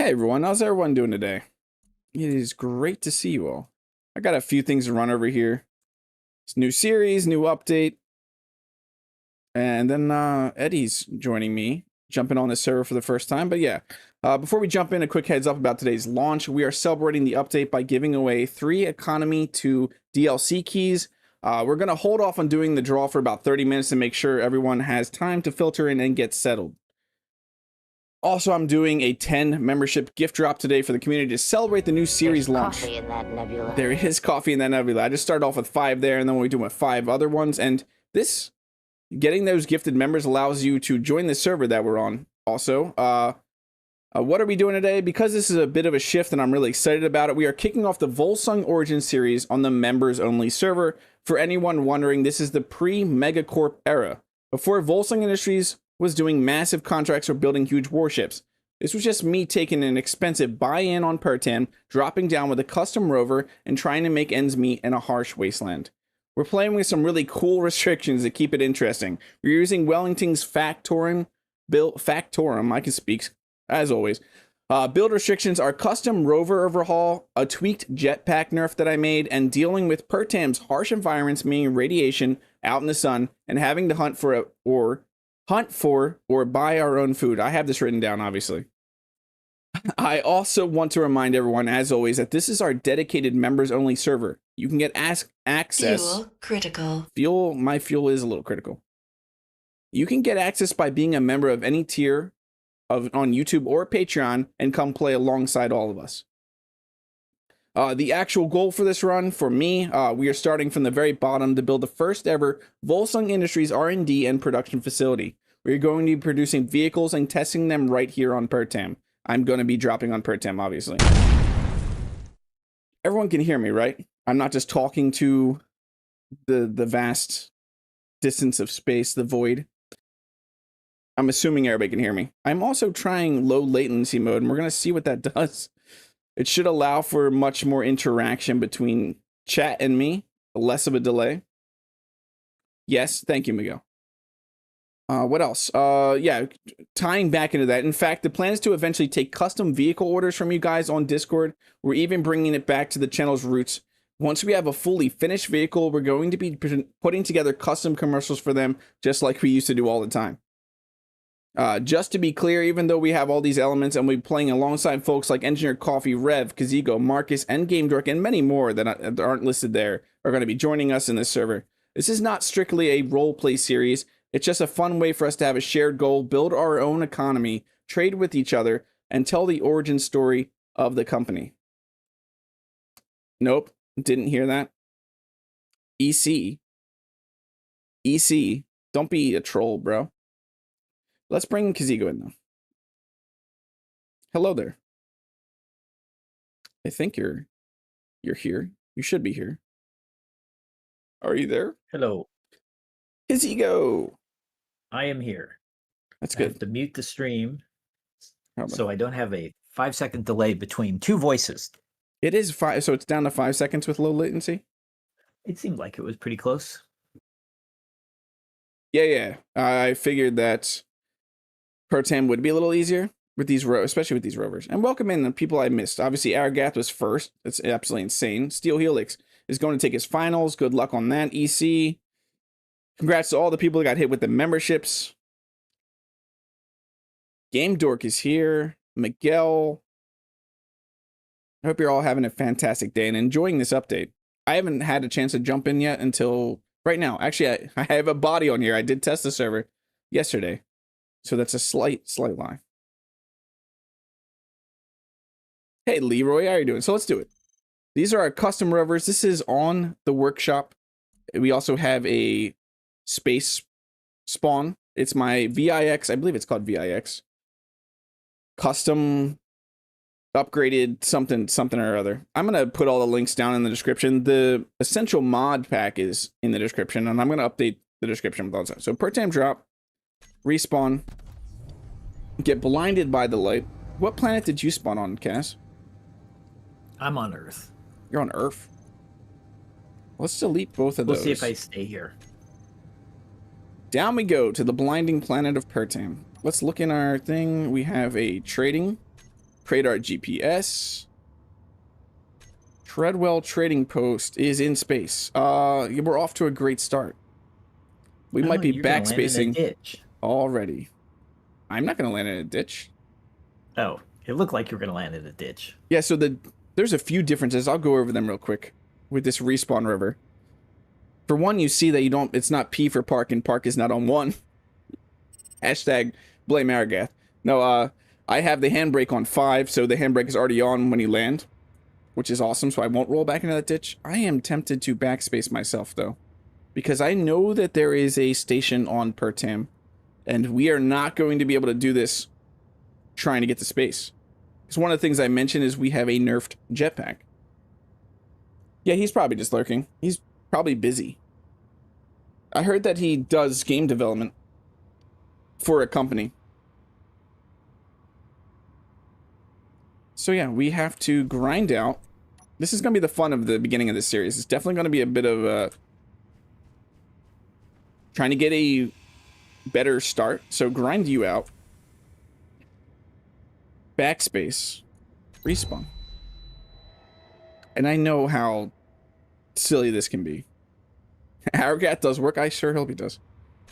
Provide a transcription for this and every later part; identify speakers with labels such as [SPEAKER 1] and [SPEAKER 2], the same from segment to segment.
[SPEAKER 1] Hey everyone, how's everyone doing today? It is great to see you all. I got a few things to run over here. It's new series, new update. And then Eddie's joining me, jumping on the server for the first time. But yeah, before we jump in, a quick heads up about today's launch. We are celebrating the update by giving away 3 Economy to DLC keys. We're going to hold off on doing the draw for about 30 minutes to make sure everyone has time to filter in and get settled. Also, I'm doing a 10 membership gift drop today for the community to celebrate the new series launch.
[SPEAKER 2] Coffee in that nebula.
[SPEAKER 1] There is coffee in that nebula. I just started off with 5 there, and then we're doing 5 other ones. And this, getting those gifted members allows you to join the server that we're on. Also, what are we doing today? Because this is a bit of a shift, and I'm really excited about it. We are kicking off the Volsung Origins series on the members-only server. For anyone wondering, this is the pre-Megacorp era, before Volsung Industries was doing massive contracts for building huge warships. This was just me taking an expensive buy-in on Pertam, dropping down with a custom rover, and trying to make ends meet in a harsh wasteland. We're playing with some really cool restrictions that keep it interesting. We're using Wellington's Factorum, I can speak, as always. Build restrictions are custom rover overhaul, a tweaked jetpack nerf that I made, and dealing with Pertam's harsh environments, meaning radiation, out in the sun, and having to hunt for or buy our own food. I have this written down, obviously. I also want to remind everyone, as always, that this is our dedicated members-only server. You can get access.
[SPEAKER 2] Fuel critical.
[SPEAKER 1] My fuel is a little critical. You can get access by being a member of any tier on YouTube or Patreon and come play alongside all of us. The actual goal for this run, for me, we are starting from the very bottom to build the first ever Volsung Industries R&D and production facility. We're going to be producing vehicles and testing them right here on Pertam. I'm going to be dropping on Pertam, obviously. Everyone can hear me, right? I'm not just talking to the vast distance of space, the void. I'm assuming everybody can hear me. I'm also trying low latency mode, and we're going to see what that does. It should allow for much more interaction between chat and me, less of a delay. Yes, thank you, Miguel. What else? Yeah, tying back into that. In fact, the plan is to eventually take custom vehicle orders from you guys on Discord. We're even bringing it back to the channel's roots. Once we have a fully finished vehicle, we're going to be putting together custom commercials for them, just like we used to do all the time. Just to be clear, even though we have all these elements and we're playing alongside folks like Engineer Coffee, Rev, Kazigo, Marcus, and Game Dork, and many more that aren't listed there, are going to be joining us in this server. This is not strictly a roleplay series. It's just a fun way for us to have a shared goal, build our own economy, trade with each other, and tell the origin story of the company. Nope, didn't hear that. EC. Don't be a troll, bro. Let's bring Kazigo in, though. Hello there. I think you're here. You should be here. Are you there?
[SPEAKER 3] Hello.
[SPEAKER 1] Kazigo!
[SPEAKER 3] I am here.
[SPEAKER 1] That's
[SPEAKER 3] I
[SPEAKER 1] good.
[SPEAKER 3] have to mute the stream
[SPEAKER 1] How about-
[SPEAKER 3] so I don't have a 5-second delay between 2 voices.
[SPEAKER 1] It is 5, so it's down to 5 seconds with low latency?
[SPEAKER 3] It seemed like it was pretty close.
[SPEAKER 1] Yeah. I figured that Pertam would be a little easier with these especially with these rovers. And welcome in the people I missed. Obviously, Aragath was first. That's absolutely insane. Steel Helix is going to take his finals. Good luck on that, EC. Congrats to all the people that got hit with the memberships. Game Dork is here. Miguel. I hope you're all having a fantastic day and enjoying this update. I haven't had a chance to jump in yet until right now. Actually, I have a body on here. I did test the server yesterday. So that's a slight lie. Hey, Leroy, how are you doing? So let's do it. These are our custom rovers. This is on the workshop. We also have a space spawn. It's my VIX. I believe it's called VIX. Custom upgraded something or other. I'm going to put all the links down in the description. The essential mod pack is in the description, and I'm going to update the description with all that. So Pertam drop. Respawn. Get blinded by the light. What planet did you spawn on, Cass?
[SPEAKER 3] I'm on Earth.
[SPEAKER 1] You're on Earth. Let's delete both of those.
[SPEAKER 3] We'll see if I stay here.
[SPEAKER 1] Down we go to the blinding planet of Pertam. Let's look in our thing. We have a trading create our GPS. Treadwell Trading Post is in space. We're off to a great start. We might be
[SPEAKER 3] you're gonna land in a
[SPEAKER 1] backspacing
[SPEAKER 3] ditch.
[SPEAKER 1] already. I'm not going to land in a ditch.
[SPEAKER 3] Oh, it looked like you were gonna land in a ditch.
[SPEAKER 1] Yeah, so there's a few differences. I'll go over them real quick with this respawn river. For one, you see that it's not P for park, and park is not on 1. Hashtag blame Aragath. No, I have the handbrake on 5, so the handbrake is already on when you land, which is awesome, so I won't roll back into that ditch. I am tempted to backspace myself, though, because I know that there is a station on Pertam, and we are not going to be able to do this trying to get to space. Because one of the things I mentioned is we have a nerfed jetpack. Yeah, he's probably just lurking. He's probably busy. I heard that he does game development for a company. So yeah, we have to grind out. This is going to be the fun of the beginning of this series. It's definitely going to be a bit of trying to get a better start. So grind you out. Backspace. Respawn. And I know how silly this can be. Aragath does work. I sure hope he does.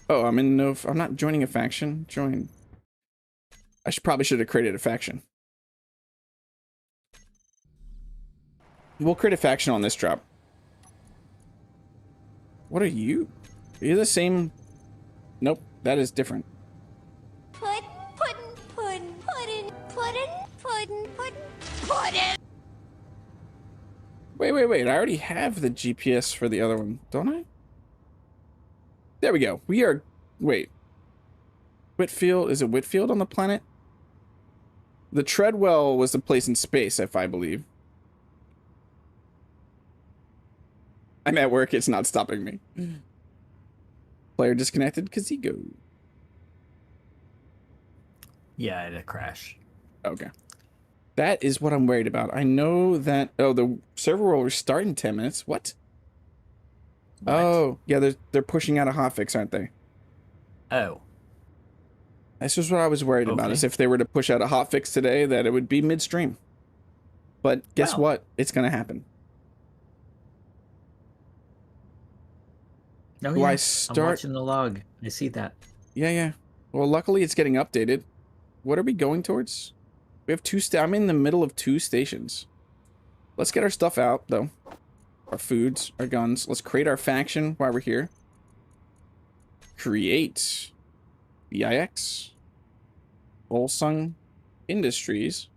[SPEAKER 1] Oh, I'm not joining a faction. Join. Probably should have created a faction. We'll create a faction on this drop. What are you? Are you the same? Nope, that is different. Wait. I already have the GPS for the other one, don't I? There we go. We are... Wait. Whitfield? Is it Whitfield on the planet? The Treadwell was the place in space, if I believe. I'm at work. It's not stopping me. Player disconnected. Kazigo.
[SPEAKER 3] Yeah, I had a crash.
[SPEAKER 1] Okay. That is what I'm worried about. I know that... Oh, the server will restart in 10 minutes. What? Oh, yeah, they're pushing out a hotfix, aren't they?
[SPEAKER 3] Oh.
[SPEAKER 1] That's just what I was worried about, is if they were to push out a hotfix today, that it would be midstream. But guess what? It's going to happen.
[SPEAKER 3] Oh,
[SPEAKER 1] Do
[SPEAKER 3] yeah.
[SPEAKER 1] I start...
[SPEAKER 3] I'm watching the log. I see that.
[SPEAKER 1] Yeah. Well, luckily it's getting updated. What are we going towards? We have 2 I'm in the middle of 2 stations. Let's get our stuff out, though. Our foods, our guns. Let's create our faction while we're here. Create. BIX. Volsung Industries.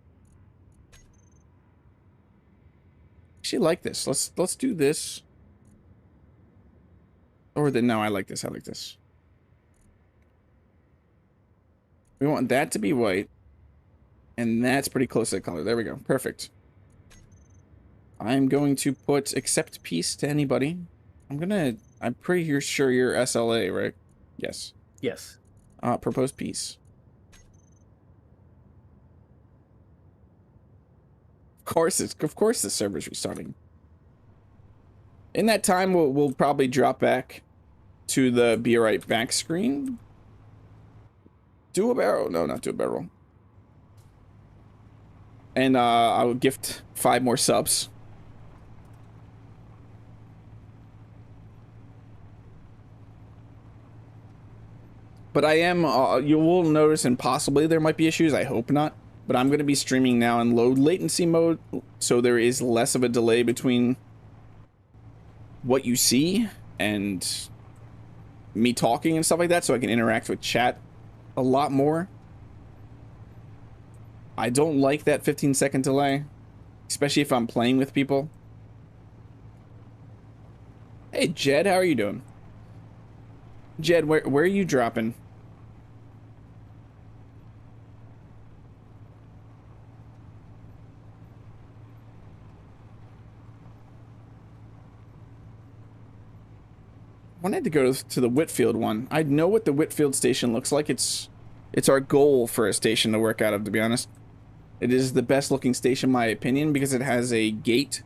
[SPEAKER 1] Actually like this. Let's do this. Or no, I like this. I like this. We want that to be white. And that's pretty close to the color. There we go. Perfect. I'm going to put accept peace to anybody. I'm pretty sure you're SLA, right? Yes.
[SPEAKER 3] Yes.
[SPEAKER 1] Propose peace. Of course the server's restarting. In that time, we'll probably drop back to the be right back screen. Do a barrel. No, not do a barrel. And I will gift 5 more subs. But I am, you will notice, and possibly there might be issues, I hope not, but I'm going to be streaming now in low latency mode, so there is less of a delay between what you see and me talking and stuff like that, so I can interact with chat a lot more. I don't like that 15-second delay, especially if I'm playing with people. Hey, Jed, how are you doing? Jed, where are you dropping? I wanted to go to the Whitfield one. I know what the Whitfield station looks like. It's our goal for a station to work out of, to be honest. It is the best looking station, in my opinion, because it has a gate.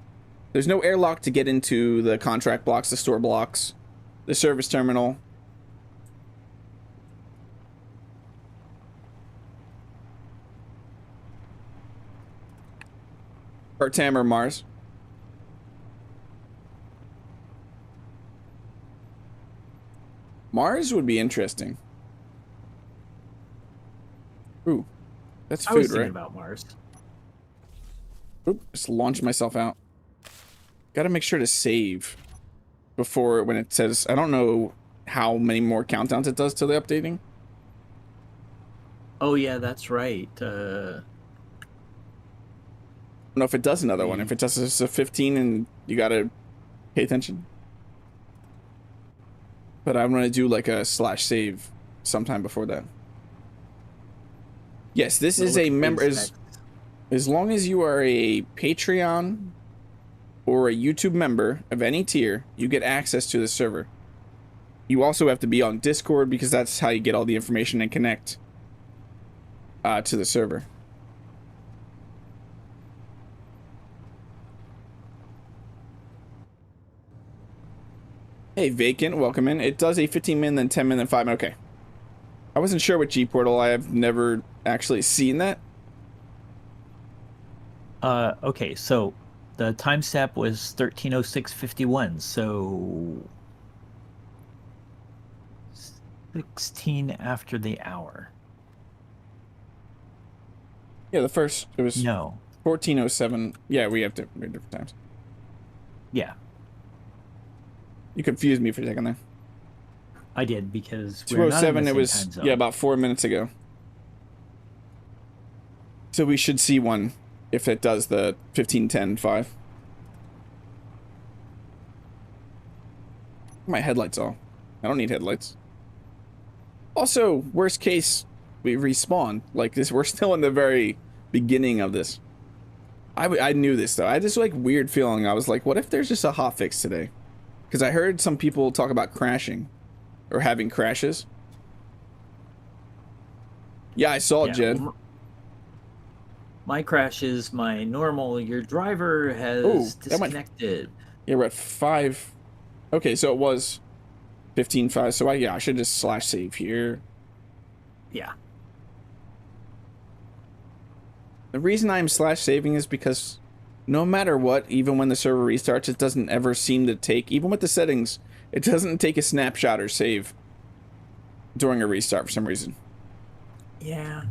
[SPEAKER 1] There's no airlock to get into the contract blocks, the store blocks, the service terminal. Pertam or Mars. Mars would be interesting. Ooh, that's
[SPEAKER 3] I was
[SPEAKER 1] food,
[SPEAKER 3] thinking
[SPEAKER 1] right?
[SPEAKER 3] about Mars.
[SPEAKER 1] Oop, just launched myself out. Gotta make sure to save before when it says, I don't know how many more countdowns it does to the updating.
[SPEAKER 3] Oh yeah, that's right.
[SPEAKER 1] I don't know if it does another one. If it does a 15 and you gotta pay attention. But I'm gonna do like a /save sometime before that. Yes, this is a member. As long as you are a Patreon or a YouTube member of any tier, you get access to the server. You also have to be on Discord because that's how you get all the information and connect to the server. Hey, Vacant, welcome in. It does a 15 min, then 10 min, then 5 min. Okay. I wasn't sure with G-Portal. I have never actually seen that.
[SPEAKER 3] Okay, so the timestamp was 13:06:51, so 16 after the hour.
[SPEAKER 1] Yeah, the first, it was
[SPEAKER 3] No.
[SPEAKER 1] 14:07. Yeah, we have different times.
[SPEAKER 3] Yeah,
[SPEAKER 1] You confused me for a second there.
[SPEAKER 3] I did because we're not in
[SPEAKER 1] 2:07,
[SPEAKER 3] the
[SPEAKER 1] it
[SPEAKER 3] same
[SPEAKER 1] was,
[SPEAKER 3] time zone.
[SPEAKER 1] yeah, about 4 minutes ago. So we should see one if it does the 15:10:5. My headlights off. I don't need headlights. Also, worst case, we respawn. Like this, we're still in the very beginning of this. I knew this though. I had this like weird feeling. I was like, what if there's just a hotfix today? Because I heard some people talk about crashing or having crashes. Yeah, I saw it, Jed.
[SPEAKER 3] My crash is my normal. Your driver has disconnected.
[SPEAKER 1] Yeah, we're at 5. Okay, so it was 15:5. So I should just /save here.
[SPEAKER 3] Yeah.
[SPEAKER 1] The reason I'm /saving is because no matter what, even when the server restarts, it doesn't ever seem to take, even with the settings, it doesn't take a snapshot or save during a restart for some reason.
[SPEAKER 3] Yeah.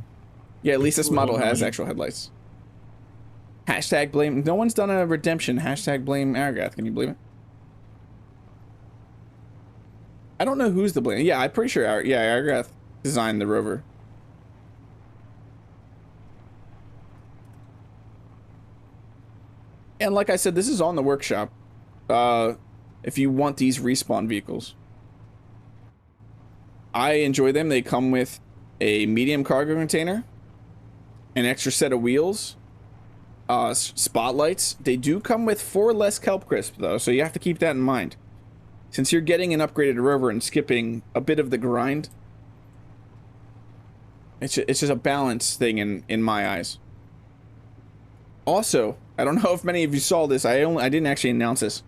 [SPEAKER 1] Yeah, at least this model has actual headlights. Hashtag blame. No one's done a redemption. Hashtag blame Aragath. Can you believe it? I don't know who's to blame. Yeah, I'm pretty sure. Aragath designed the rover. And like I said, this is on the workshop. If you want these respawn vehicles, I enjoy them. They come with a medium cargo container, an extra set of wheels, spotlights. They do come with 4 less kelp crisp though, so you have to keep that in mind. Since you're getting an upgraded rover and skipping a bit of the grind, it's just a balance thing in my eyes. Also, I don't know if many of you saw this. I didn't actually announce this.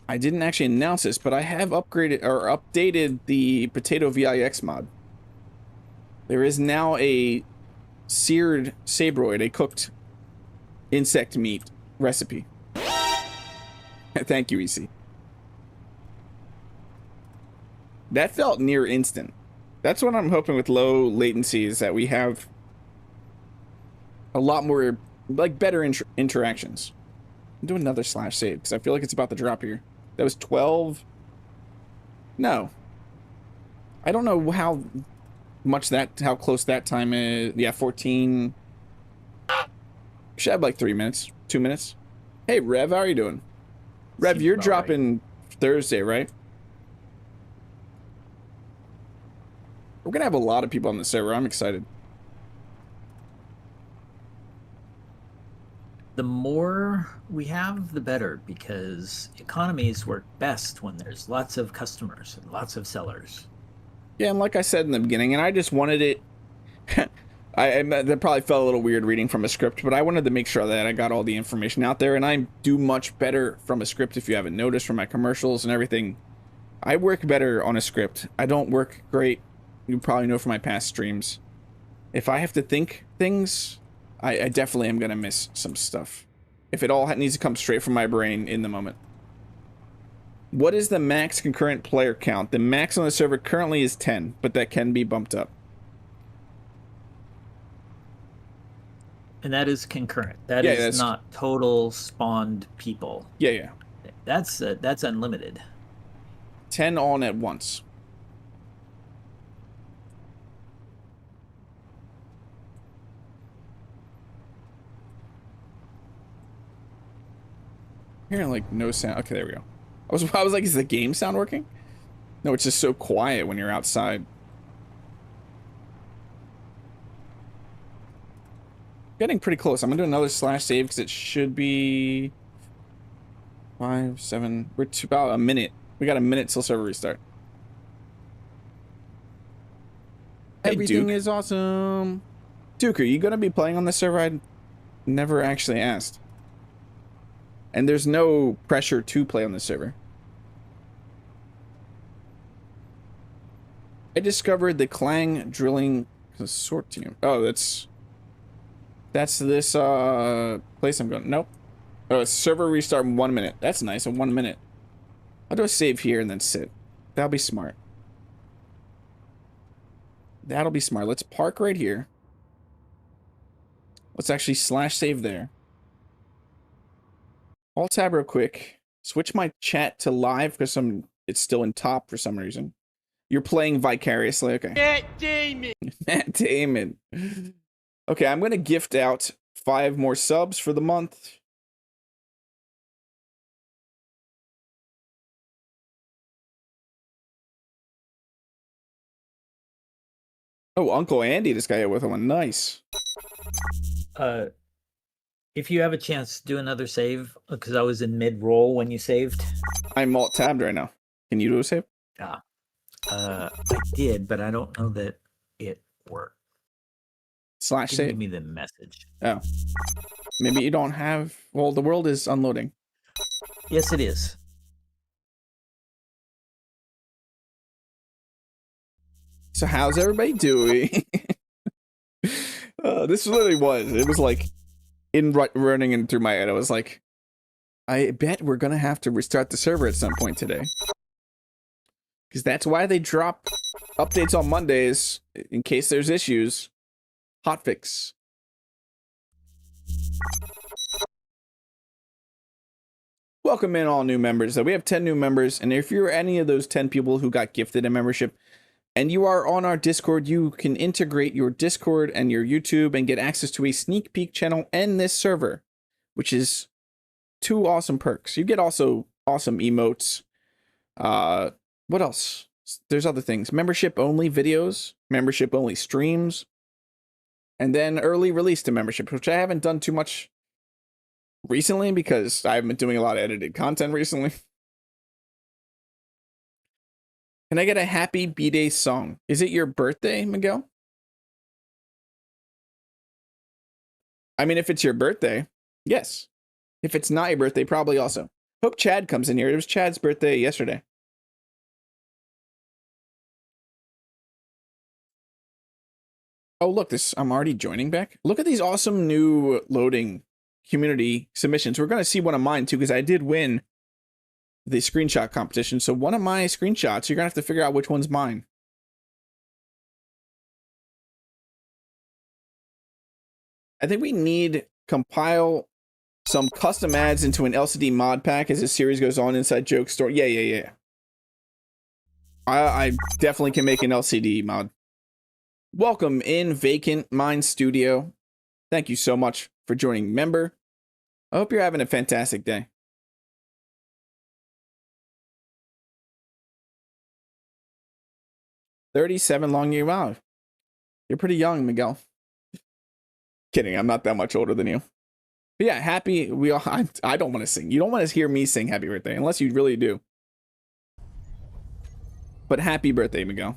[SPEAKER 1] But I have upgraded or updated the Potato VIX mod. There is now a seared sabroid, a cooked insect meat recipe. Thank you, EC. That felt near instant. That's what I'm hoping with low latency, is that we have a lot more, like, better interactions. Do another /save because I feel like it's about to drop here. That was 12. No. I don't know how close that time is. Yeah, 14. Should have like 3 minutes, 2 minutes. Hey, Rev, how are you doing? Rev, you're dropping Thursday, right? We're gonna have a lot of people on the server. I'm excited.
[SPEAKER 3] The more we have, the better, because economies work best when there's lots of customers and lots of sellers.
[SPEAKER 1] Yeah, and like I said in the beginning, and I just wanted it... that probably felt a little weird reading from a script, but I wanted to make sure that I got all the information out there, and I do much better from a script, if you haven't noticed, from my commercials and everything. I work better on a script. I don't work great. You probably know from my past streams. If I have to think things, I definitely am gonna miss some stuff. If it all needs to come straight from my brain in the moment. What is the max concurrent player count? The max on the server currently is 10, but that can be bumped up.
[SPEAKER 3] And that is concurrent. That
[SPEAKER 1] Yeah,
[SPEAKER 3] is
[SPEAKER 1] that's
[SPEAKER 3] not total spawned people.
[SPEAKER 1] yeah.
[SPEAKER 3] That's unlimited.
[SPEAKER 1] 10 on at once. Hearing like no sound. Okay, there we go. I was like, is the game sound working? No, it's just so quiet when you're outside. Getting pretty close. I'm gonna do another slash save because it should be 5, 7. We're to about a minute. We got a minute till server restart. Hey, everything Duke. Is awesome. Duke, are you gonna be playing on this server? I never actually asked. And there's no pressure to play on this server. I discovered the Clang Drilling Consortium. Oh, that's this place I'm going. Nope. Oh, server restart in 1 minute. That's nice. In 1 minute. I'll do a save here and then sit. That'll be smart. That'll be smart. Let's park right here. Let's actually slash save there. Alt tab real quick. Switch my chat to live because it's still in top for some reason. You're playing vicariously. Okay.
[SPEAKER 4] Matt Damon.
[SPEAKER 1] Matt Damon. Okay, I'm going to gift out 5 more subs for the month. Oh, Uncle Andy just got hit with one. Nice.
[SPEAKER 3] If you have a chance, do another save, because I was in mid-roll when you saved.
[SPEAKER 1] I'm alt-tabbed right now. Can you do a save?
[SPEAKER 3] Yeah. I did, but I don't know that it worked.
[SPEAKER 1] Slash save?
[SPEAKER 3] Give me the message.
[SPEAKER 1] Oh. Maybe you don't have... Well, the world is unloading.
[SPEAKER 3] Yes, it is.
[SPEAKER 1] So how's everybody doing? This literally was. It was like... running in through my head. I was like, I bet we're gonna have to restart the server at some point today. Because that's why they drop updates on Mondays, in case there's issues. Hotfix. Welcome in all new members. So we have 10 new members, and if you're any of those 10 people who got gifted a membership, and you are on our Discord, you can integrate your Discord and your YouTube and get access to a sneak peek channel and this server, which is 2 awesome perks. You get also awesome emotes. What else? There's other things. Membership only videos, membership only streams, and then early release to membership, which I haven't done too much recently because I haven't been doing a lot of edited content recently. Can I get a happy B-Day song? Is it your birthday, Miguel? I mean, if it's your birthday, yes. If it's not your birthday, probably also. Hope Chad comes in here. It was Chad's birthday yesterday. Oh, look, I'm already joining back. Look at these awesome new loading community submissions. We're going to see one of mine, too, because I did win the screenshot competition. So one of my screenshots, you're gonna have to figure out which one's mine. I think we need compile some custom ads into an LCD mod pack as the series goes on inside Joke Store. Yeah. I definitely can make an LCD mod. Welcome in Vacant Mind Studio. Thank you so much for joining member. I hope you're having a fantastic day. 37 long year. Wow. You're pretty young, Miguel. Kidding, I'm not that much older than you. But yeah, happy. I don't want to sing. You don't want to hear me sing happy birthday unless you really do. But happy birthday, Miguel.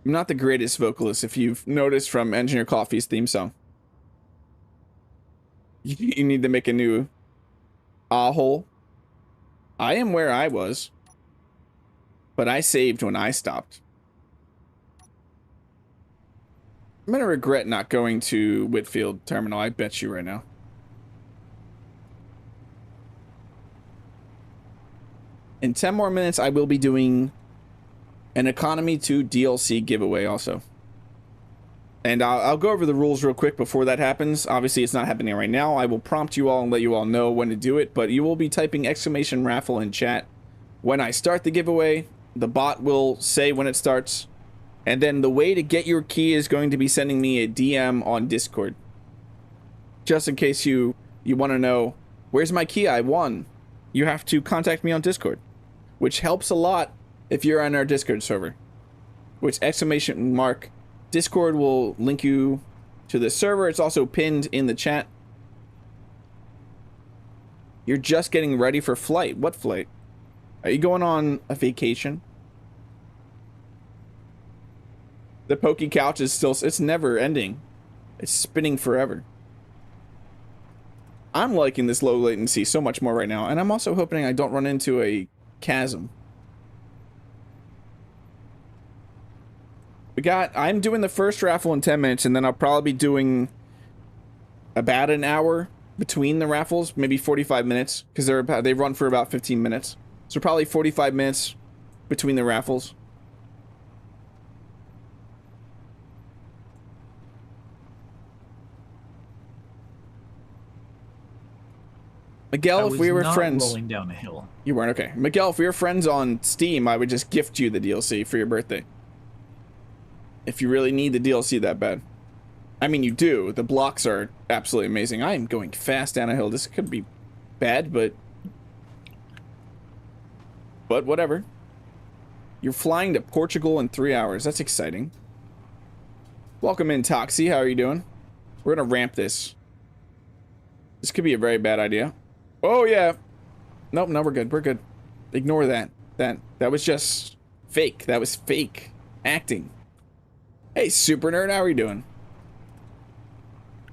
[SPEAKER 1] I'm not the greatest vocalist, if you've noticed from Engineer Coffee's theme song. You need to make a new hole. I am where I was. But I saved when I stopped. I'm gonna regret not going to Whitfield Terminal, I bet you right now. In 10 more minutes, I will be doing an Economy 2 DLC giveaway also. And I'll go over the rules real quick before that happens. Obviously, it's not happening right now. I will prompt you all and let you all know when to do it, but you will be typing exclamation raffle in chat when I start the giveaway. The bot will say when it starts. And then the way to get your key is going to be sending me a DM on Discord. Just in case you want to know, where's my key? I won. You have to contact me on Discord, which helps a lot if you're on our Discord server. Which exclamation mark Discord will link you to the server. It's also pinned in the chat. You're just getting ready for flight. What flight? Are you going on a vacation? The Pokey Couch is still, it's never ending. It's spinning forever. I'm liking this low latency so much more right now, and I'm also hoping I don't run into a chasm. I'm doing the first raffle in 10 minutes, and then I'll probably be doing about an hour between the raffles, maybe 45 minutes, because they run for about 15 minutes. So probably 45 minutes between the raffles. Miguel, if we were friends,
[SPEAKER 3] rolling down a hill.
[SPEAKER 1] You weren't? Okay. Miguel, if we were friends on Steam, I would just gift you the DLC for your birthday. If you really need the DLC that bad. I mean, you do. The blocks are absolutely amazing. I am going fast down a hill. This could be bad, but whatever. You're flying to Portugal in 3 hours. That's exciting. Welcome in, Toxie. How are you doing? We're going to ramp this. This could be a very bad idea. Oh, yeah. Nope, no, we're good. We're good. Ignore that. That was just fake. That was fake acting. Hey, Super Nerd, how are you doing?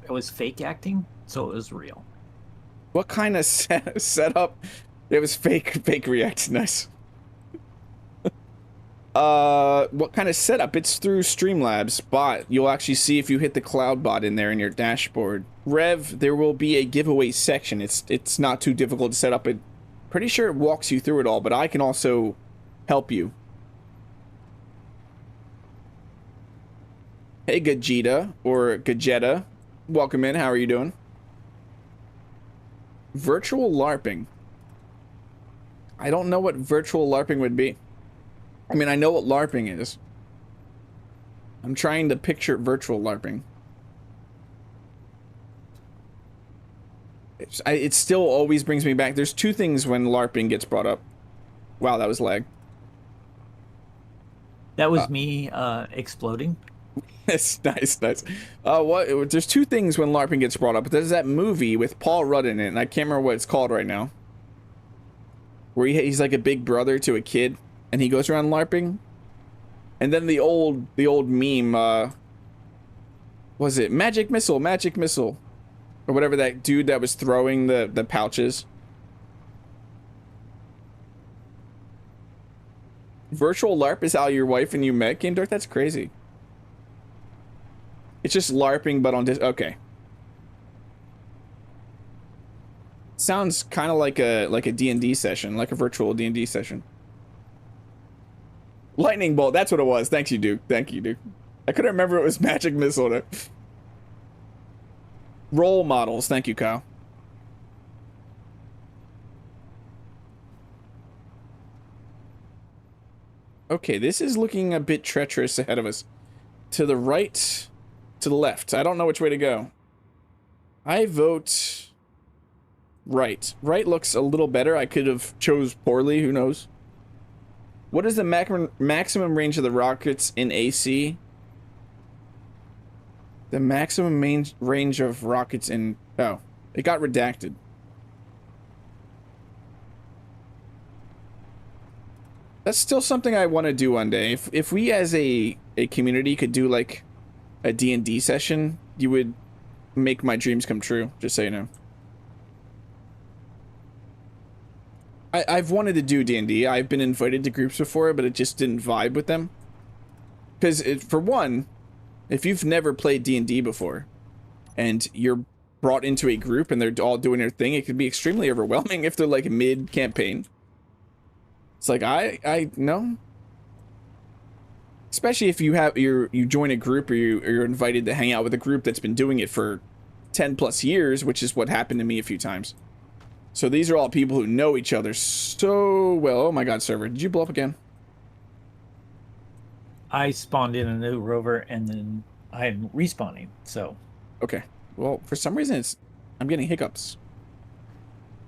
[SPEAKER 3] It was fake acting, so it was real.
[SPEAKER 1] What kind of setup? It was fake react. Nice. What kind of setup? It's through Streamlabs bot. You'll actually see if you hit the cloud bot in there in your dashboard. Rev, there will be a giveaway section. It's not too difficult to set up. Pretty sure it walks you through it all, but I can also help you. Hey, Gajeta, or Gajeta. Welcome in. How are you doing? Virtual LARPing. I don't know what virtual LARPing would be. I mean, I know what LARPing is. I'm trying to picture virtual LARPing. It still always brings me back. There's two things when LARPing gets brought up. Wow, that was lag.
[SPEAKER 3] That was me exploding.
[SPEAKER 1] It's nice. There's two things when LARPing gets brought up. There's that movie with Paul Rudd in it, and I can't remember what it's called right now. Where he's like a big brother to a kid, and he goes around LARPing. And then the old meme, was it Magic Missile, or whatever, that dude that was throwing the pouches. Virtual LARP is how your wife and you met, Game Dork? That's crazy. It's just LARPing, but on okay. Sounds kind of like a D&D session, like a virtual D&D session. Lightning bolt, that's what it was. Thanks, you Duke. Thank you, Duke. I couldn't remember it was Magic Missile. Though. Role models, thank you, Kyle. Okay, this is looking a bit treacherous ahead of us. To the right, to the left. I don't know which way to go. I vote right. Right looks a little better. I could have chose poorly, who knows. What is the maximum range of the rockets in AC? The maximum range of rockets in... Oh, it got redacted. That's still something I want to do one day. If we as a community could do like a D&D session, you would make my dreams come true, just so you know. I've wanted to do D&D. I've been invited to groups before, but it just didn't vibe with them. Because, for one, If you've never played D&D before, and you're brought into a group and they're all doing their thing, it could be extremely overwhelming if they're like mid-campaign. It's like, I no. Especially if you join a group or you're invited to hang out with a group that's been doing it for 10 plus years, which is what happened to me a few times. So these are all people who know each other so well. Oh my god, server, did you blow up again?
[SPEAKER 3] I spawned in a new rover and then I'm respawning, so.
[SPEAKER 1] Okay. Well, for some reason I'm getting hiccups.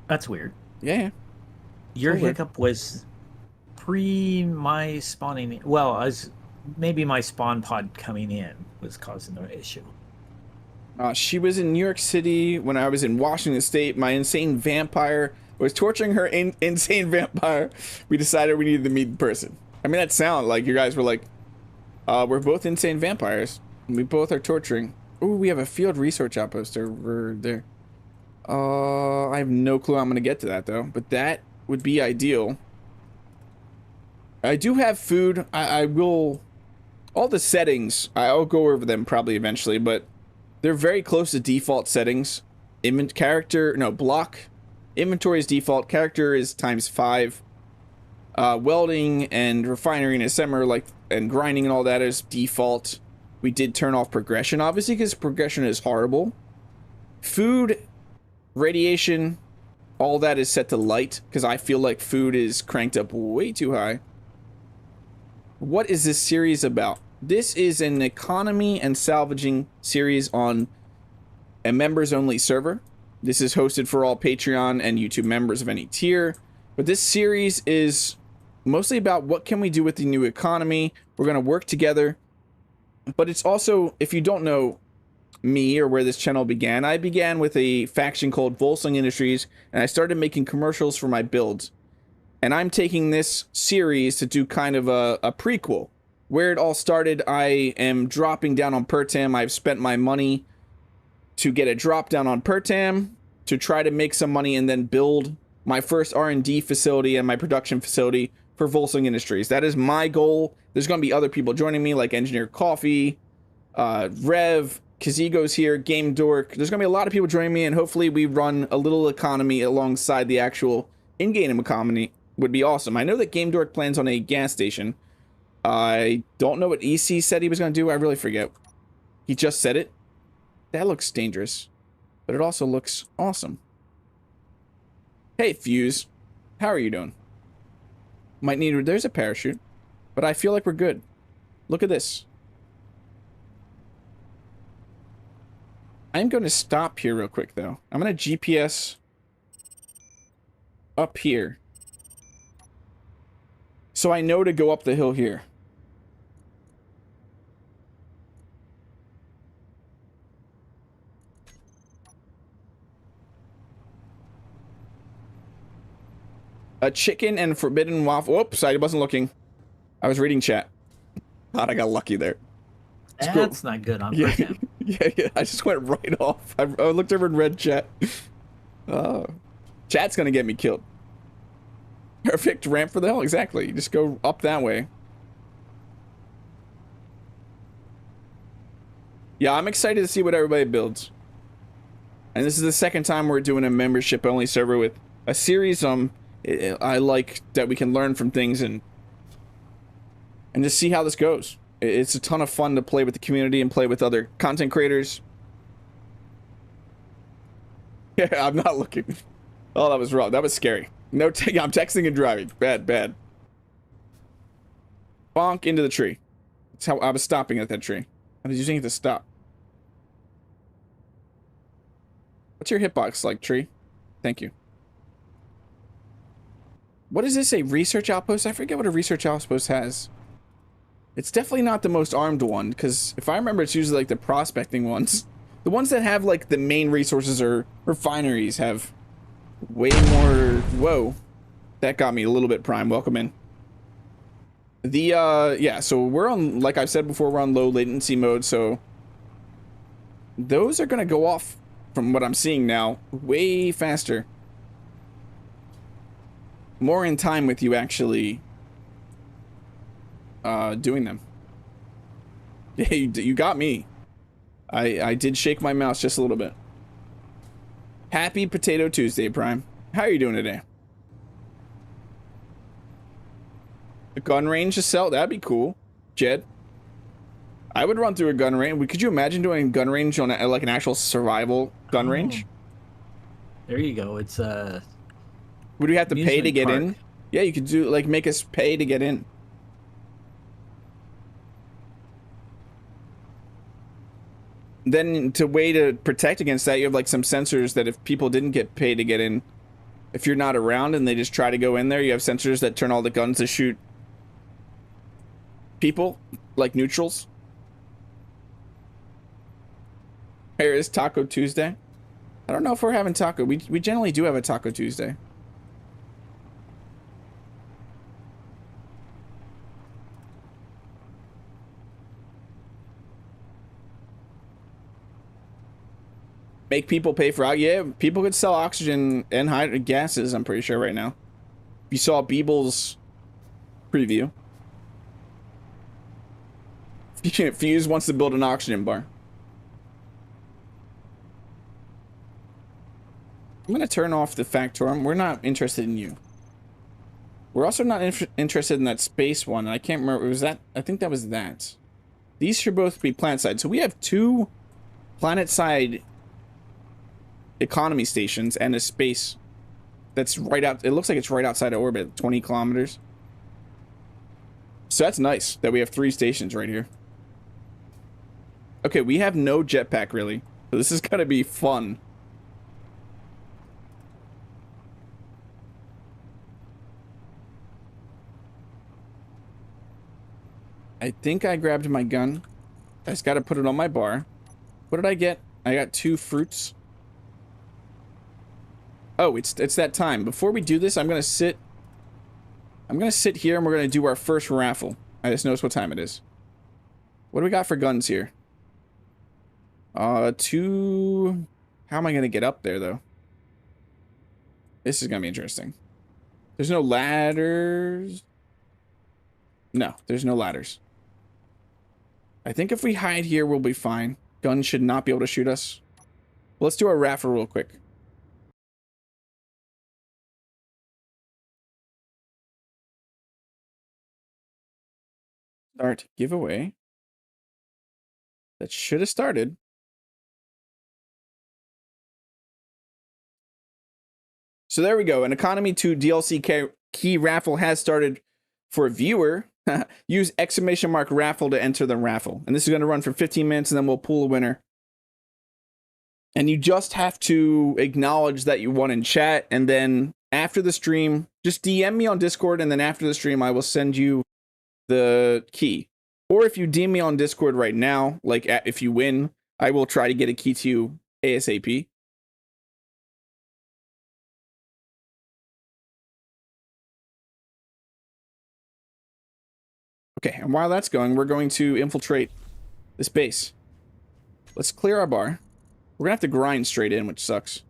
[SPEAKER 3] That's weird.
[SPEAKER 1] Yeah.
[SPEAKER 3] Your
[SPEAKER 1] So weird.
[SPEAKER 3] hiccup was pre my spawning. Well, as maybe my spawn pod coming in was causing the issue.
[SPEAKER 1] She was in New York City when I was in Washington State. My insane vampire was torturing her insane vampire. We decided we needed to meet in person. I mean, that sounded like you guys were like, we're both insane vampires. And we both are torturing. Ooh, we have a field research outpost over there. I have no clue how I'm going to get to that, though. But that would be ideal. I do have food. I will... All the settings, I'll go over them probably eventually, but they're very close to default settings. Block. Inventory is default. Character is ×5. Welding and refinery and assembler, and grinding and all that is default. We did turn off progression, obviously, because progression is horrible. Food, radiation, all that is set to light, because I feel like food is cranked up way too high. What is this series about? This is an economy and salvaging series on a members-only server. This is hosted for all Patreon and YouTube members of any tier. But this series is mostly about what can we do with the new economy. We're going to work together. But it's also, if you don't know me or where this channel began, I began with a faction called Volsung Industries, and I started making commercials for my builds. And I'm taking this series to do kind of a prequel. Where it all started, I am dropping down on Pertam. I've spent my money to get a drop down on Pertam to try to make some money and then build my first R&D facility and my production facility for Volsung Industries. That is my goal. There's going to be other people joining me, like Engineer Coffee, Rev, Kazigo's here, Game Dork. There's going to be a lot of people joining me, and hopefully we run a little economy alongside the actual in-game economy. Would be awesome. I know that Game Dork plans on a gas station. I don't know what EC said he was going to do. I really forget. He just said it. That looks dangerous, but it also looks awesome. Hey, Fuse. How are you doing? Might need... There's a parachute, but I feel like we're good. Look at this. I'm going to stop here real quick, though. I'm going to GPS up here, so I know to go up the hill here. A chicken and forbidden waffle. Whoops, I wasn't looking. I was reading chat. God, I got lucky there.
[SPEAKER 3] That's not good on
[SPEAKER 1] Yeah,
[SPEAKER 3] Pertam.
[SPEAKER 1] yeah. I just went right off. I looked over and read chat. Chat's gonna get me killed. Perfect ramp for the hill. Exactly. You just go up that way. Yeah, I'm excited to see what everybody builds. And this is the second time we're doing a membership-only server with a series. I like that we can learn from things and just see how this goes. It's a ton of fun to play with the community and play with other content creators. Yeah, I'm not looking. Oh, that was wrong. That was scary. No, I'm texting and driving. Bad, bad. Bonk into the tree. That's how I was stopping at that tree. I was using it to stop. What's your hitbox like, tree? Thank you. What is this, a research outpost? I forget what a research outpost has. It's definitely not the most armed one, because if I remember, it's usually like the prospecting ones. The ones that have like the main resources or refineries have way more... Whoa. That got me a little bit prime. Welcome in. Yeah, so we're on, like I've said before, we're on low latency mode, so those are going to go off, from what I'm seeing now, way faster. More in time with you actually doing them. Yeah, you got me. I did shake my mouse just a little bit. Happy Potato Tuesday, Prime. How are you doing today? A gun range to sell? That'd be cool. Jed? I would run through a gun range. Could you imagine doing a gun range on like an actual survival gun range?
[SPEAKER 3] There you go. It's
[SPEAKER 1] Would we have to pay to
[SPEAKER 3] amusement
[SPEAKER 1] get
[SPEAKER 3] park.
[SPEAKER 1] in? Yeah, you could do like make us pay to get in. Then to way to protect against that, you have like some sensors that if people didn't get paid to get in, if you're not around and they just try to go in there, you have sensors that turn all the guns to shoot people, like neutrals. Here is Taco Tuesday. I don't know if we're having taco. We generally do have a Taco Tuesday. Make people pay for yeah, people could sell oxygen and gases, I'm pretty sure right now. If you saw Beeble's preview. Fuse wants to build an oxygen bar. I'm gonna turn off the Factorum. We're not interested in you. We're also not interested in that space one. I can't remember. Was that? I think that was that. These should both be planet side. So we have 2 planet side economy stations and a space that's right out. It looks like it's right outside of orbit, 20 kilometers. So that's nice that we have 3 stations right here. Okay, we have no jetpack really. So this is gonna be fun. I think I grabbed my gun. I just gotta put it on my bar. What did I get? I got 2 fruits. Oh, it's that time. Before we do this, I'm gonna sit here and we're gonna do our first raffle. I just noticed what time it is. What do we got for guns here? 2. How am I gonna get up there though? This is gonna be interesting. There's no ladders. No, there's no ladders. I think if we hide here, we'll be fine. Guns should not be able to shoot us. Let's do our raffle real quick. Start giveaway. That should have started. So there we go. An Economy 2 DLC key raffle has started for a viewer. Use ! raffle to enter the raffle. And this is going to run for 15 minutes and then we'll pull a winner. And you just have to acknowledge that you won in chat. And then after the stream, just DM me on Discord. And then after the stream, I will send you the key. Or if you DM me on Discord right now, like if you win, I will try to get a key to you ASAP. Okay, and while that's going, we're going to infiltrate this base. Let's clear our bar. We're gonna have to grind straight in, which sucks.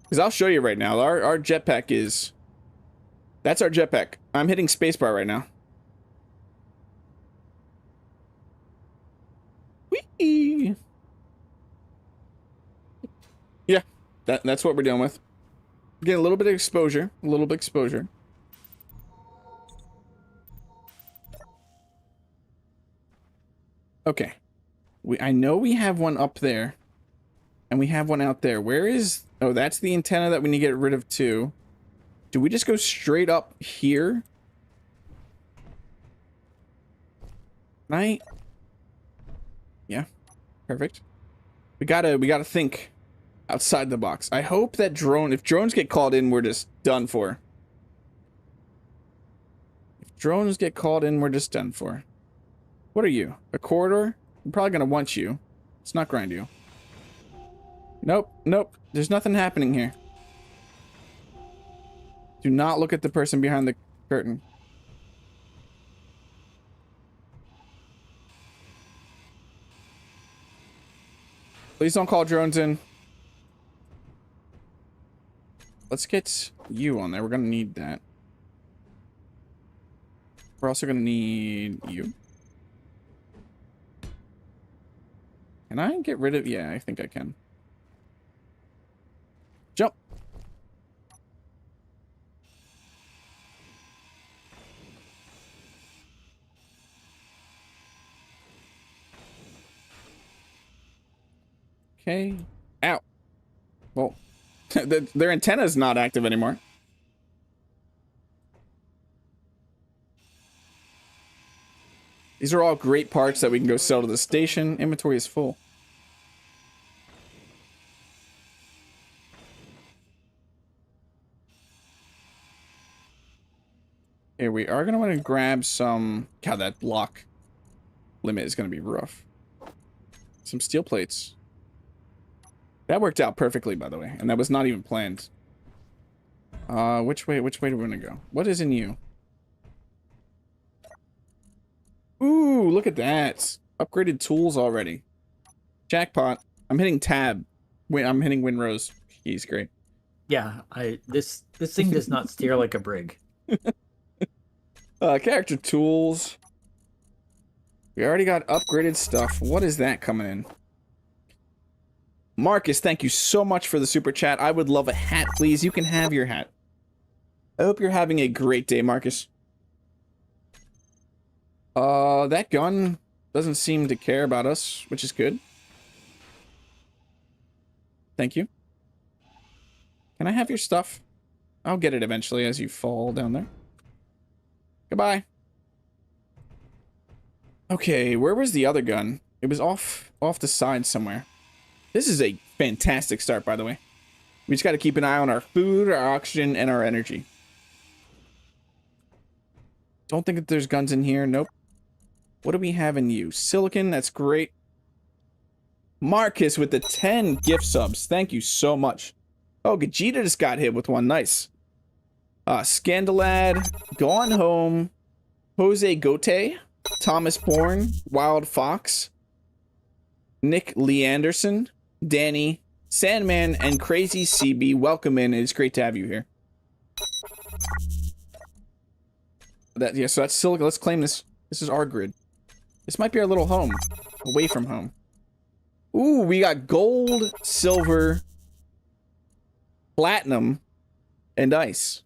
[SPEAKER 1] Because I'll show you right now, our jetpack is... That's our jetpack. I'm hitting spacebar right now. Whee! Yeah, that's what we're dealing with. Getting a little bit of exposure. A little bit of exposure. Okay. I know we have one up there. And we have one out there. Where is... Oh, that's the antenna that we need to get rid of too. Do we just go straight up here? Right? Yeah. Perfect. We gotta think outside the box. I hope that if drones get called in, we're just done for. If drones get called in, we're just done for. What are you? A corridor? I'm probably gonna want you. Let's not grind you. Nope, nope. There's nothing happening here. Do not look at the person behind the curtain. Please don't call drones in. Let's get you on there. We're gonna need that. We're also gonna need you. Can I get rid of... Yeah, I think I can. Jump. Okay. Ow. Well, their antenna's not active anymore. These are all great parts that we can go sell to the station. Inventory is full. Here we are gonna want to grab some... God, that block limit is gonna be rough. Some steel plates. That worked out perfectly, by the way, and that was not even planned. Which way do we want to go? What is in you? Ooh, look at that. Upgraded tools already. Jackpot. I'm hitting tab. Wait, I'm hitting Winrose. He's great.
[SPEAKER 3] Yeah, this thing does not steer like a brig.
[SPEAKER 1] Character tools. We already got upgraded stuff. What is that coming in? Marcus, thank you so much for the super chat. I would love a hat, please. You can have your hat. I hope you're having a great day, Marcus. That gun doesn't seem to care about us, which is good. Thank you. Can I have your stuff? I'll get it eventually as you fall down there. Goodbye. Okay, where was the other gun? It was off the side somewhere. This is a fantastic start, by the way. We just got to keep an eye on our food, our oxygen, and our energy. Don't think that there's guns in here. Nope. What do we have in you? Silicon, that's great. Marcus with the 10 gift subs. Thank you so much. Oh, Gajita just got hit with one. Nice. Scandalad, Gone Home, Jose Gote, Thomas Bourne, Wild Fox, Nick Leanderson, Danny, Sandman, and Crazy CB. Welcome in. It's great to have you here. Yeah, so that's Silicon. Let's claim this. This is our grid. This might be our little home. Away from home. Ooh, we got gold, silver, platinum, and ice.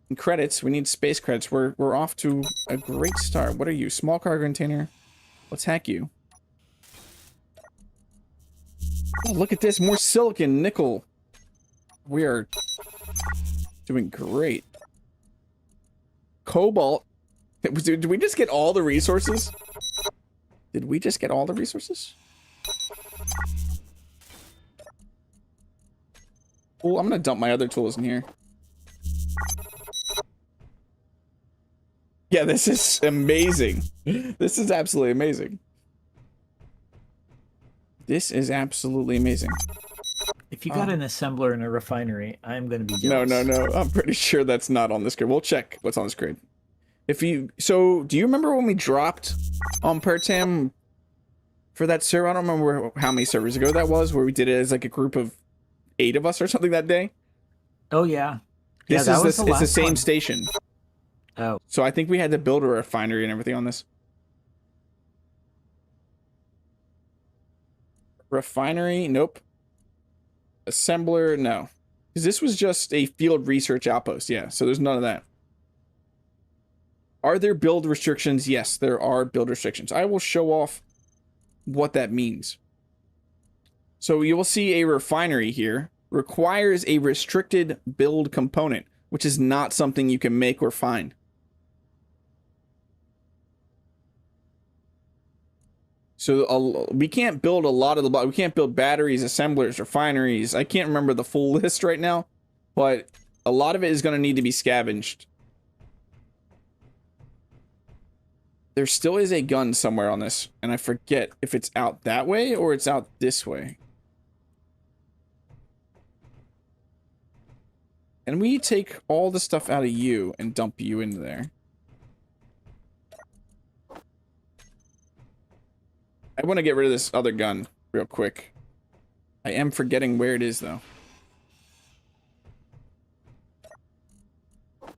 [SPEAKER 1] And credits. We need space credits. We're off to a great start. What are you? Small cargo container. Let's hack you. Oh, look at this. More silicon, nickel. We are doing great. Cobalt. Did we just get all the resources? Did we just get all the resources? Oh, I'm gonna dump my other tools in here. Yeah, this is amazing. This is absolutely amazing. This is absolutely amazing.
[SPEAKER 3] If you got an assembler in a refinery, I'm going to be jealous.
[SPEAKER 1] No. I'm pretty sure that's not on this grid. We'll check what's on this grid. So, do you remember when we dropped on Pertam for that server? I don't remember how many servers ago that was, where we did it as like a group of 8 of us or something that day.
[SPEAKER 3] Oh, yeah.
[SPEAKER 1] It's the same station.
[SPEAKER 3] Oh.
[SPEAKER 1] So I think we had to build a refinery and everything on this. Refinery, nope. Assembler, no. Because this was just a field research outpost, yeah. So there's none of that. Are there build restrictions? Yes, there are build restrictions. I will show off what that means. So you will see a refinery here requires a restricted build component, which is not something you can make or find. So we can't build a lot of the... We can't build batteries, assemblers, refineries. I can't remember the full list right now, but a lot of it is going to need to be scavenged. There still is a gun somewhere on this, and I forget if it's out that way or it's out this way. And we take all the stuff out of you and dump you into there. I want to get rid of this other gun real quick. I am forgetting where it is, though.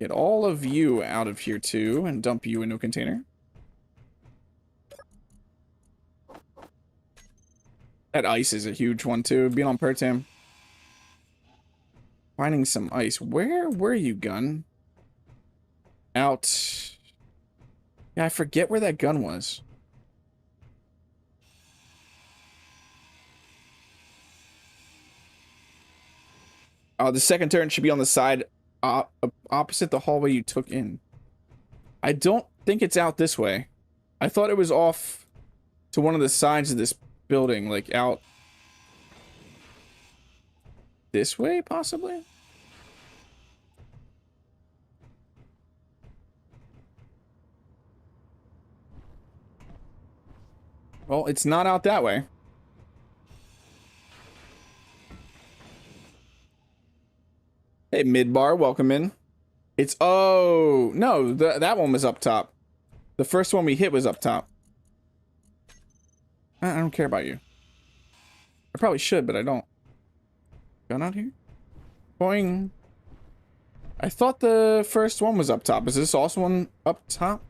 [SPEAKER 1] Get all of you out of here, too, and dump you into a container. That ice is a huge one too. Being on Pertam. Finding some ice. Where were you, gun? Out. Yeah, I forget where that gun was. The second turn should be on the side opposite the hallway you took in. I don't think it's out this way. I thought it was off to one of the sides of this building, like out this way, possibly? Well, it's not out that way. Hey, Midbar, welcome in. It's, oh, no, that one was up top. The first one we hit was up top. I don't care about you. I probably should, but I don't. Gun out here? Boing. I thought the first one was up top. Is this also one up top?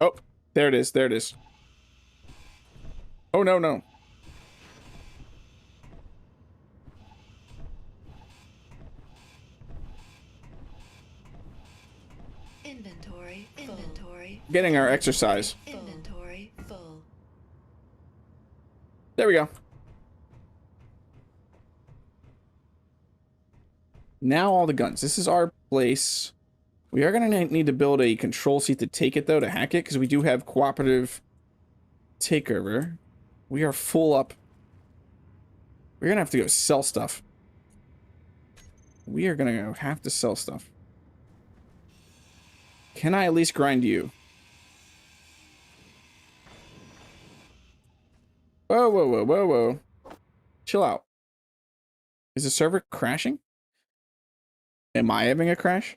[SPEAKER 1] Oh, there it is. There it is. Oh, no, no.
[SPEAKER 2] Inventory.
[SPEAKER 1] Getting our exercise.
[SPEAKER 2] Inventory full.
[SPEAKER 1] There we go. Now all the guns. This is our place. We are going to need to build a control seat to take it, though, to hack it, because we do have cooperative takeover. We are full up. We're going to have to go sell stuff. We are going to have to sell stuff. Can I at least grind you? Whoa, whoa, whoa, whoa, whoa. Chill out. Is the server crashing? Am I having a crash?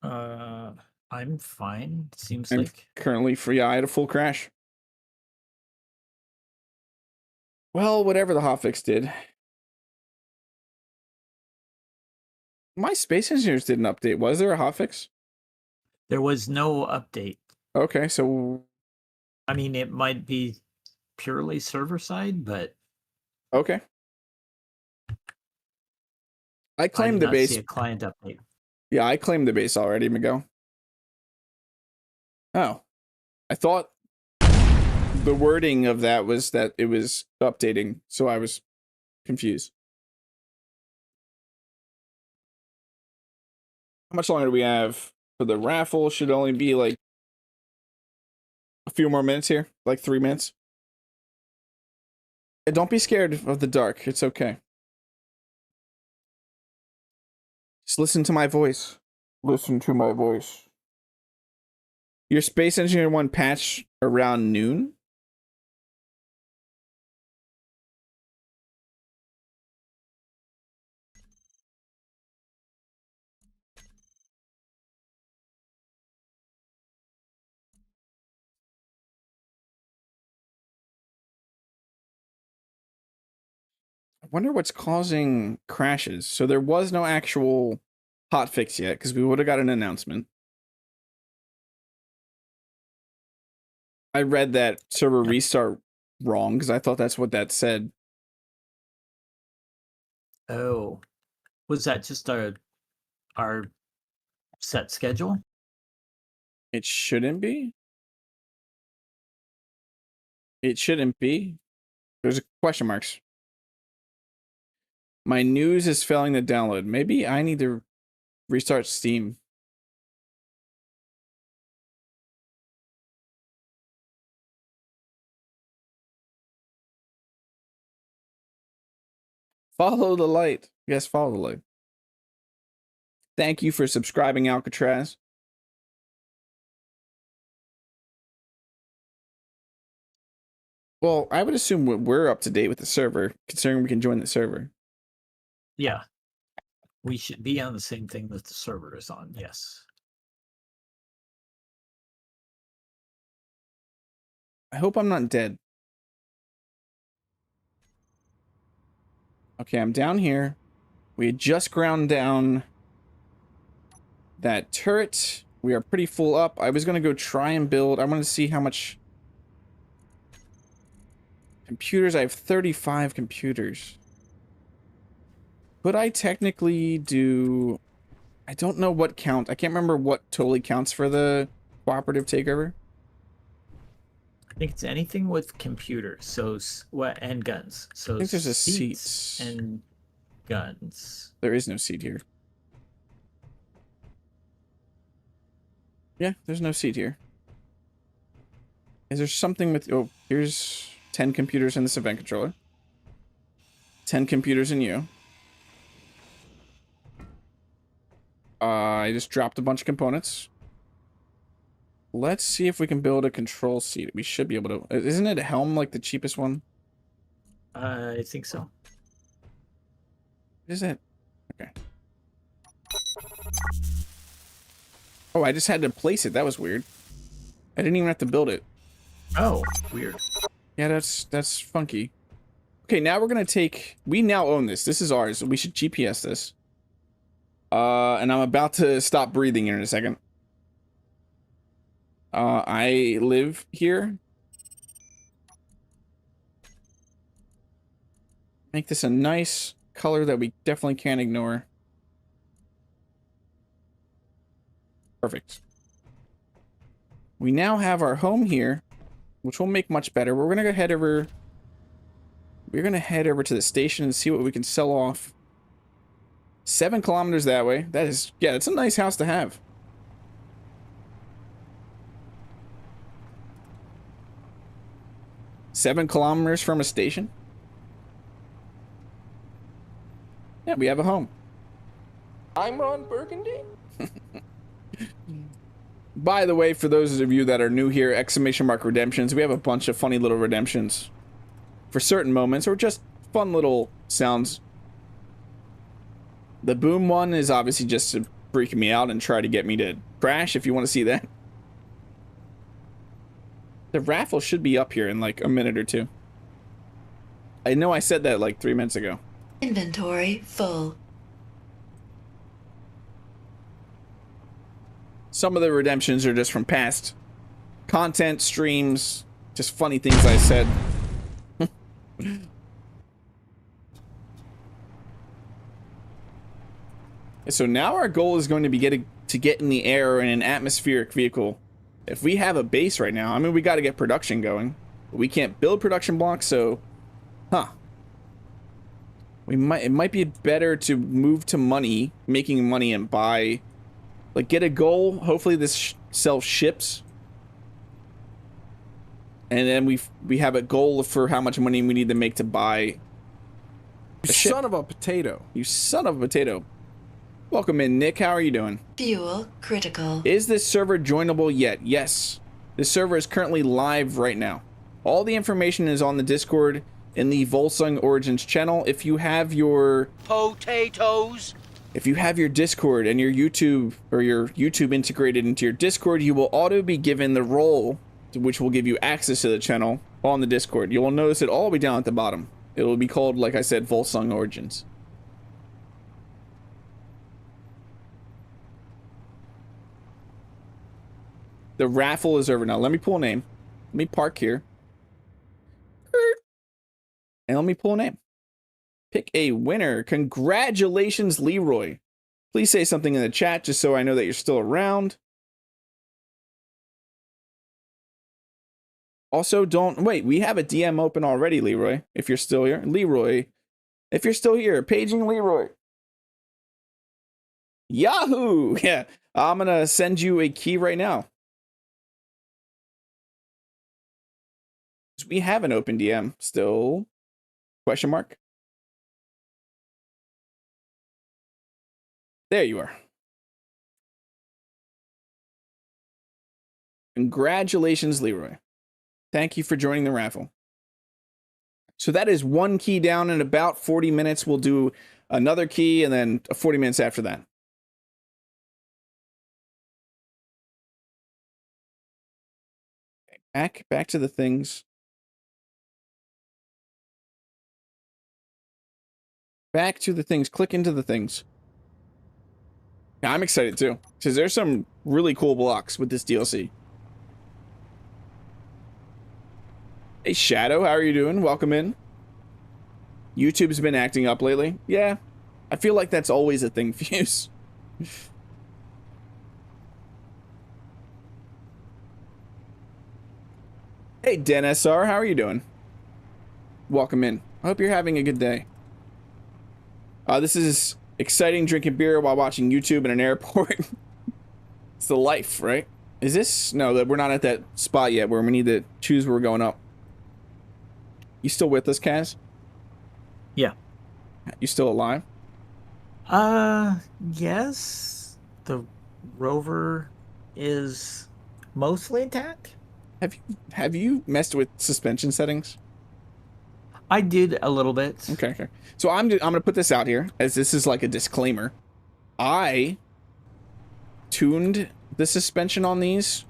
[SPEAKER 3] I'm fine. Seems
[SPEAKER 1] I'm
[SPEAKER 3] like
[SPEAKER 1] currently free. I had a full crash. Well, whatever the hotfix did. My Space Engineers didn't update. Was there a hotfix?
[SPEAKER 3] there was no update.
[SPEAKER 1] Okay, so...
[SPEAKER 3] I mean, it might be purely server side, but
[SPEAKER 1] Okay. I
[SPEAKER 3] I
[SPEAKER 1] claimed
[SPEAKER 3] did
[SPEAKER 1] the
[SPEAKER 3] not
[SPEAKER 1] base.
[SPEAKER 3] see a client update.
[SPEAKER 1] Yeah, I claimed the base already, Miguel. Oh. I thought the wording of that was that it was updating, so I was confused. How much longer do we have for the raffle? Should only be like a few more minutes here, like 3 minutes. And don't be scared of the dark. It's okay. Just listen to my voice. Listen to my voice. Your Space Engineer 1 patch around noon? I wonder what's causing crashes. So there was no actual hotfix yet, because we would have got an announcement. I read that server restart wrong, because I thought that's what that said.
[SPEAKER 3] Oh, was that just our set schedule?
[SPEAKER 1] It shouldn't be. It shouldn't be. There's a question marks. My news is failing to download. Maybe I need to restart Steam. Follow the light. Yes, follow the light. Thank you for subscribing, Alcatraz. Well, I would assume we're up to date with the server, considering we can join the server.
[SPEAKER 3] Yeah. We should be on the same thing that the server is on, yes.
[SPEAKER 1] I hope I'm not dead. Okay, I'm down here. We had just ground down that turret. We are pretty full up. I was going to go try and build. I want to see how much computers. I have 35 computers. Could I technically do... I don't know what count. I can't remember what totally counts for the cooperative takeover.
[SPEAKER 3] I think it's anything with computers. So what and guns. So
[SPEAKER 1] I think there's a
[SPEAKER 3] seats
[SPEAKER 1] seat.
[SPEAKER 3] and guns.
[SPEAKER 1] There is no seat here. Yeah, there's no seat here. Is there something with... Oh, here's 10 computers in this event controller. 10 computers in you. I just dropped a bunch of components. Let's see if we can build a control seat. We should be able to... Isn't it a helm like the cheapest one?
[SPEAKER 3] I think so.
[SPEAKER 1] Is it? Okay. Oh, I just had to place it. That was weird. I didn't even have to build it.
[SPEAKER 3] Oh, weird.
[SPEAKER 1] Yeah, that's funky. Okay, now we're gonna take... We now own this. This is ours. We should GPS this. And I'm about to stop breathing here in a second. I live here. Make this a nice color that we definitely can't ignore. Perfect. We now have our home here, which will make much better. We're gonna go head over... We're gonna head over to the station and see what we can sell off. 7 kilometers that way. That is... Yeah, it's a nice house to have. Seven kilometers from a station? Yeah, we have a home.
[SPEAKER 4] I'm Ron Burgundy.
[SPEAKER 1] By the way, for those of you that are new here, exclamation mark redemptions, we have a bunch of funny little redemptions for certain moments, or just fun little sounds. The boom one is obviously just to freak me out and try to get me to crash, if you want to see that. The raffle should be up here in like a minute or two. I know I said that like 3 minutes ago.
[SPEAKER 2] Inventory full.
[SPEAKER 1] Some of the redemptions are just from past content, streams, just funny things I said. So now our goal is going to be to get in the air in an atmospheric vehicle. If we have a base right now, I mean, we got to get production going. But we can't build production blocks, so... Huh. It might be better to move to money, making money, and buy... Like, get a goal. Hopefully this sells ships. And then we have a goal for how much money we need to make to buy a ship.
[SPEAKER 4] Son of a potato.
[SPEAKER 1] You son of a potato. Welcome in, Nick. How are you doing?
[SPEAKER 2] Fuel critical.
[SPEAKER 1] Is this server joinable yet? Yes. This server is currently live right now. All the information is on the Discord in the Volsung Origins channel. If you have your
[SPEAKER 5] potatoes,
[SPEAKER 1] if you have your Discord and your YouTube integrated into your Discord, you will auto be given the role, which will give you access to the channel on the Discord. You will notice it all the way down at the bottom. It will be called, like I said, Volsung Origins. The raffle is over now. Let me pull a name. Let me park here. And let me pull a name. Pick a winner. Congratulations, Leroy. Please say something in the chat just so I know that you're still around. Also, don't... Wait, we have a DM open already, Leroy. If you're still here. Leroy. If you're still here. Paging Leroy. Yahoo! Yeah. I'm going to send you a key right now. We have an open DM still. Question mark. There you are. Congratulations, Leroy. Thank you for joining the raffle. So that is one key down. In about 40 minutes, we'll do another key, and then 40 minutes after that. Okay, back to the things. Back to the things. Click into the things. Yeah, I'm excited too, because there's some really cool blocks with this DLC. Hey Shadow, how are you doing? Welcome in. YouTube's been acting up lately. Yeah, I feel like that's always a thing, Fuse. Hey Den SR, how are you doing? Welcome in. I hope you're having a good day. This is exciting drinking beer while watching YouTube in an airport. It's the life, right? Is this? No, that we're not at that spot yet where we need to choose where we're going up. You still with us, Kaz?
[SPEAKER 3] Yeah.
[SPEAKER 1] You still alive?
[SPEAKER 3] Yes. The rover is mostly intact.
[SPEAKER 1] Have you messed with suspension settings?
[SPEAKER 3] I did a little bit.
[SPEAKER 1] Okay. So I'm gonna put this out here as this is like a disclaimer. I tuned the suspension on these.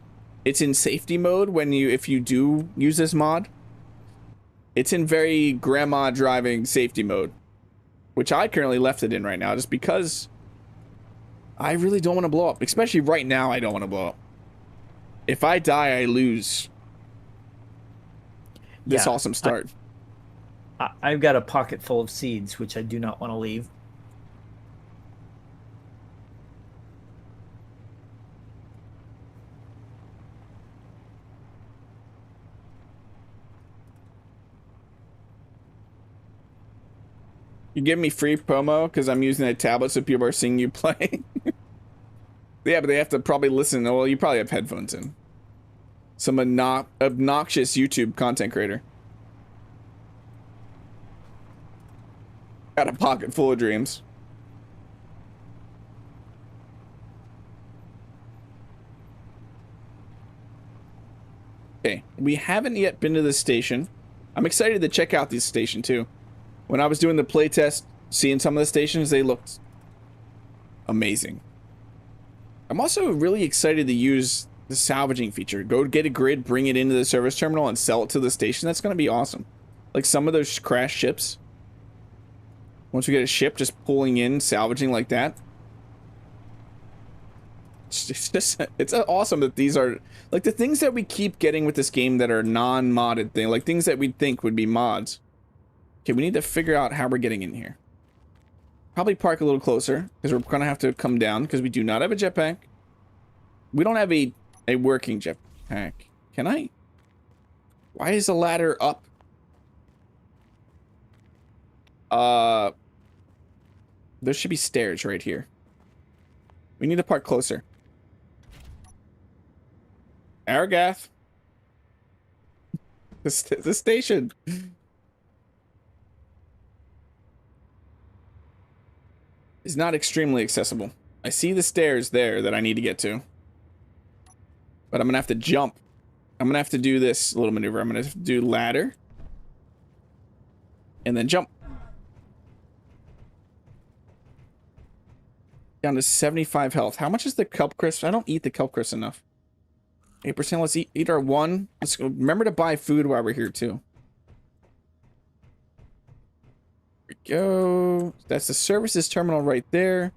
[SPEAKER 1] It's in safety mode if you do use this mod. It's in very grandma driving safety mode, which I currently left it in right now just because I really don't want to blow up. Especially right now, I don't want to blow up. If I die, I lose this awesome start.
[SPEAKER 3] I've got a pocket full of seeds, which I do not want to leave.
[SPEAKER 1] You give me free promo because I'm using a tablet so people are seeing you play. Yeah, but they have to probably listen. Well, you probably have headphones in. Some obnoxious YouTube content creator. Got a pocket full of dreams. Okay, we haven't yet been to this station. I'm excited to check out this station too. When I was doing the playtest, seeing some of the stations, they looked amazing. I'm also really excited to use the salvaging feature. Go get a grid, bring it into the service terminal, and sell it to the station. That's going to be awesome. Like some of those crashed ships. Once we get a ship just pulling in, salvaging like that. It's awesome that these are like the things that we keep getting with this game that are non-modded thing, like things that we'd think would be mods. Okay, we need to figure out how we're getting in here. Probably park a little closer because we're gonna have to come down because we do not have a jetpack. We don't have a working jetpack. Can I? Why is the ladder up? There should be stairs right here. We need to park closer. Aragath. The station. Is not extremely accessible. I see the stairs there that I need to get to. But I'm gonna have to jump. I'm gonna have to do this little maneuver. I'm gonna do ladder. And then jump. Down to 75 health. How much is the kelp crisp? I don't eat the kelp crisp enough. 8%. Let's eat our one. Let's go. Remember to buy food while we're here too. There we go. That's the services terminal right there.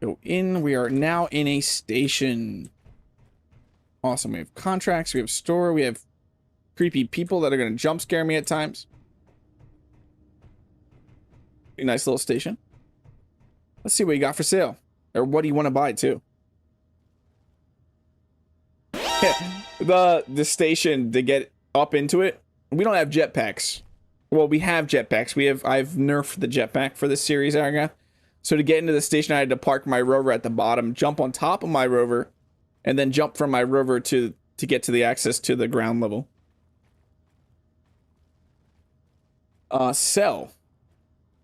[SPEAKER 1] Go in. We are now in a station. Awesome. We have contracts. We have store. We have creepy people that are going to jump scare me at times. A nice little station. Let's see what you got for sale. Or what do you want to buy too? the station to get up into it. We don't have jetpacks. Well, we have jetpacks. I've nerfed the jetpack for this series, Aragath. So to get into the station, I had to park my rover at the bottom, jump on top of my rover, and then jump from my rover to get to the access to the ground level. Sell.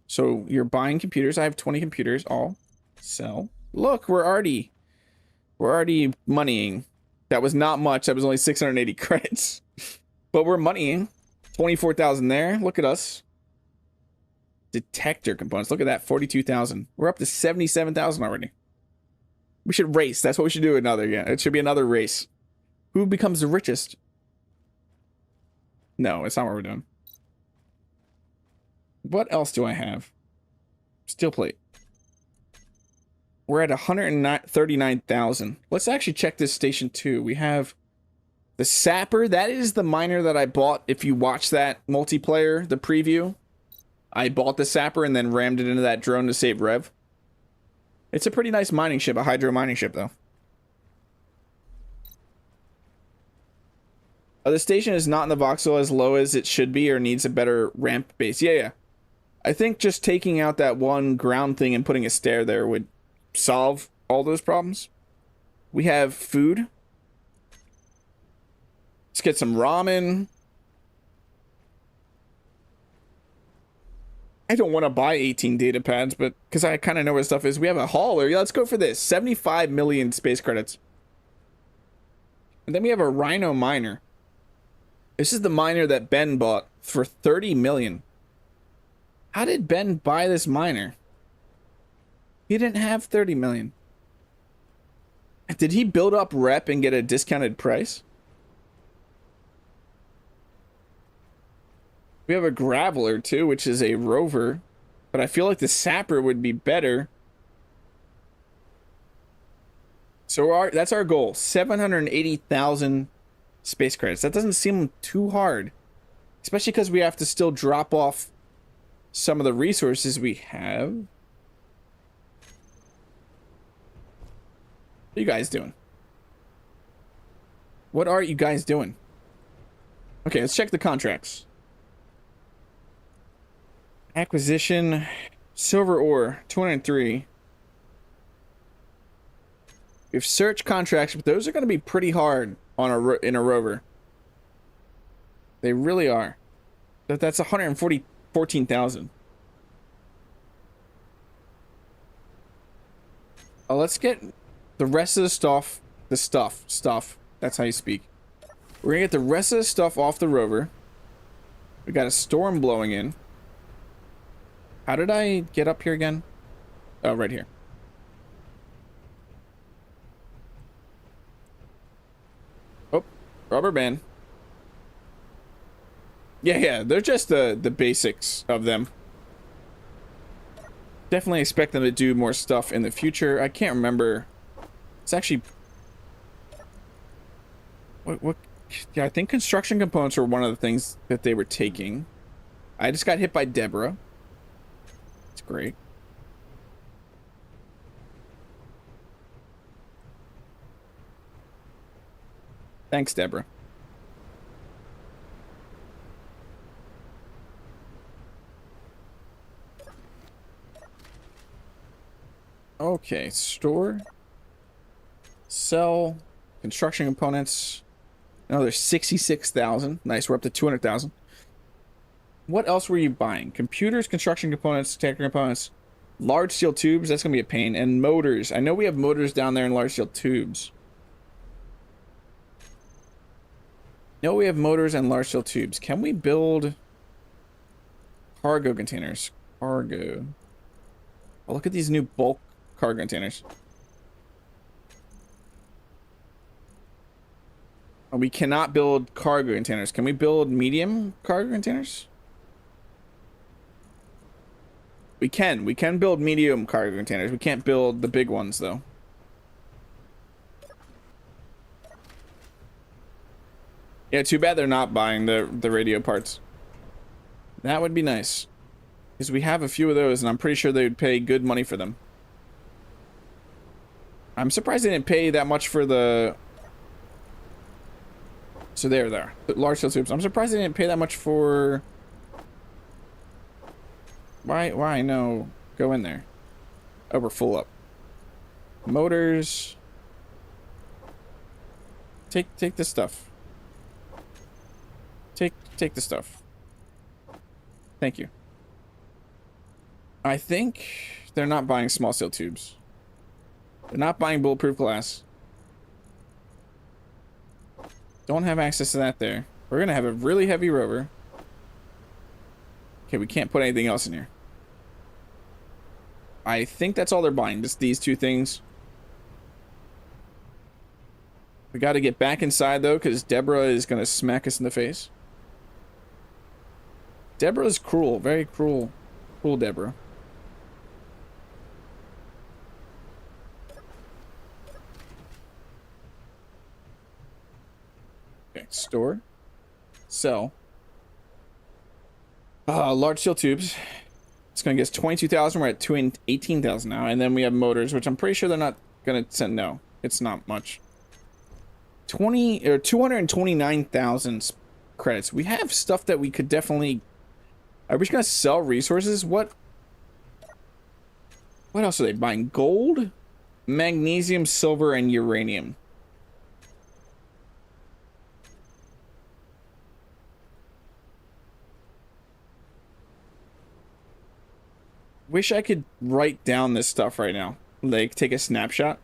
[SPEAKER 1] So you're buying computers. I have 20 computers. All sell. Look, we're already moneying. That was not much. That was only 680 credits. But we're moneying. 24,000 there. Look at us. Detector components. Look at that. 42,000. We're up to 77,000 already. We should race. That's what we should do. It should be another race. Who becomes the richest? No, it's not what we're doing. What else do I have? Steel plate. We're at 139,000. Let's actually check this station too. We have the Sapper. That is the miner that I bought. If you watch that multiplayer, the preview, I bought the Sapper and then rammed it into that drone to save rev. It's a pretty nice mining ship, a hydro mining ship though. The station is not in the voxel as low as it should be or needs a better ramp base. Yeah. I think just taking out that one ground thing and putting a stair there would solve all those problems. We have food. Let's get some ramen. I don't want to buy 18 data pads, but because I kind of know where stuff is. We have a hauler. Yeah, let's go for this. 75 million space credits. And then we have a Rhino miner. This is the miner that Ben bought for 30 million. How did Ben buy this miner? He didn't have 30 million. Did he build up rep and get a discounted price? We have a Graveler too, which is a rover. But I feel like the Sapper would be better. So that's our goal. 780,000 space credits. That doesn't seem too hard. Especially because we have to still drop off some of the resources we have. What are you guys doing? What are you guys doing? Okay, let's check the contracts. Acquisition, silver ore, 203. We have search contracts, but those are going to be pretty hard on in a rover. They really are. That's 14,000. Let's get the rest of the stuff. That's how you speak. We're gonna get the rest of the stuff off the rover. We got a storm blowing in. How did I get up here again? Oh, right here. Oh, rubber band. Yeah, they're just the basics of them. Definitely expect them to do more stuff in the future. I can't remember. It's actually... What? Yeah, I think construction components were one of the things that they were taking. I just got hit by Deborah. It's great. Thanks, Deborah. Okay, store, sell, construction components. Oh, there's 66,000. Nice, we're up to 200,000. What else were you buying? Computers, construction components, technical components, large steel tubes. That's gonna be a pain. And motors. I know we have motors down there in large steel tubes. No, we have motors and large steel tubes. Can we build cargo containers? Cargo. Oh, look at these new bulk cargo containers. Oh, we cannot build cargo containers. Can we build medium cargo containers? We can build medium cargo containers. We can't build the big ones though. Yeah, too bad they're not buying the radio parts. That would be nice. Because we have a few of those and I'm pretty sure they would pay good money for them. I'm surprised they didn't pay that much for the... So there. The large steel tubes. I'm surprised they didn't pay that much for... Why? No. Go in there. Oh, we're full up. Motors. Take the stuff. Take the stuff. Thank you. I think they're not buying small steel tubes. They're not buying bulletproof glass. Don't have access to that there. We're gonna have a really heavy rover. Okay, we can't put anything else in here. I think that's all they're buying, just these two things. We got to get back inside though, because Deborah is gonna smack us in the face. Deborah's cruel, very cruel. Cruel Deborah. right, store, sell. Large steel tubes. It's gonna get us 22,000. We're at 18,000 now, and then we have motors, which I'm pretty sure they're not gonna send. No, it's not much. 229,000 credits. We have stuff that we could definitely. Are we just gonna sell resources? What else are they buying? Gold, magnesium, silver, and uranium. Wish I could write down this stuff right now. Like, take a snapshot.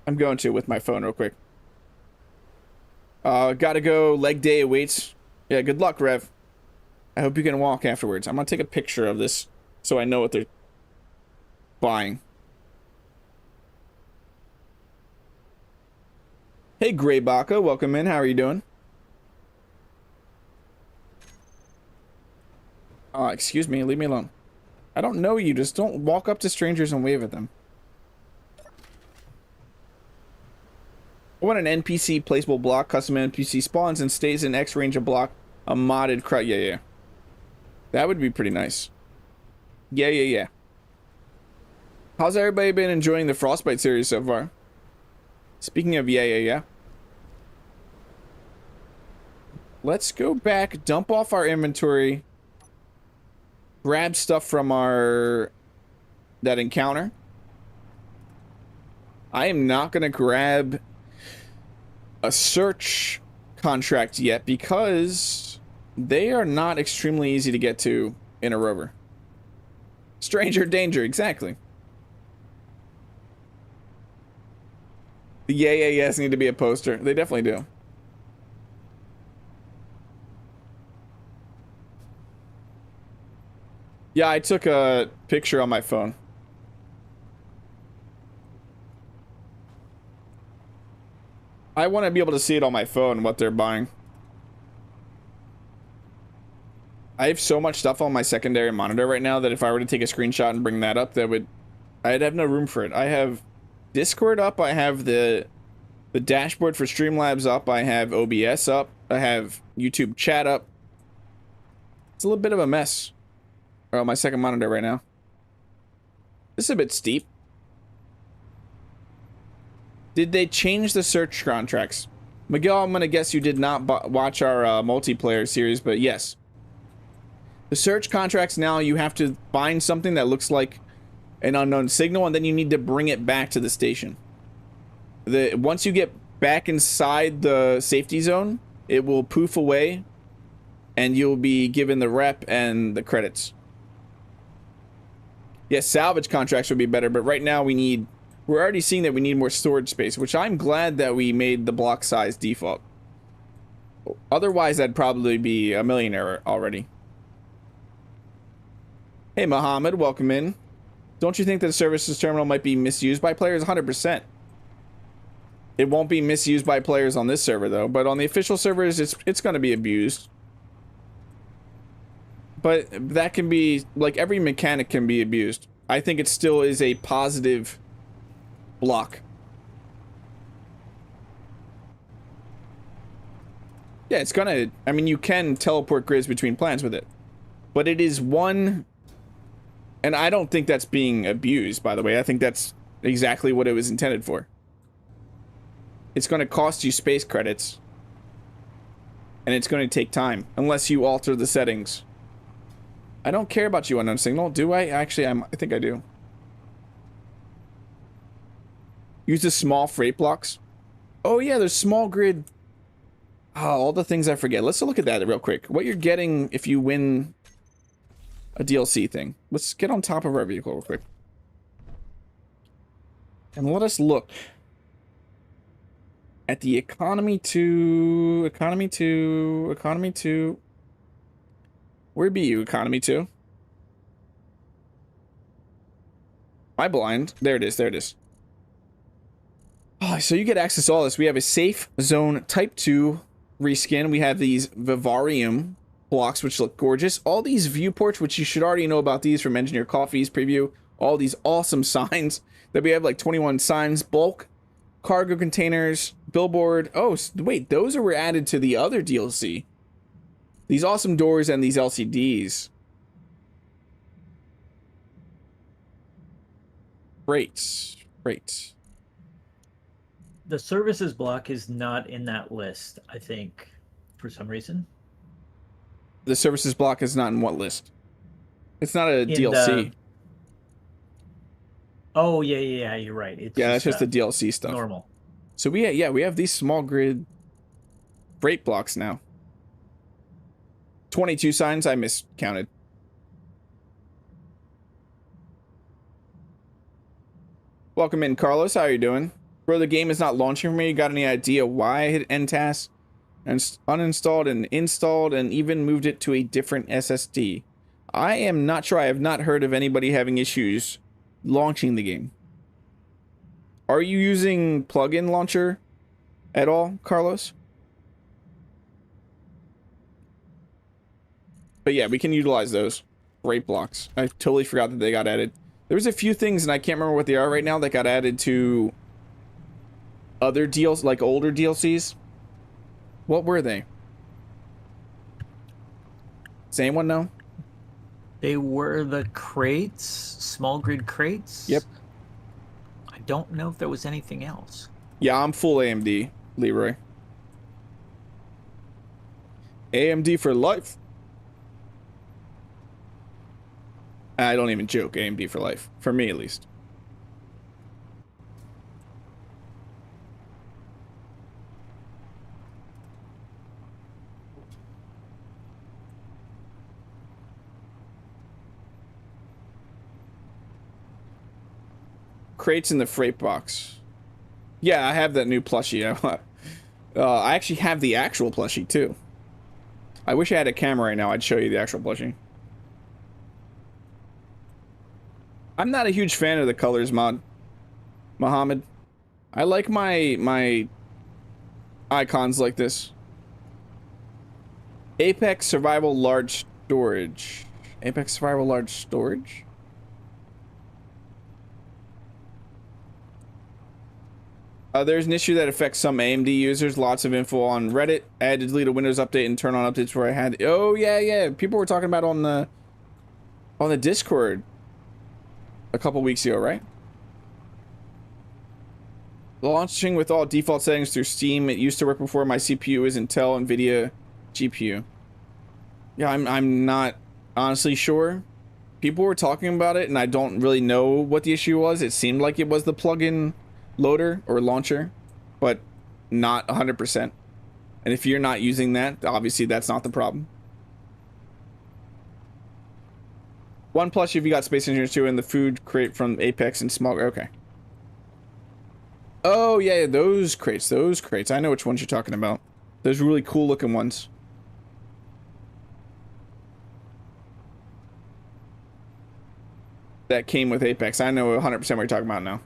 [SPEAKER 1] I'm going to with my phone real quick. Gotta go. Leg day awaits. Yeah, good luck, Rev. I hope you can walk afterwards. I'm gonna take a picture of this so I know what they're buying. Hey, Gray Baka, welcome in. How are you doing? Excuse me, leave me alone. I don't know you, just don't walk up to strangers and wave at them. I want an NPC placeable block, custom NPC spawns and stays in X range of block, a modded yeah. That would be pretty nice. Yeah. How's everybody been enjoying the Frostbite series so far? Speaking of yeah. Let's go back, dump off our inventory. Grab stuff from that encounter. I am not gonna grab a search contract yet because they are not extremely easy to get to in a rover. Stranger danger, exactly. The yes need to be a poster. They definitely do. Yeah, I took a picture on my phone. I want to be able to see it on my phone, what they're buying. I have so much stuff on my secondary monitor right now that if I were to take a screenshot and bring that up, I'd have no room for it. I have Discord up, I have the dashboard for Streamlabs up, I have OBS up, I have YouTube chat up. It's a little bit of a mess. Oh, my second monitor right now. This is a bit steep. Did they change the search contracts? Miguel, I'm gonna guess you did not watch our multiplayer series, but yes. The search contracts now, you have to find something that looks like an unknown signal, and then you need to bring it back to the station. Once you get back inside the safety zone, it will poof away, and you'll be given the rep and the credits. Yes, salvage contracts would be better, but right now we're already seeing that we need more storage space, which I'm glad that we made the block size default. Otherwise, I'd probably be a millionaire already. Hey, Mohammed, welcome in. Don't you think that the services terminal might be misused by players? 100%. It won't be misused by players on this server, though, but on the official servers, it's going to be abused. But that can be, like, every mechanic can be abused. I think it still is a positive block. Yeah, it's gonna, I mean, you can teleport grids between planets with it. But it is one, and I don't think that's being abused, by the way. I think that's exactly what it was intended for. It's gonna cost you space credits. And it's gonna take time, unless you alter the settings. I don't care about you, unknown signal. Do I? Actually, I think I do. Use the small freight blocks. Oh yeah, there's small grid. Oh, all the things I forget. Let's look at that real quick. What you're getting if you win a DLC thing. Let's get on top of our vehicle real quick. And let us look at the economy 2. Where be you, economy 2? Am I blind? There it is. Oh, so you get access to all this. We have a safe zone type 2 reskin. We have these vivarium blocks, which look gorgeous. All these viewports, which you should already know about these from Engineer Coffee's preview. All these awesome signs that we have, like 21 signs, bulk. cargo containers, billboard. Oh, wait, those were added to the other DLC. These awesome doors and these LCDs. Great.
[SPEAKER 3] The services block is not in that list, I think, for some reason.
[SPEAKER 1] The services block is not in what list? It's not a
[SPEAKER 3] In
[SPEAKER 1] DLC.
[SPEAKER 3] Oh, yeah, you're right. It's
[SPEAKER 1] Yeah, that's just the DLC stuff.
[SPEAKER 3] normal.
[SPEAKER 1] So we have these small grid freight blocks now. 22 signs, I miscounted. Welcome in, Carlos. How are you doing? Bro, the game is not launching for me. You got any idea why I hit end task and uninstalled and installed and even moved it to a different SSD? I am not sure. I have not heard of anybody having issues launching the game. Are you using plugin launcher at all, Carlos? But yeah, we can utilize those freight blocks. I totally forgot that they got added. There's a few things, and I can't remember what they are right now, that got added to other deals, like older DLCs. What were they? Does anyone know?
[SPEAKER 3] They were the crates, small grid crates.
[SPEAKER 1] Yep.
[SPEAKER 3] I don't know if there was anything else.
[SPEAKER 1] Yeah, I'm full AMD, Leroy. AMD for life. I don't even joke, AMD for life. For me, at least. Crates in the freight box. Yeah, I have that new plushie. I actually have the actual plushie, too. I wish I had a camera right now. I'd show you the actual plushie. I'm not a huge fan of the colors mod, Mohammed. I like my icons like this. Apex Survival Large Storage. Apex Survival Large Storage? There's an issue that affects some AMD users. Lots of info on Reddit. I had to delete a Windows update and turn on updates where I had. Oh yeah. People were talking about on the Discord a couple weeks ago, right? Launching with all default settings through Steam. It used to work before. My CPU is Intel NVIDIA GPU. Yeah, I'm not honestly sure. People were talking about it, and I don't really know what the issue was. It seemed like it was the plugin loader or launcher, but not 100%. And if you're not using that, obviously that's not the problem. One plush if you got Space Engineers 2 and the food crate from Apex and Small. Okay. Oh yeah, those crates. I know which ones you're talking about. Those really cool looking ones. That came with Apex. I know 100% what you're talking about now.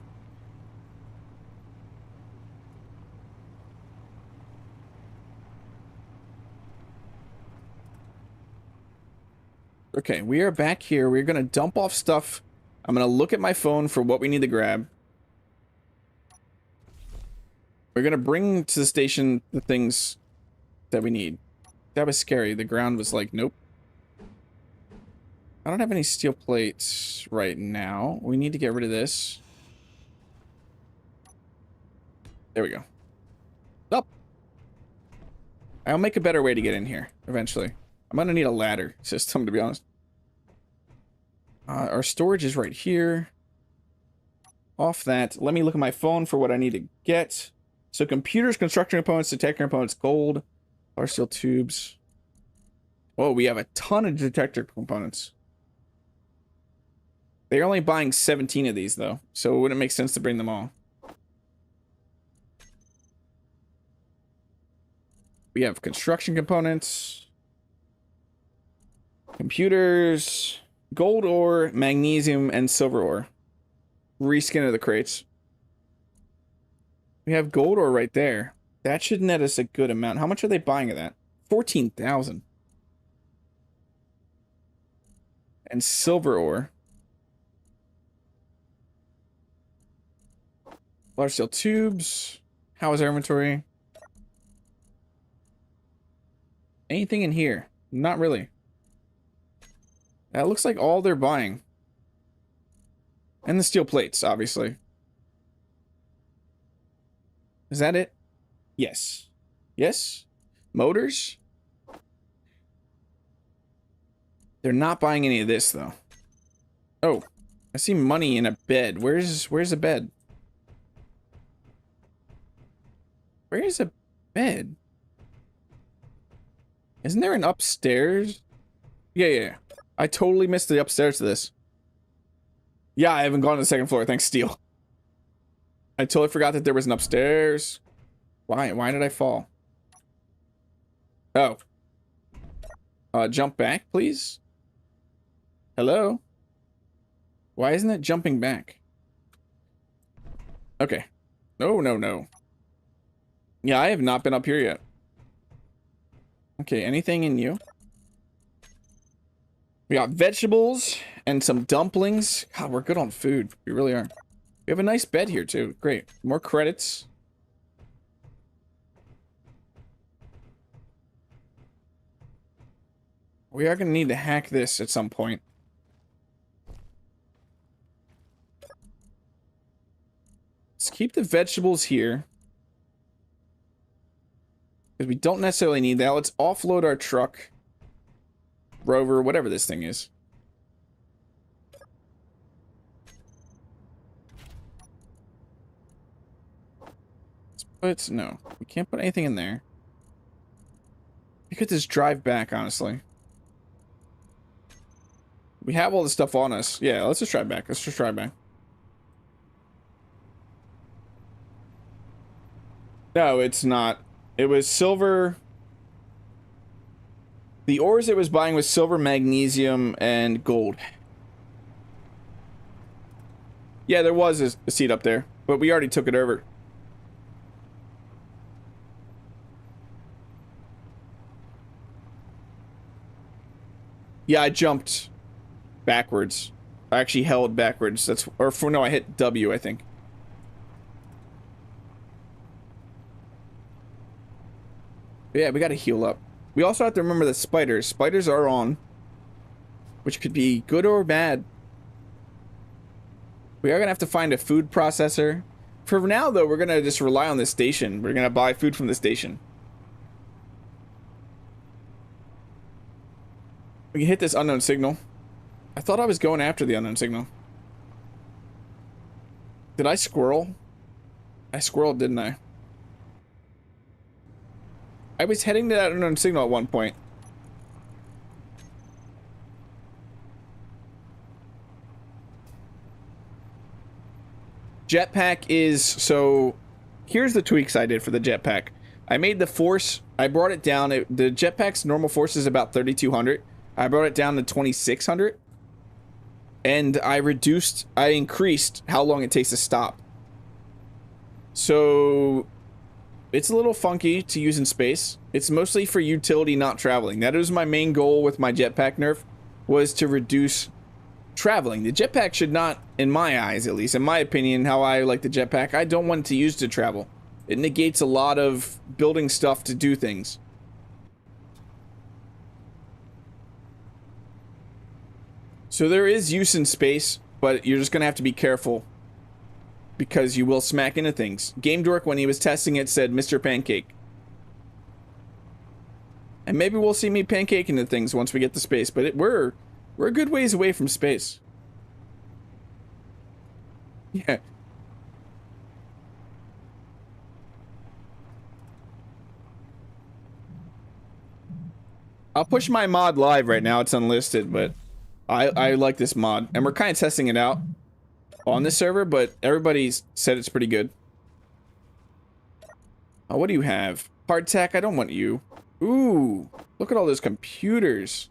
[SPEAKER 1] Okay, we are back here. We're going to dump off stuff. I'm going to look at my phone for what we need to grab. We're going to bring to the station the things that we need. That was scary. The ground was like, nope. I don't have any steel plates right now. We need to get rid of this. There we go. Up. I'll make a better way to get in here eventually. I'm gonna need a ladder system, to be honest. Our storage is right here. Off that. Let me look at my phone for what I need to get. So computers, construction components, detector components, gold, power steel tubes. Oh, we have a ton of detector components. They're only buying 17 of these, though, so it wouldn't make sense to bring them all. We have construction components. Computers, gold ore, magnesium, and silver ore. Reskin of the crates. We have gold ore right there. That should net us a good amount. How much are they buying of that? 14,000. And silver ore. Large steel tubes. How is our inventory? Anything in here? Not really. That looks like all they're buying. And the steel plates, obviously. Is that it? Yes. Yes? Motors? They're not buying any of this, though. Oh, I see money in a bed. Where's a bed? Where is a bed? Isn't there an upstairs? Yeah. I totally missed the upstairs to this. Yeah, I haven't gone to the second floor. Thanks, Steel. I totally forgot that there was an upstairs. Why did I fall? Oh. Jump back, please. Hello? Why isn't it jumping back? Okay. No. Yeah, I have not been up here yet. Okay, anything in you? We got vegetables and some dumplings. God, we're good on food. We really are. We have a nice bed here, too. Great. More credits. We are going to need to hack this at some point. Let's keep the vegetables here. Because we don't necessarily need that. Let's offload our truck. Rover, whatever this thing is. Let's put, no, we can't put anything in there. We could just drive back, honestly. We have all this stuff on us. Yeah, let's just drive back. Let's just drive back. No, it's not. It was silver. The ores it was buying was silver, magnesium, and gold. Yeah, there was a seat up there, but we already took it over. Yeah, I jumped backwards. I actually held backwards. That's, or for no, I hit W, I think. But yeah, we gotta heal up. We also have to remember that spiders. Spiders are on, which could be good or bad. We are gonna have to find a food processor. For now, though, we're gonna just rely on this station. We're gonna buy food from the station. We can hit this unknown signal. I thought I was going after the unknown signal. Did I squirrel? I squirreled, didn't I? I was heading to that unknown signal at one point. Jetpack is, so here's the tweaks I did for the jetpack. I made the force, I brought it down. The jetpack's normal force is about 3,200. I brought it down to 2,600. And I increased how long it takes to stop. So it's a little funky to use in space. It's mostly for utility, not traveling. That is my main goal with my jetpack nerf, was to reduce traveling. The jetpack should not, in my eyes at least, in my opinion, how I like the jetpack, I don't want it to use to travel. It negates a lot of building stuff to do things. So there is use in space, but you're just going to have to be careful because you will smack into things. Game Dork, when he was testing it, said Mr. Pancake. And maybe we'll see me pancake into things once we get to space, but we're a good ways away from space. Yeah. I'll push my mod live right now. It's unlisted, but I like this mod. And we're kind of testing it out on this server, but everybody's said it's pretty good. Oh, what do you have? Hardtack, I don't want you. Ooh, look at all those computers.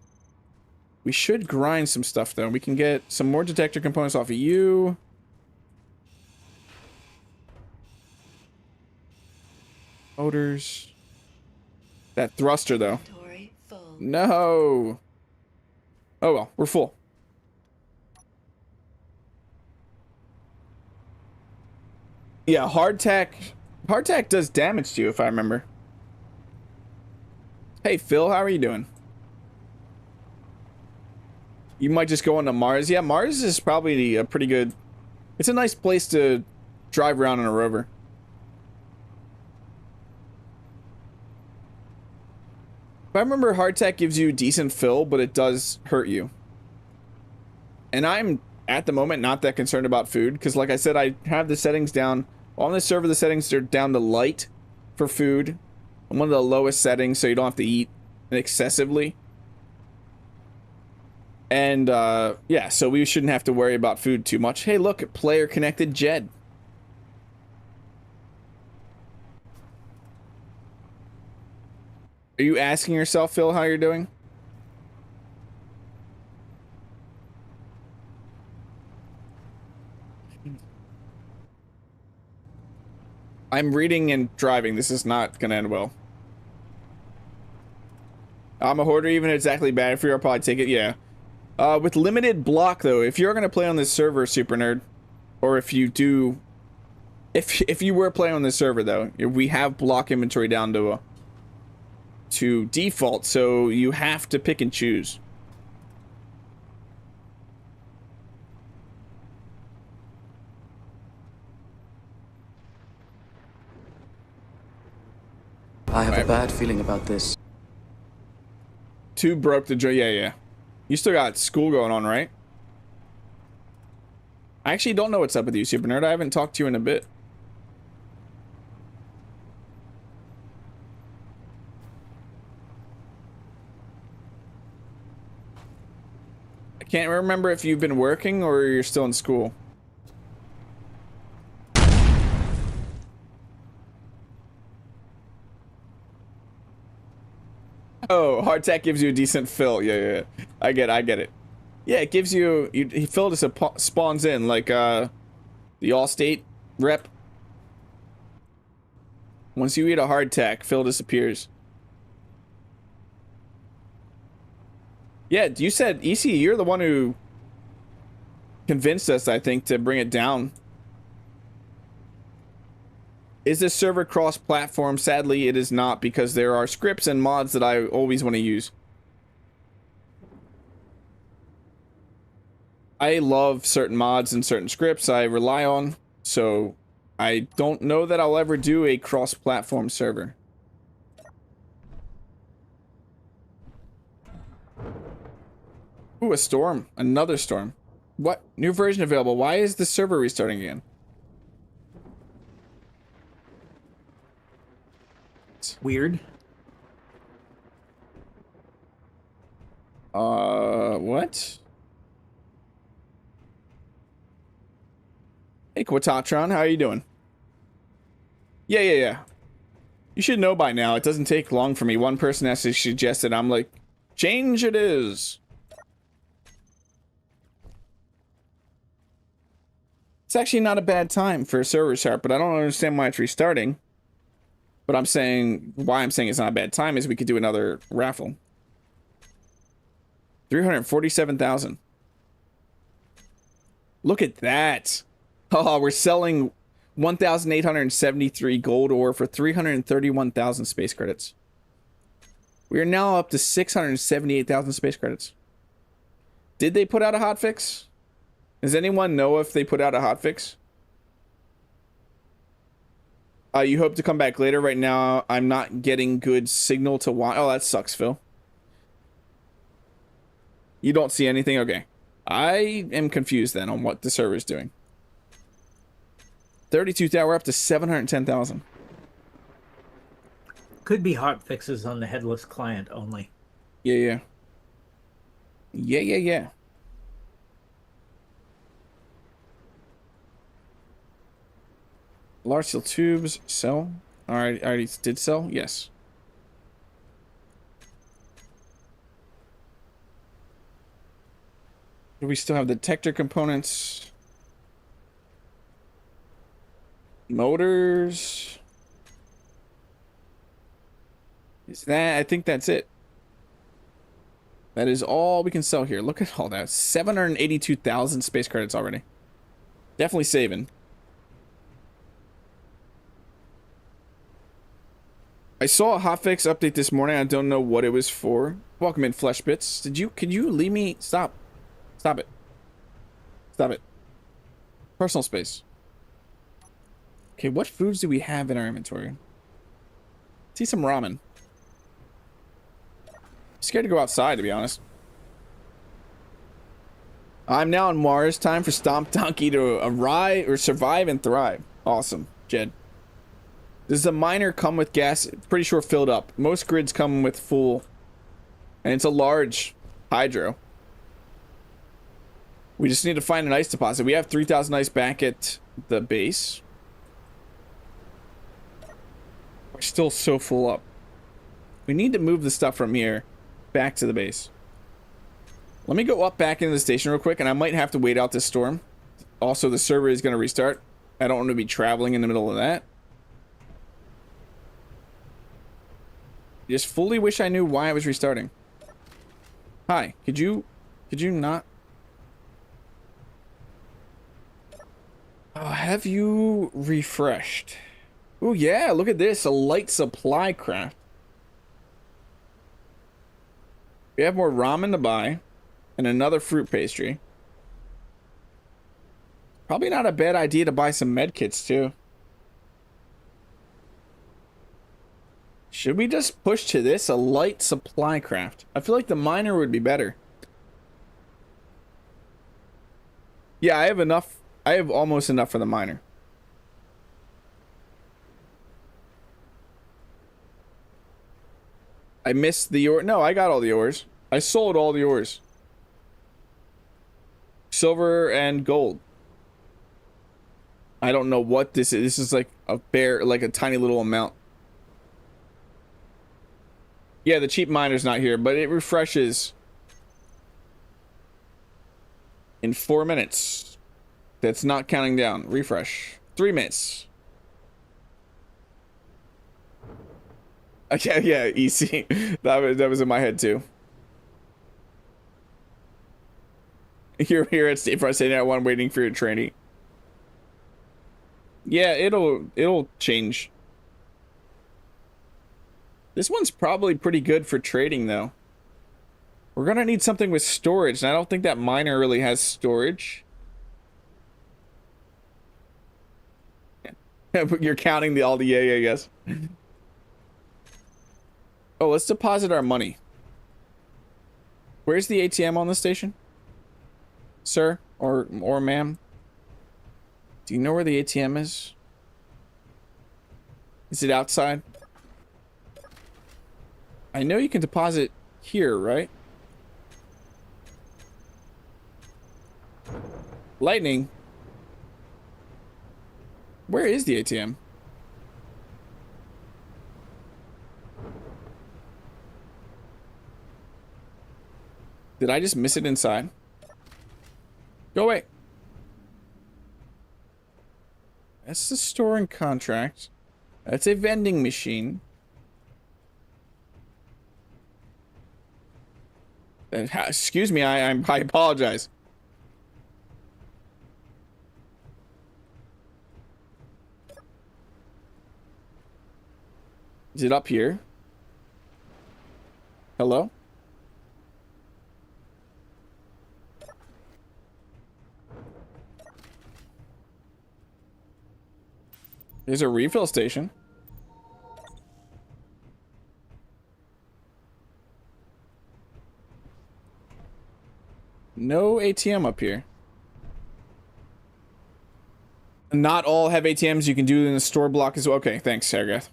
[SPEAKER 1] We should grind some stuff, though. We can get some more detector components off of you. Motors. That thruster, though.
[SPEAKER 2] Inventory full.
[SPEAKER 1] No. Oh, well, we're full. Yeah, hardtack does damage to you, if I remember. Hey, Phil, how are you doing? You might just go into Mars. Yeah, Mars is probably a pretty good... It's a nice place to drive around in a rover. If I remember, hardtack gives you decent fill, but it does hurt you. And I'm, at the moment, not that concerned about food, because like I said, I have the settings down. On this server, the settings are down to light for food. I'm one of the lowest settings, so you don't have to eat excessively. And, yeah, so we shouldn't have to worry about food too much. Hey, look, player connected Jed. Are you asking yourself, Phil, how you're doing? I'm reading and driving. This is not gonna end well. I'm a hoarder, even if it's exactly bad for you, I'll probably take it, yeah. With limited block, though, if you're gonna play on this server, Super Nerd, or if you do... If you were playing on this server, though, we have block inventory down to default, so you have to pick and choose.
[SPEAKER 5] I have a bad feeling about this.
[SPEAKER 1] Too broke to join. Yeah. You still got school going on, right? I actually don't know what's up with you, Super Nerd. I haven't talked to you in a bit. I can't remember if you've been working or you're still in school. Oh, hardtack gives you a decent fill. Yeah. I get it. Yeah, it gives you... He fill just spawns in, like, the Allstate rep. Once you eat a hardtack, fill disappears. Yeah, you said, EC, you're the one who convinced us, I think, to bring it down. Is this server cross-platform? Sadly, it is not, because there are scripts and mods that I always want to use. I love certain mods and certain scripts I rely on, so I don't know that I'll ever do a cross-platform server. Ooh, a storm. Another storm. What? New version available. Why is the server restarting again?
[SPEAKER 3] Weird.
[SPEAKER 1] What? Hey, Quatatron, how are you doing? Yeah. You should know by now. It doesn't take long for me. One person has to suggest it. I'm like, change it is. It's actually not a bad time for a server restart, but I don't understand why it's restarting. But I'm saying, why I'm saying it's not a bad time is we could do another raffle. 347,000. Look at that. Oh, we're selling 1,873 gold ore for 331,000 space credits. We are now up to 678,000 space credits. Did they put out a hotfix? Does anyone know if they put out a hotfix? You hope to come back later. Right now, I'm not getting good signal to watch. Oh, that sucks, Phil. You don't see anything? Okay. I am confused then on what the server's doing. 32,000. We're up to 710,000.
[SPEAKER 3] Could be hot fixes on the headless client only.
[SPEAKER 1] Yeah. Large steel tubes, sell. Alright, I already did sell? Yes. Do we still have the detector components? Motors? Is that... I think that's it. That is all we can sell here. Look at all that. 782,000 space credits already. Definitely saving. I saw a hotfix update this morning. I don't know what it was for. Welcome in, Flesh Bits. Could you leave me? Stop. Stop it. Stop it. Personal space. Okay, what foods do we have in our inventory? See some ramen. Scared to go outside, to be honest. I'm now on Mars. Time for Stomp Donkey to arrive or survive and thrive. Awesome, Jed. Does the miner come with gas? Pretty sure filled up. Most grids come with full. And it's a large hydro. We just need to find an ice deposit. We have 3,000 ice back at the base. We're still so full up. We need to move the stuff from here back to the base. Let me go up back into the station real quick, and I might have to wait out this storm. Also, the server is going to restart. I don't want to be traveling in the middle of that. Just fully wish I knew why I was restarting. Hi, could you not? Oh, have you refreshed? Oh yeah, look at this, a light supply craft. We have more ramen to buy and another fruit pastry. Probably not a bad idea to buy some med kits too. Should we just push to this? A light supply craft. I feel like the miner would be better. Yeah, I have enough. I have almost enough for the miner. I missed the ore. No, I got all the ores. I sold all the ores. Silver and gold. I don't know what this is. This is like a bare, like a tiny little amount. Yeah, the cheap miner's not here, but it refreshes in 4 minutes. That's not counting down. Refresh. 3 minutes. Okay, yeah, EC. That was in my head too. You're here at State Front State at 1 waiting for your trainee. Yeah, it'll change. This one's probably pretty good for trading, though. We're gonna need something with storage, and I don't think that miner really has storage. You're counting all the yay, I guess. Oh, let's deposit our money. Where's the ATM on the station? Sir? Or ma'am? Do you know where the ATM is? Is it outside? I know you can deposit here, right? Lightning. Where is the ATM? Did I just miss it inside? Go away. That's the storing contract. That's a vending machine. Excuse me, I apologize. Is it up here? Hello? There's a refill station. No ATM up here. Not all have ATMs. You can do it in the store block as well. Okay, thanks, Aragath.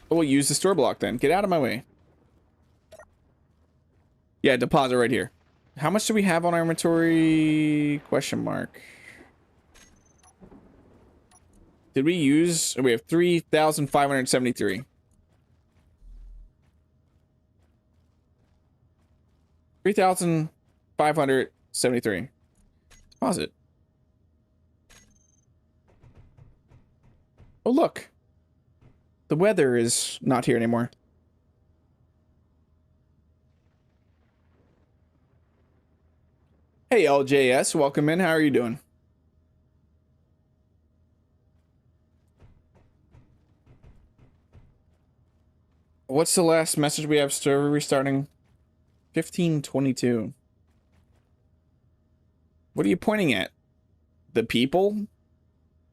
[SPEAKER 1] We'll use the store block then. Get out of my way. Yeah, deposit right here. How much do we have on our inventory? Question mark. Did we use... Oh, we have 3,573. 3,573. Deposit. Oh, look. The weather is not here anymore. Hey, LJS. Welcome in. How are you doing? What's the last message we have? Server restarting. 1522. What are you pointing at? The people?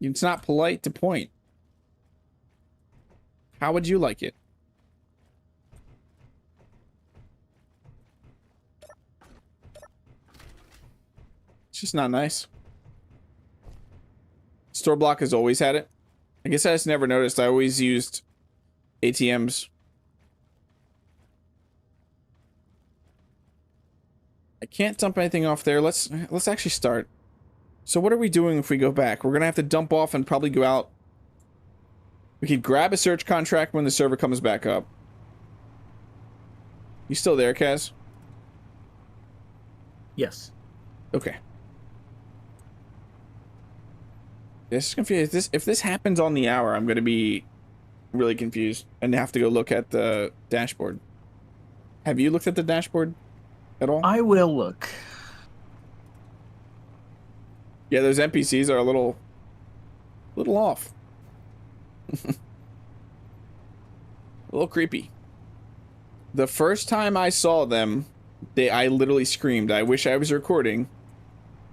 [SPEAKER 1] It's not polite to point. How would you like it? It's just not nice. Store block has always had it. I guess I just never noticed. I always used ATMs. I can't dump anything off there. Let's actually start. So what are we doing if we go back? We're gonna have to dump off and probably go out. We could grab a search contract when the server comes back up. You still there, Kaz?
[SPEAKER 3] Yes.
[SPEAKER 1] Okay. This is confused. If this happens on the hour, I'm gonna be really confused and have to go look at the dashboard. Have you looked at the dashboard at all?
[SPEAKER 3] I will look.
[SPEAKER 1] Yeah, those NPCs are a little off. A little creepy. The first time I saw them, I literally screamed. I wish I was recording,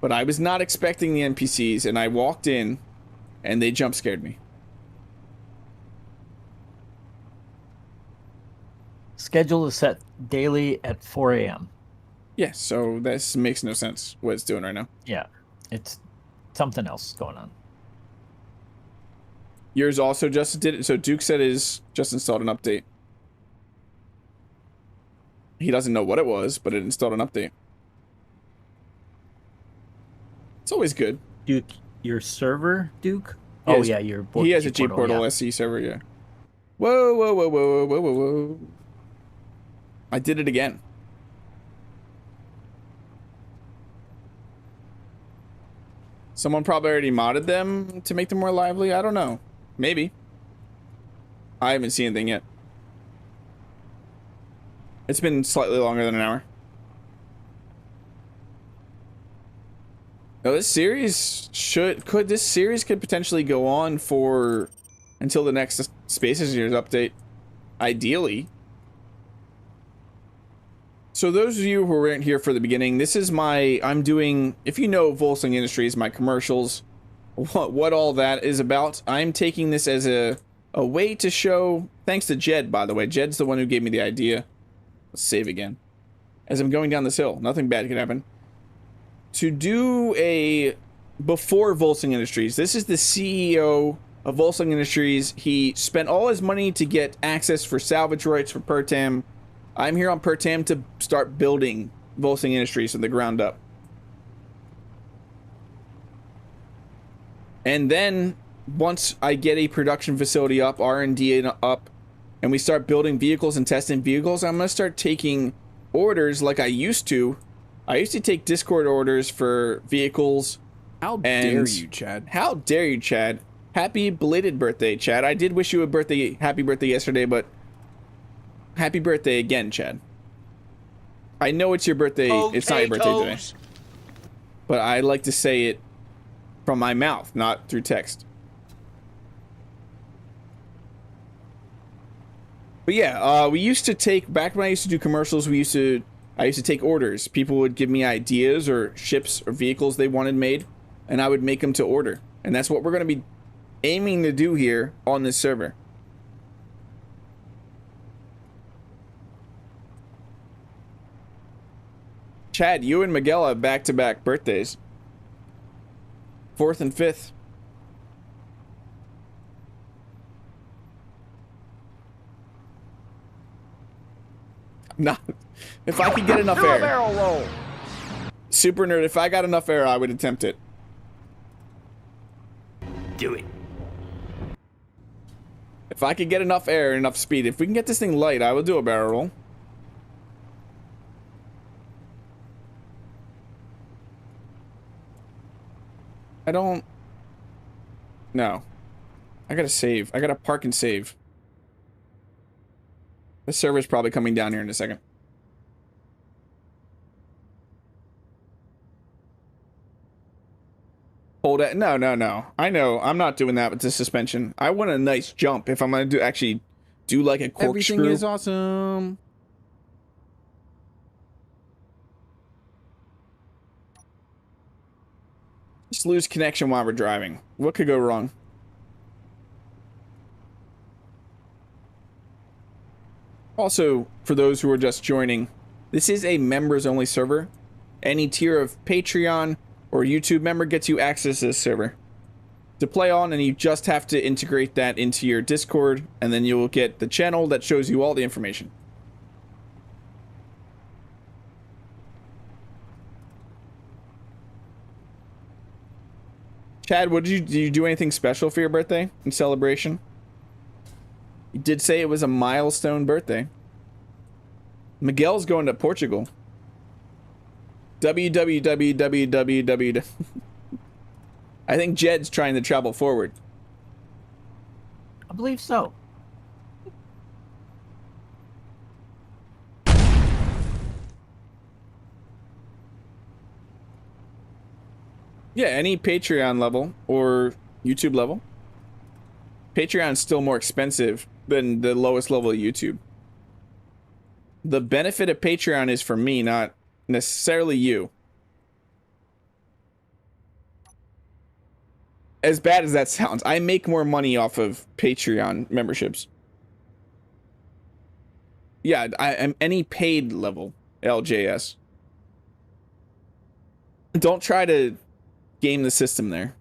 [SPEAKER 1] but I was not expecting the NPCs, and I walked in, and they jump scared me.
[SPEAKER 3] Schedule is set daily at 4 a.m.
[SPEAKER 1] Yeah, so this makes no sense what it's doing right now.
[SPEAKER 3] Yeah, it's something else going on.
[SPEAKER 1] Yours also just did it. So Duke said his just installed an update. He doesn't know what it was, but it installed an update. It's always good.
[SPEAKER 3] Duke, your server, Duke?
[SPEAKER 1] He
[SPEAKER 3] Oh,
[SPEAKER 1] has-
[SPEAKER 3] yeah, your
[SPEAKER 1] He has a
[SPEAKER 3] G
[SPEAKER 1] G-Portal
[SPEAKER 3] yeah.
[SPEAKER 1] SC server, yeah. Whoa, whoa, whoa, whoa, whoa, whoa, whoa. I did it again. Someone probably already modded them to make them more lively. I don't know. Maybe. I haven't seen anything yet. It's been slightly longer than an hour. Now, this series could potentially go on for until the next Space Engineers update. Ideally. So those of you who weren't here for the beginning, this is I'm doing, if you know Volsung Industries, my commercials, what all that is about. I'm taking this as a way to show, thanks to Jed, by the way. Jed's the one who gave me the idea. Let's save again. As I'm going down this hill, nothing bad can happen. To do a before Volsung Industries. This is the CEO of Volsung Industries. He spent all his money to get access for salvage rights for Pertam. I'm here on Pertam to start building Volsung Industries from the ground up. And then once I get a production facility up, R&D up, and we start building vehicles and testing vehicles, I'm going to start taking orders like I used to. I used to take Discord orders for vehicles.
[SPEAKER 4] How dare you, Chad?
[SPEAKER 1] How dare you, Chad? Happy belated birthday, Chad. I did wish you a happy birthday yesterday, but happy birthday again, Chad. I know it's your birthday. It's not your birthday today. But I like to say it from my mouth, not through text. But yeah, we used to take, back when I used to do commercials, I used to take orders. People would give me ideas or ships or vehicles they wanted made, and I would make them to order. And that's what we're going to be aiming to do here on this server. Chad, you and Miguel have back-to-back birthdays. 4th and 5th. Not if I could get enough air.
[SPEAKER 4] Barrel roll.
[SPEAKER 1] Super nerd, if I got enough air, I would attempt it.
[SPEAKER 3] Do it.
[SPEAKER 1] If I could get enough air and enough speed, if we can get this thing light, I will do a barrel roll. I don't... No. I gotta save. I gotta park and save. The server's probably coming down here in a second. Hold it. No, no, no. I know. I'm not doing that with the suspension. I want a nice jump if I'm gonna actually Do like a corkscrew.
[SPEAKER 4] Everything is awesome.
[SPEAKER 1] Just lose connection while we're driving. What could go wrong? Also, for those who are just joining, this is a members-only server. Any tier of Patreon or YouTube member gets you access to this server to play on, and you just have to integrate that into your Discord, and then you will get the channel that shows you all the information. Chad, did you do anything special for your birthday in celebration? You did say it was a milestone birthday. Miguel's going to Portugal. www. I think Jed's trying to travel forward.
[SPEAKER 3] I believe so.
[SPEAKER 1] Yeah, any Patreon level or YouTube level. Patreon's still more expensive than the lowest level of YouTube. The benefit of Patreon is for me, not necessarily you. As bad as that sounds, I make more money off of Patreon memberships. Yeah, I'm any paid level, LJS. Don't try to game the system there.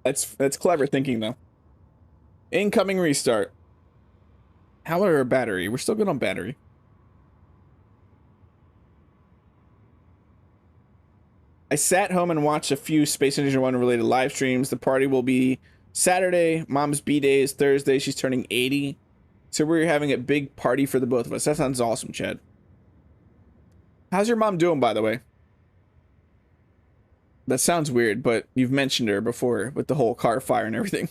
[SPEAKER 1] That's clever thinking, though. Incoming restart. How are our battery? We're still good on battery. I sat home and watched a few Space Ninja 1 related live streams. The party will be Saturday. Mom's B-Day is Thursday. She's turning 80. So we're having a big party for the both of us. That sounds awesome, Chad. How's your mom doing, by the way? That sounds weird, but you've mentioned her before with the whole car fire and everything.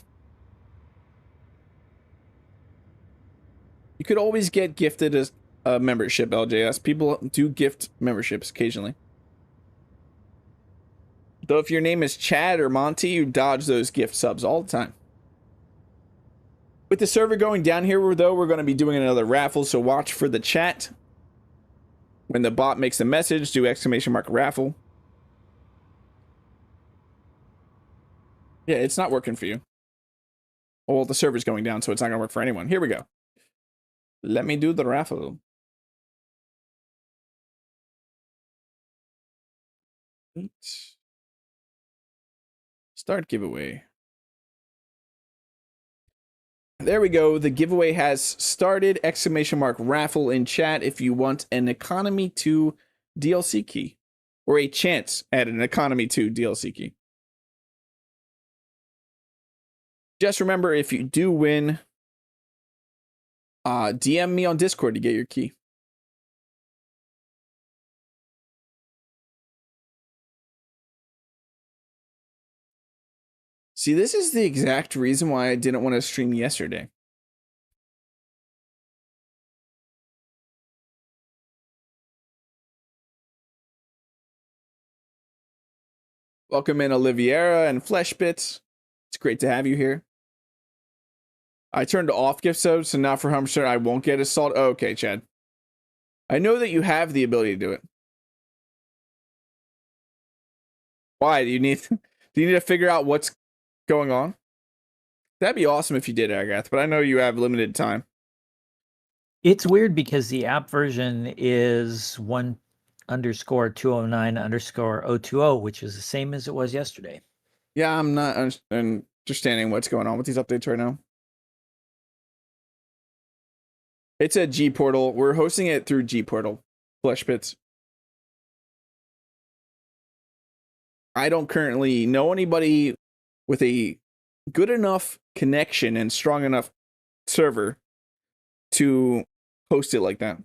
[SPEAKER 1] You could always get gifted as a membership, LJS. People do gift memberships occasionally. Though if your name is Chad or Monty, you dodge those gift subs all the time. With the server going down here, though, we're going to be doing another raffle, so watch for the chat. When the bot makes a message, do !! raffle. Yeah, it's not working for you. Well, the server's going down, so it's not going to work for anyone. Here we go. Let me do the raffle. Start giveaway. There we go. The giveaway has started. ! raffle in chat if you want an Economy 2 DLC key. Or a chance at an Economy 2 DLC key. Just remember, if you do win, DM me on Discord to get your key. See, this is the exact reason why I didn't want to stream yesterday. Welcome in Oliviera and Fleshbits. It's great to have you here. I turned off gift subs, so now for Humster I won't get assault. Oh, okay, Chad. I know that you have the ability to do it. Why? Do you need to figure out what's going on? That'd be awesome if you did, Aragath, but I know you have limited time.
[SPEAKER 3] It's weird because the app version is 1_209_020, which is the same as it was yesterday.
[SPEAKER 1] Yeah, I'm not understanding what's going on with these updates right now. It's a G portal. We're hosting it through G portal. Fleshbits. I don't currently know anybody with a good enough connection and strong enough server to host it like that.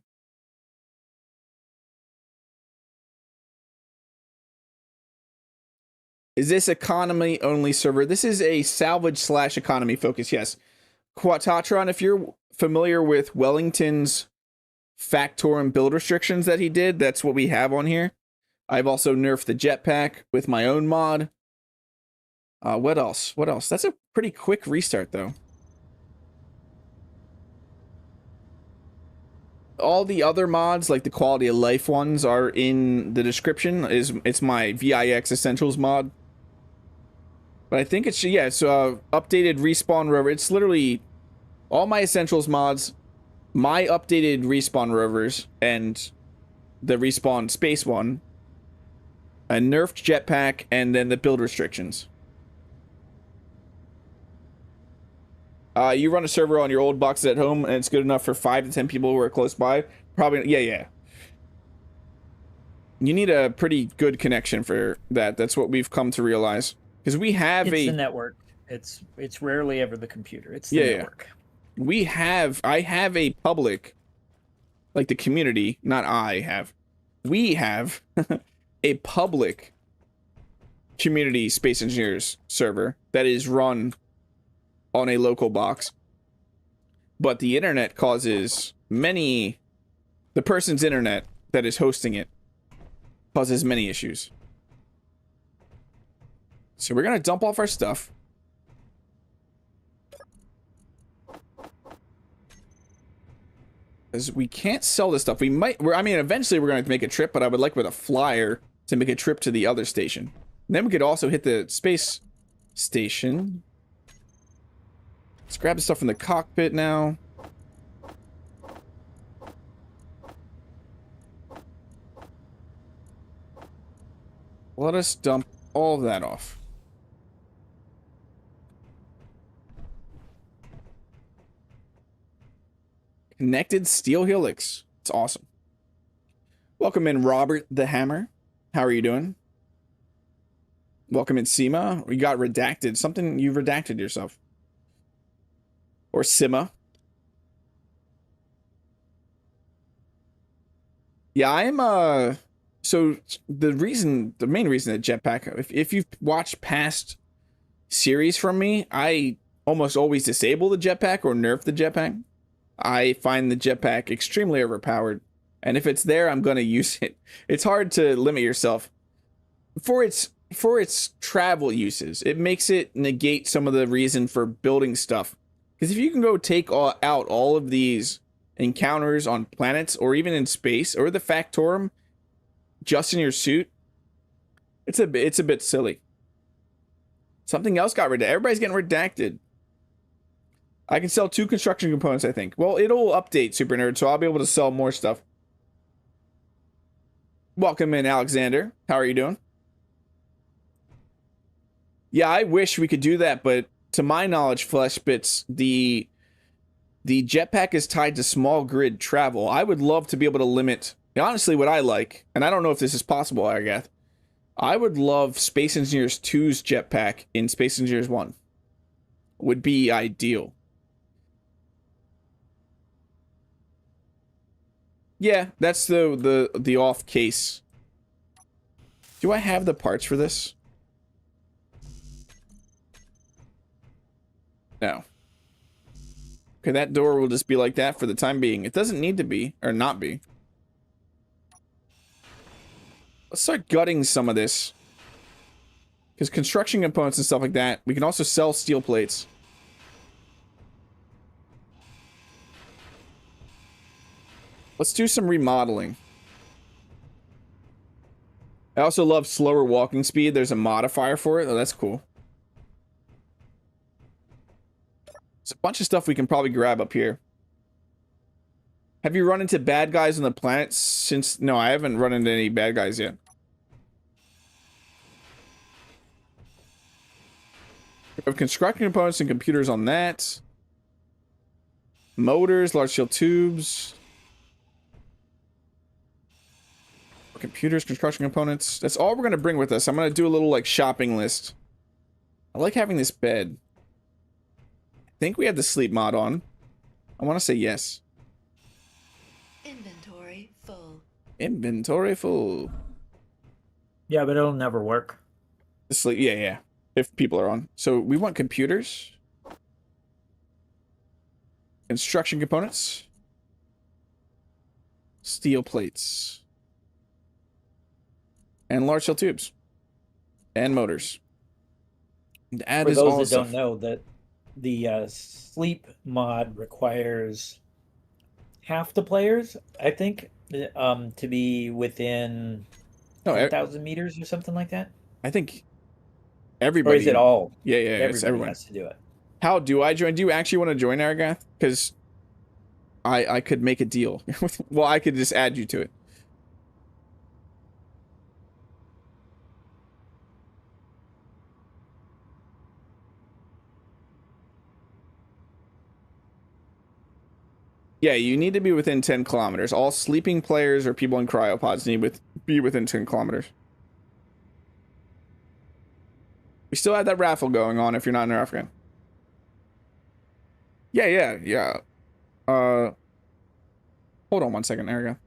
[SPEAKER 1] Is this economy only server? This is a salvage / economy focus, yes. Quatatron, if you're familiar with Wellington's Factorum build restrictions that he did, that's what we have on here. I've also nerfed the jetpack with my own mod. What else? What else? That's a pretty quick restart, though. All the other mods, like the quality of life ones, are in the description. It's my VIX Essentials mod. But I think it's, yeah, it's updated respawn rover. It's literally all my Essentials mods, my updated respawn rovers, and the respawn space one, a nerfed jetpack, and then the build restrictions. You run a server on your old boxes at home, and it's good enough for 5 to 10 people who are close by. Probably, yeah. You need a pretty good connection for that. That's what we've come to realize. Because we have
[SPEAKER 3] it's the network. It's rarely ever the computer. It's the network.
[SPEAKER 1] I have a public, like the community, not I have. We have a public community Space Engineers server that is run on a local box. But the internet causes the person's internet that is hosting it causes many issues. So we're gonna dump off our stuff. Because we can't sell this stuff. I mean, eventually we're gonna have to make a trip, but I would like with a flyer to make a trip to the other station. And then we could also hit the space station. Let's grab the stuff from the cockpit now. Let us dump all of that off. Connected steel helix. It's awesome. Welcome in, Robert the Hammer. How are you doing? Welcome in, Sima. We got redacted. Something, you redacted yourself. Or Sima. Yeah, I'm, so the main reason that jetpack, if you've watched past series from me, I almost always disable the jetpack or nerf the jetpack. I find the jetpack extremely overpowered, and if it's there, I'm gonna use it. It's hard to limit yourself for its travel uses. It makes it negate some of the reason for building stuff. Because if you can go take out all of these encounters on planets or even in space or the Factorum just in your suit, it's a bit silly. Something else got redacted. Everybody's getting redacted. I can sell 2 construction components, I think. Well, it'll update, Super Nerd, so I'll be able to sell more stuff. Welcome in, Alexander. How are you doing? Yeah, I wish we could do that, but to my knowledge, Fleshbits, the jetpack is tied to small grid travel. I would love to be able to limit, honestly, what I like, and I don't know if this is possible, Aragath. I would love Space Engineers 2's jetpack in Space Engineers 1. Would be ideal. Yeah, that's the off case. Do I have the parts for this? No. Okay, that door will just be like that for the time being. It doesn't need to be, or not be. Let's start gutting some of this. Because construction components and stuff like that, we can also sell steel plates. Let's do some remodeling. I also love slower walking speed. There's a modifier for it. Oh, that's cool. There's a bunch of stuff we can probably grab up here. Have you run into bad guys on the planet since... No, I haven't run into any bad guys yet. We have construction components and computers on that. Motors, large steel tubes. Computers, construction components. That's all we're going to bring with us. I'm going to do a little, like, shopping list. I like having this bed. I think we have the sleep mod on. I want to say yes.
[SPEAKER 2] Inventory full.
[SPEAKER 1] Inventory full.
[SPEAKER 3] Yeah, but it'll never work.
[SPEAKER 1] The sleep, yeah. If people are on. So we want computers. Construction components. Steel plates. And large steel tubes. And motors. And add
[SPEAKER 3] For
[SPEAKER 1] is all
[SPEAKER 3] those that
[SPEAKER 1] stuff.
[SPEAKER 3] don't know, that the sleep mod requires half the players, I think, to be within
[SPEAKER 1] No,
[SPEAKER 3] 10,000 meters or something like that.
[SPEAKER 1] I think
[SPEAKER 3] Or is it
[SPEAKER 1] everybody.
[SPEAKER 3] all?
[SPEAKER 1] Yeah, yeah, it's
[SPEAKER 3] Everybody
[SPEAKER 1] everyone.
[SPEAKER 3] has to do it.
[SPEAKER 1] How do I join? Do you actually want to join Aragath? Because I could make a deal. Well, I could just add you to it. Yeah, you need to be within 10 kilometers. All sleeping players or people in cryopods need be within 10 kilometers. We still have that raffle going on if you're not in Africa. Yeah, yeah, yeah. Hold on one second, Erica.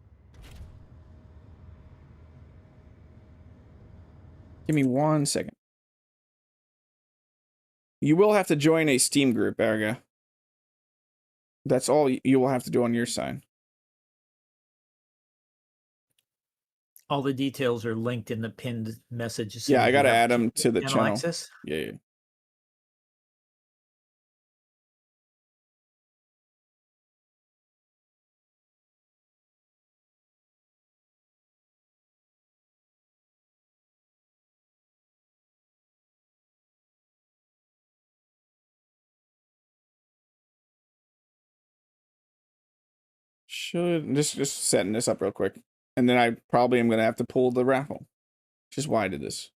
[SPEAKER 1] Give me 1 second. You will have to join a Steam group, Erica. That's all you will have to do on your side.
[SPEAKER 3] All the details are linked in the pinned message.
[SPEAKER 1] Yeah, I gotta add them to the channel.
[SPEAKER 3] Access.
[SPEAKER 1] Yeah, yeah. Should just setting this up real quick, and then I probably am gonna have to pull the raffle, which is why I did this.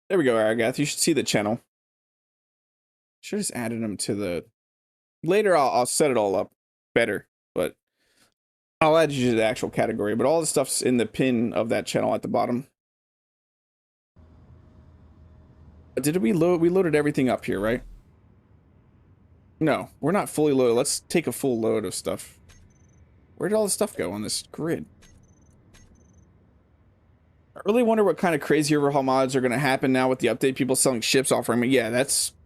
[SPEAKER 1] There we go, Aragath. You should see the channel. Should have just added them to the. Later, I'll set it all up better, but I'll add you to the actual category. But all the stuff's in the pin of that channel at the bottom. Did we load? We loaded everything up here, right? No, we're not fully loaded. Let's take a full load of stuff. Where did all the stuff go on this grid? I really wonder what kind of crazy overhaul mods are going to happen now with the update. People selling ships offering me. Yeah,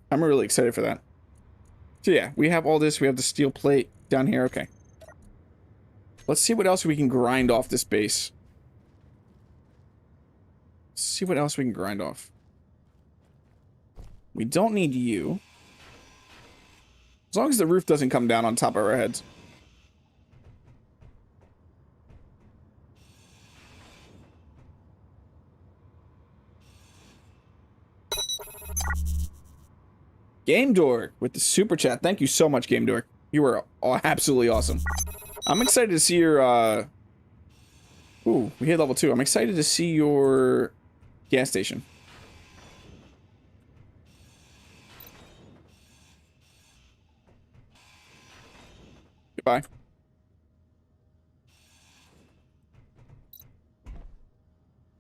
[SPEAKER 1] I'm really excited for that. So yeah, we have all this. We have the steel plate down here. Okay. Let's see what else we can grind off this base. Let's see what else we can grind off. We don't need you. As long as the roof doesn't come down on top of our heads. Game Dork with the super chat. Thank you so much, Game Dork. You were absolutely awesome. I'm excited to see your ooh, we hit level 2. I'm excited to see your gas station. Goodbye.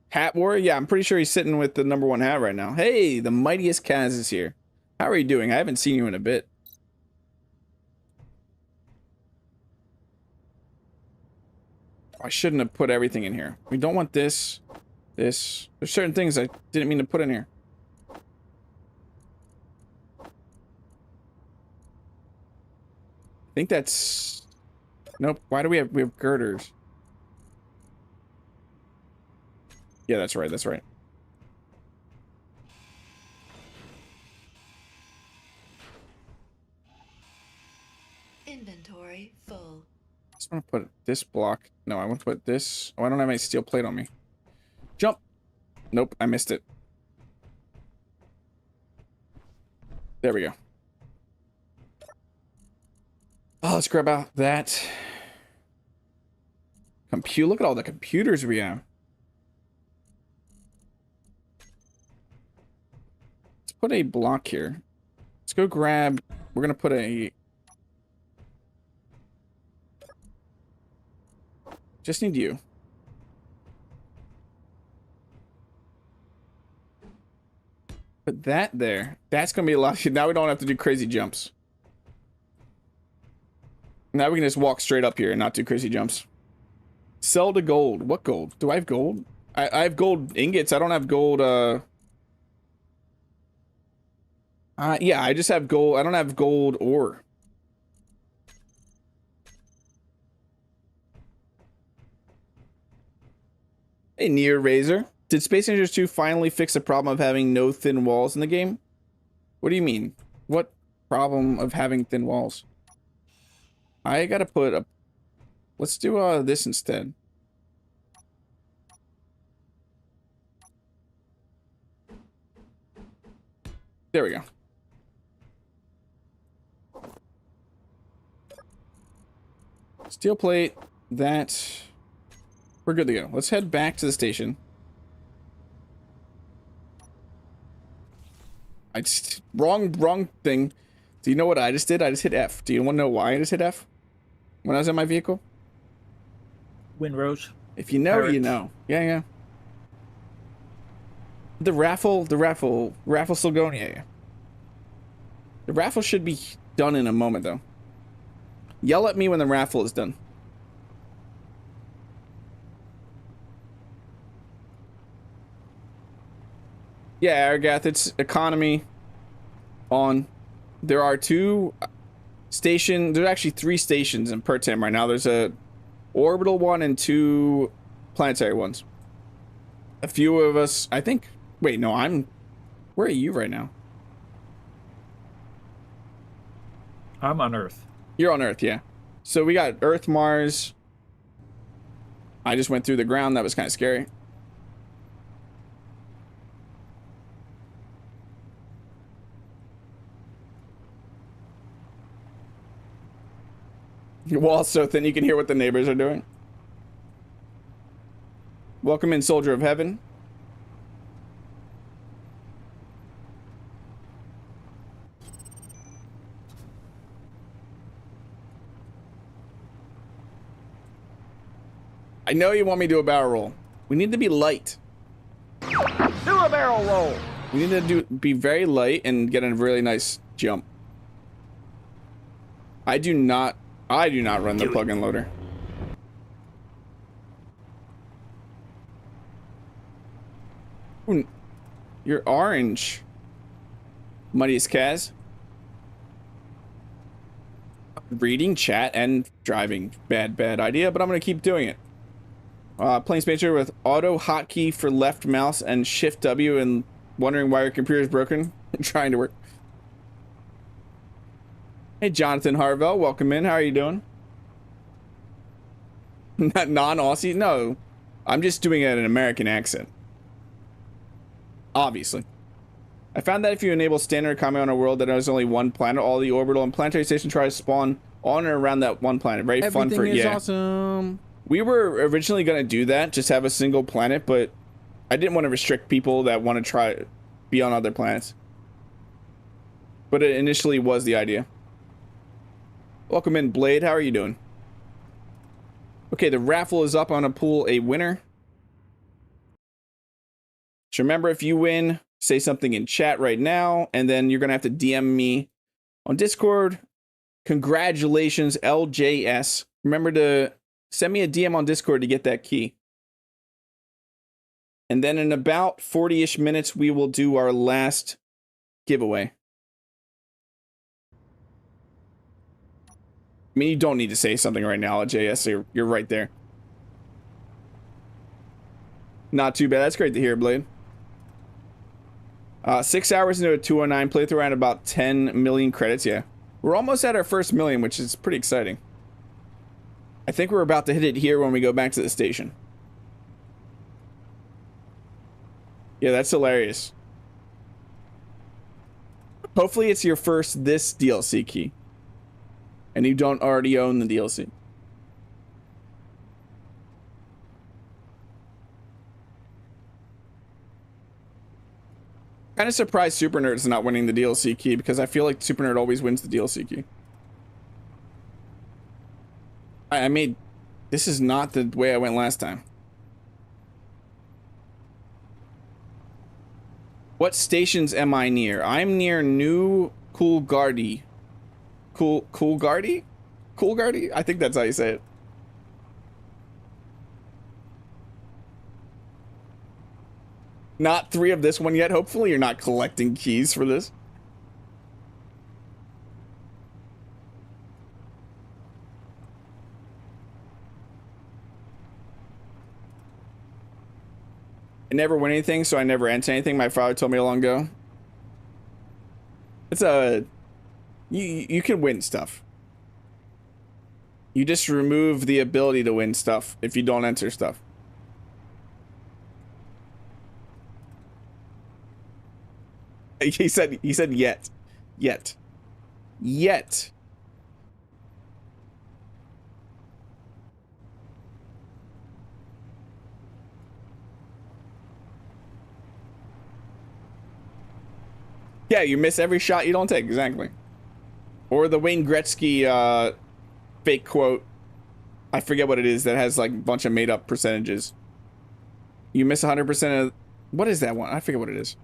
[SPEAKER 1] Hat Warrior? Yeah, I'm pretty sure he's sitting with the #1 hat right now. Hey, the mightiest Kaz is here. How are you doing? I haven't seen you in a bit. I shouldn't have put everything in here. We don't want this. There's certain things I didn't mean to put in here. I think that's... Nope. Why do we have girders? Yeah, that's right. That's right.
[SPEAKER 2] Inventory full.
[SPEAKER 1] I just want to put this block. No, I want to put this. Oh, I don't have any steel plate on me. Jump. Nope, I missed it. There we go. Oh, let's grab out that. Look at all the computers we have. Let's put a block here. Let's go grab... We're going to put a... Just need you. Put that there. That's going to be a lot. Now we don't have to do crazy jumps. Now we can just walk straight up here and not do crazy jumps. Sell to gold. What gold? Do I have gold? I have gold ingots. I don't have gold, yeah, I just have gold. I don't have gold ore. Hey, Near Razor. Did Space Invaders 2 finally fix the problem of having no thin walls in the game? What do you mean? What problem of having thin walls? I gotta put a... Let's do this instead. There we go. Steel plate, that... We're good to go. Let's head back to the station. Wrong thing. Do you know what I just did? I just hit F. Do you want to know why I just hit F? When I was in my vehicle?
[SPEAKER 3] Windrose.
[SPEAKER 1] If you know,
[SPEAKER 3] Pirates.
[SPEAKER 1] you know. Yeah. The raffle's still going? Yeah. The raffle should be done in a moment, though. Yell at me when the raffle is done. Yeah, Aragath, it's economy on. There are there's actually 3 stations in Pertam right now. There's a orbital one and 2 planetary ones. A few of us, I think, wait, no, where are you right now?
[SPEAKER 3] I'm on Earth.
[SPEAKER 1] You're on Earth, yeah. So we got Earth, Mars. I just went through the ground. That was kind of scary. Your wall's so thin you can hear what the neighbors are doing. Welcome in, Soldier of Heaven. I know you want me to do a barrel roll. We need to be light.
[SPEAKER 4] Do a barrel roll.
[SPEAKER 1] We need to be very light and get a really nice jump. I do not run the plug-in loader. Ooh, you're orange. Muddiest Kaz. Reading, chat, and driving. Bad idea, but I'm gonna keep doing it. Playing Space Ranger with auto hotkey for left mouse and shift W and wondering why your computer is broken. Trying to work. Hey, Jonathan Harvell, welcome in. How are you doing? Not non-Aussie? No. I'm just doing it in an American accent. Obviously. I found that if you enable standard economy on a world that has only one planet, all the orbital and planetary stations try to spawn on or around that one planet. Very fun for
[SPEAKER 4] Everything is awesome.
[SPEAKER 1] We were originally going to do that, just have a single planet, but I didn't want to restrict people that want to try be on other planets. But it initially was the idea. Welcome in, Blade. How are you doing? Okay, the raffle is up. I'm going to pull a winner. So remember, if you win, say something in chat right now, and then you're going to have to DM me on Discord. Congratulations, LJS. Remember to send me a DM on Discord to get that key. And then in about 40-ish minutes, we will do our last giveaway. I mean, you don't need to say something right now, LJS. You're right there. Not too bad. That's great to hear, Blade. 6 hours into a 209 playthrough around about 10 million credits. Yeah. We're almost at our first million, which is pretty exciting. I think we're about to hit it here when we go back to the station. Yeah, that's hilarious. Hopefully it's your first this DLC key. And you don't already own the DLC. Kind of surprised Super Nerd's not winning the DLC key because I feel like Super Nerd always wins the DLC key. I mean, this is not the way I went last time. What stations am I near? I'm near New Coolgardie. Coolgardie? Coolgardie? I think that's how you say it. Not 3 of this one yet. Hopefully you're not collecting keys for this. I never win anything, so I never enter anything. My father told me long ago. It's a... You can win stuff. You just remove the ability to win stuff if you don't enter stuff. He said yet. Yet. Yet. Yeah, you miss every shot you don't take, exactly. Or the Wayne Gretzky fake quote. I forget what it is that has like a bunch of made up percentages. You miss 100% of... What is that one? I forget what it is.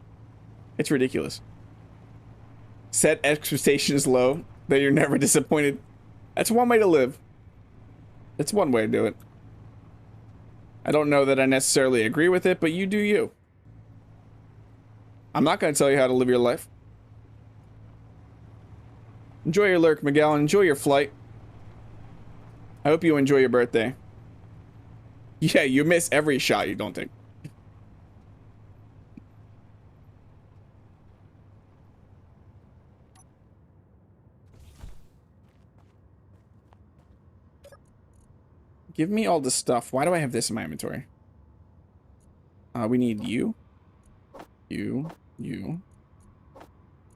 [SPEAKER 1] It's ridiculous. Set expectations low, that you're never disappointed. That's one way to live. That's one way to do it. I don't know that I necessarily agree with it, but you do you. I'm not going to tell you how to live your life. Enjoy your lurk, Miguel. Enjoy your flight. I hope you enjoy your birthday. Yeah, you miss every shot you don't take. Give me all the stuff. Why do I have this in my inventory? We need you. You.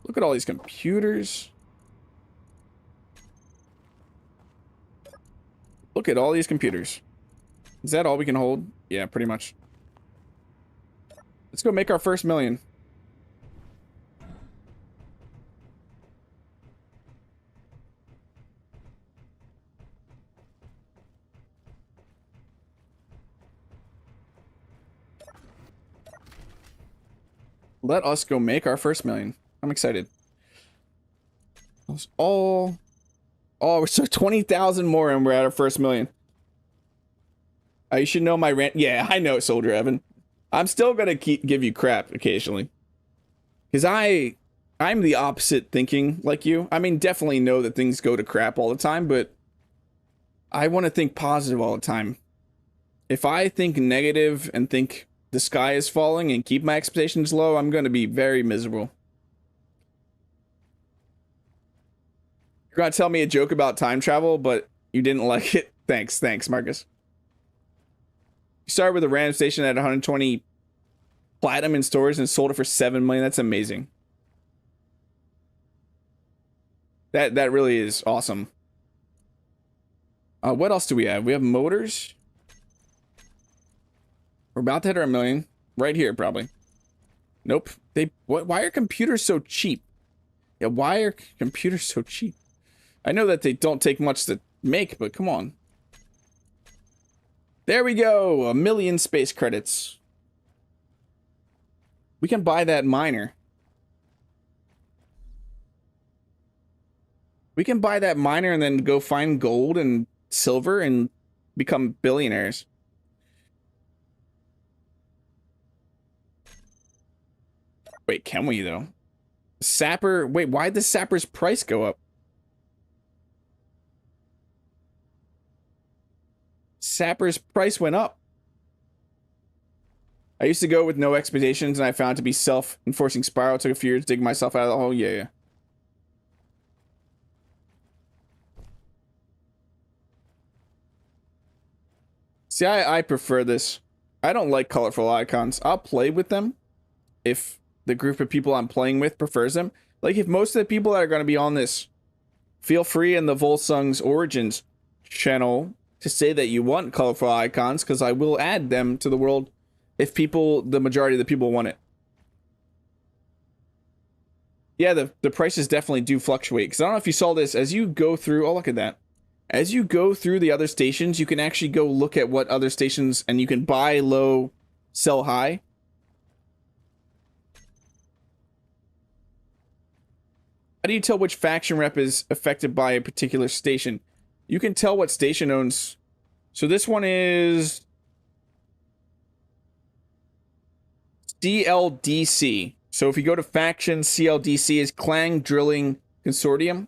[SPEAKER 1] Look at all these computers. Look at all these computers. Is that all we can hold? Yeah, pretty much. Let's go make our first million. Let us go make our first million. I'm excited. Those all... Oh, we're so 20,000 more and we're at our first million. You should know my rant. Yeah, I know, Soldier Evan. I'm still gonna give you crap occasionally. Because I'm the opposite thinking like you. I mean, definitely know that things go to crap all the time, but I want to think positive all the time. If I think negative and think the sky is falling and keep my expectations low, I'm going to be very miserable. You're going to tell me a joke about time travel, but you didn't like it. Thanks, Marcus. You started with a random station at 120 platinum in stores and sold it for 7 million. That's amazing. That really is awesome. What else do we have? We have motors. We're about to hit our million. Right here, probably. Nope. Why are computers so cheap? Yeah, why are computers so cheap? I know that they don't take much to make, but come on. There we go. 1 million space credits. We can buy that miner. We can buy that miner and then go find gold and silver and become billionaires. Wait, can we though? Sapper, wait, why did the Sapper's price go up? Sapper's price went up. I used to go with no expectations and I found it to be self-enforcing spiral. It took a few years to dig myself out of the hole. Yeah. See, I prefer this. I don't like colorful icons. I'll play with them if the group of people I'm playing with prefers them. Like, if most of the people that are going to be on this, feel free in the Volsung's Origins channel to say that you want colorful icons, because I will add them to the world if the majority of the people want it. Yeah, the prices definitely do fluctuate, because I don't know if you saw this, as you go through, oh, look at that. As you go through the other stations, you can actually go look at what other stations, and you can buy low, sell high. How do you tell which faction rep is affected by a particular station? You can tell what station owns. So this one is CLDC. So if you go to faction, CLDC is Clang Drilling Consortium.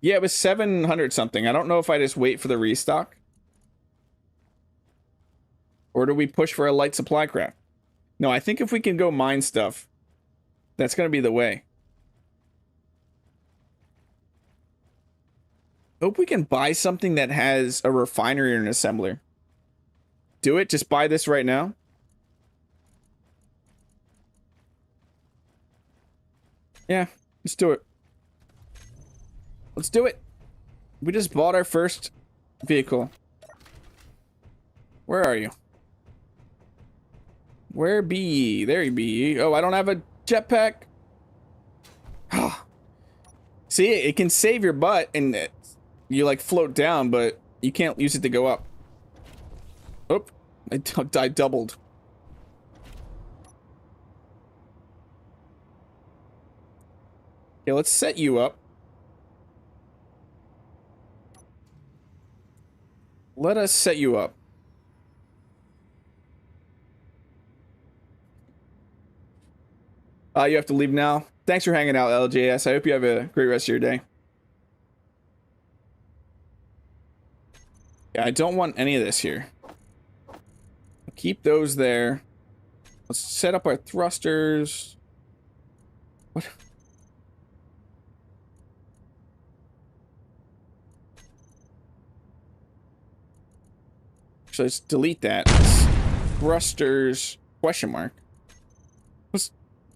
[SPEAKER 1] Yeah, it was 700 something. I don't know if I just wait for the restock. Or do we push for a light supply craft? No, I think if we can go mine stuff, that's going to be the way. Hope we can buy something that has a refinery or an assembler. Do it. Just buy this right now. Yeah, let's do it. Let's do it. We just bought our first vehicle. Where are you? Where be ye? There you be ye. Oh, I don't have a jetpack. See, it can save your butt and you like float down, but you can't use it to go up. Oh, I doubled. Okay, let's set you up. Let us set you up. You have to leave now. Thanks for hanging out, LJS. I hope you have a great rest of your day. Yeah, I don't want any of this here. Keep those there. Let's set up our thrusters. What? Actually, let's delete that. Thrusters, question mark.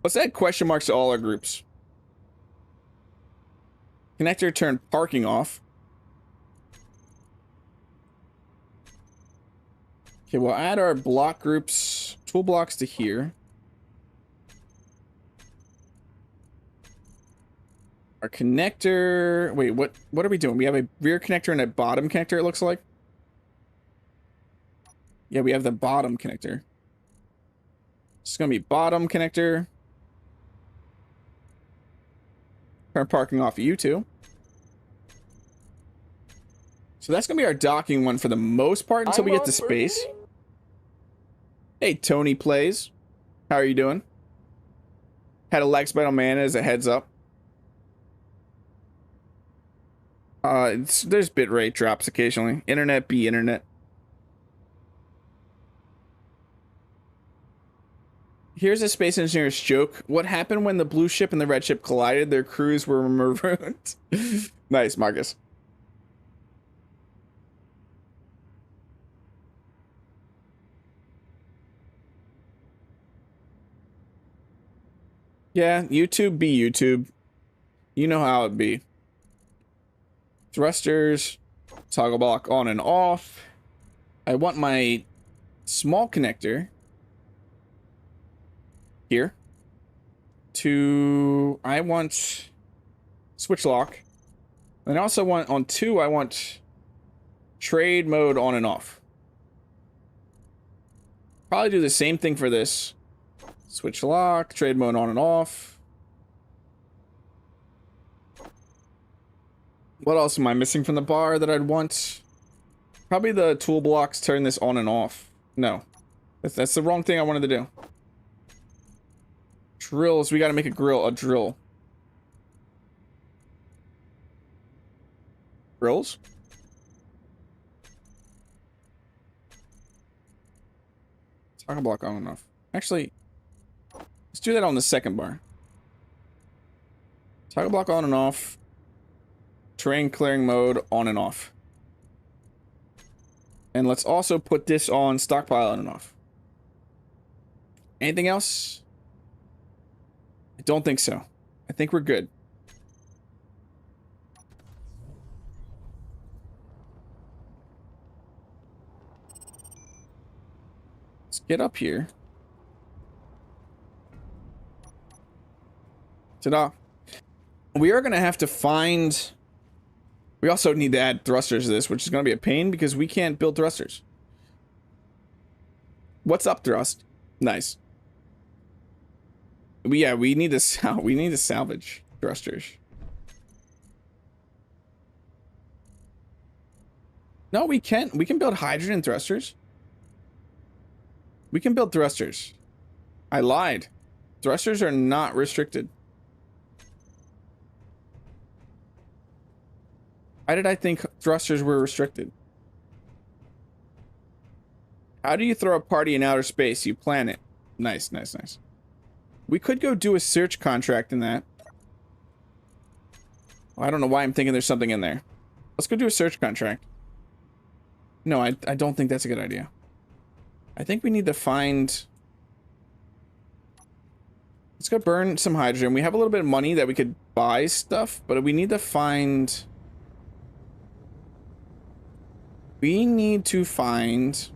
[SPEAKER 1] Let's add question marks to all our groups. Connector turn parking off. Okay, we'll add our block groups, tool blocks to here. Our connector, wait, what are we doing? We have a rear connector and a bottom connector, it looks like. Yeah, we have the bottom connector. It's gonna be bottom connector. Turn parking off of you two. So that's gonna be our docking one for the most part until we get to space. Hey, Tony Plays. How are you doing? Had a lag spike on mana as a heads up. There's bitrate drops occasionally. Internet be internet. Here's a space engineer's joke. What happened when the blue ship and the red ship collided? Their crews were marooned. Nice, Marcus. Yeah, YouTube be YouTube. You know how it be. Thrusters, toggle block on and off. I want my small connector here to, I want switch lock. And I also want on 2, I want trade mode on and off. Probably do the same thing for this. Switch lock, trade mode on and off. What else am I missing from the bar that I'd want? Probably the tool blocks turn this on and off. No, that's the wrong thing I wanted to do. Drills, we got to make a drill. Drills? Toggle block on and off. Actually, let's do that on the second bar. Toggle block on and off. Terrain clearing mode on and off. And let's also put this on stockpile on and off. Anything else? I don't think so. I think we're good. Let's get up here. Ta-da. We are going to have to find... We also need to add thrusters to this, which is going to be a pain because we can't build thrusters. What's up, thrust? Nice. Yeah, we need to salvage thrusters. No, we can't. We can build hydrogen thrusters. We can build thrusters. I lied. Thrusters are not restricted. Why did I think thrusters were restricted? How do you throw a party in outer space? You plan it. Nice, nice, nice. We could go do a search contract in that. Well, I don't know why I'm thinking there's something in there. Let's go do a search contract. No, I don't think that's a good idea. I think we need to find... Let's go burn some hydrogen. We have a little bit of money that we could buy stuff, but we need to find... We need to find...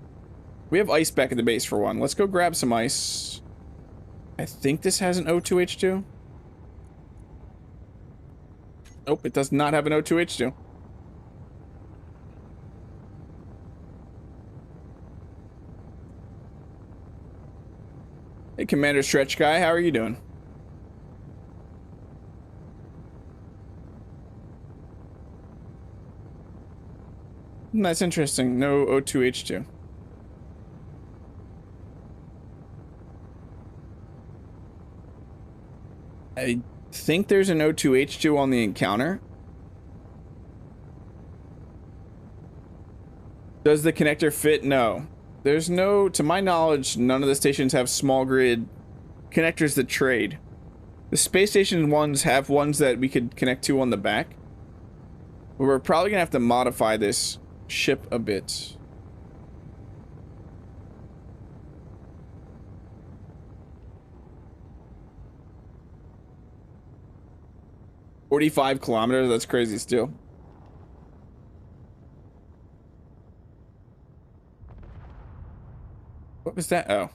[SPEAKER 1] We have ice back at the base for one. Let's go grab some ice. I think this has an O2H2. Nope, it does not have an O2H2. Hey, Commander Stretch Guy, how are you doing? That's interesting. No O2H2. I think there's an O2H2 on the encounter. Does the connector fit? No. There's no, to my knowledge, none of the stations have small grid connectors that trade. The space station ones have ones that we could connect to on the back. But we're probably gonna have to modify this ship a bit. $45 kilometers, that's crazy still. What was that? Oh.